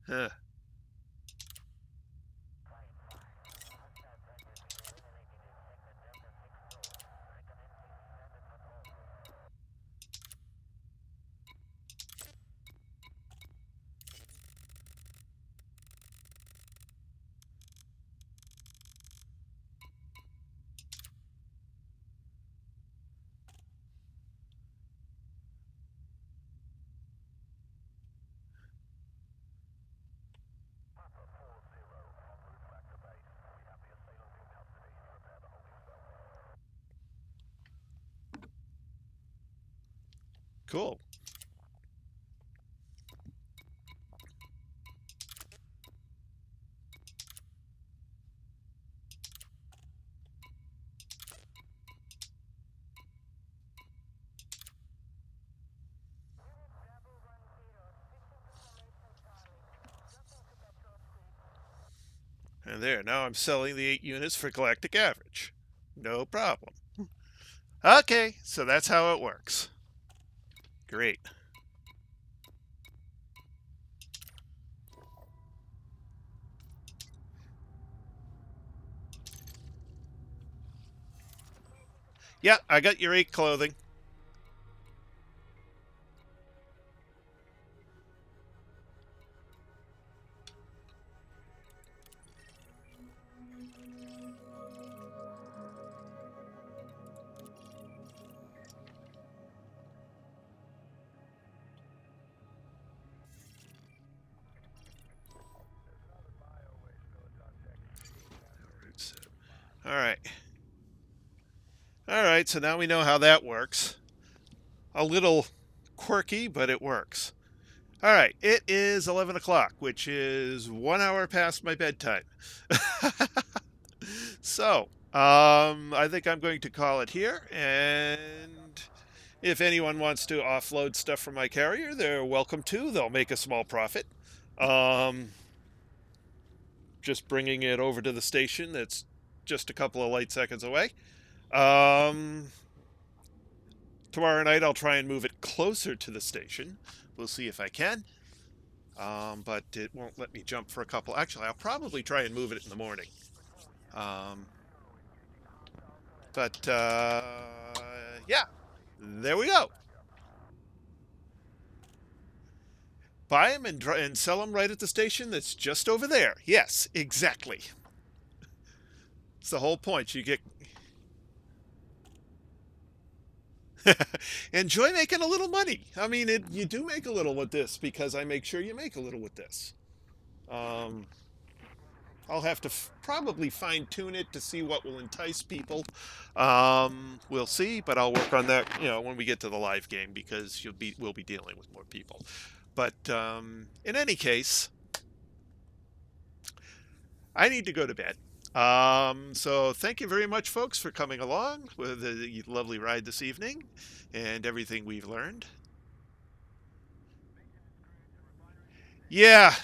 Huh. Cool. And there, now I'm selling the 8 units for galactic average. No problem. Okay, so that's how it works. Great. Yeah, I got your 8 clothing. All right. All right, so now we know how that works. A little quirky, but it works. All right, it is 11 o'clock, which is 1 hour past my bedtime. So, I think I'm going to call it here. And if anyone wants to offload stuff from my carrier, they're welcome to. They'll make a small profit. Just bringing it over to the station that's just a couple of light seconds away. Tomorrow night I'll try and move it closer to the station. We'll see if I can. But it won't let me jump for a couple. Actually, I'll probably try and move it in the morning. But yeah, there we go. Buy them and sell them right at the station that's just over there. Yes, exactly. It's the whole point. You get enjoy making a little money. I mean, you do make a little with this because I make sure you make a little with this. I'll have to probably fine tune it to see what will entice people. We'll see, but I'll work on that, when we get to the live game because we'll be dealing with more people. But in any case, I need to go to bed. So thank you very much, folks, for coming along with the lovely ride this evening and everything we've learned. Yeah.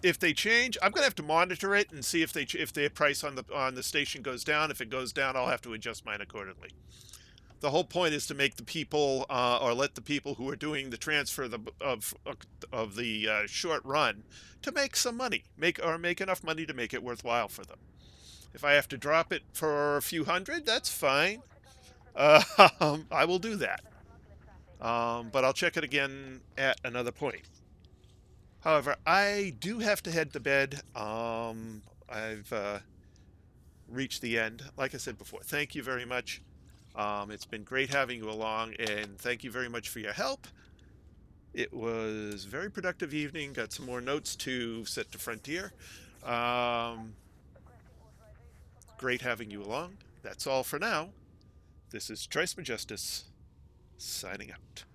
If they change, I'm gonna have to monitor it and see if the price on the station goes down. If it goes down, I'll have to adjust mine accordingly. The whole point is to make the people, or let the people who are doing the transfer of the short run to make some money, make enough money to make it worthwhile for them. If I have to drop it for a few hundred, that's fine. I will do that. But I'll check it again at another point. However, I do have to head to bed. I've reached the end. Like I said before, thank you very much. It's been great having you along, and thank you very much for your help. It was a very productive evening. Got some more notes to set to Frontier. Great having you along. That's all for now. This is Trice Majestus, signing out.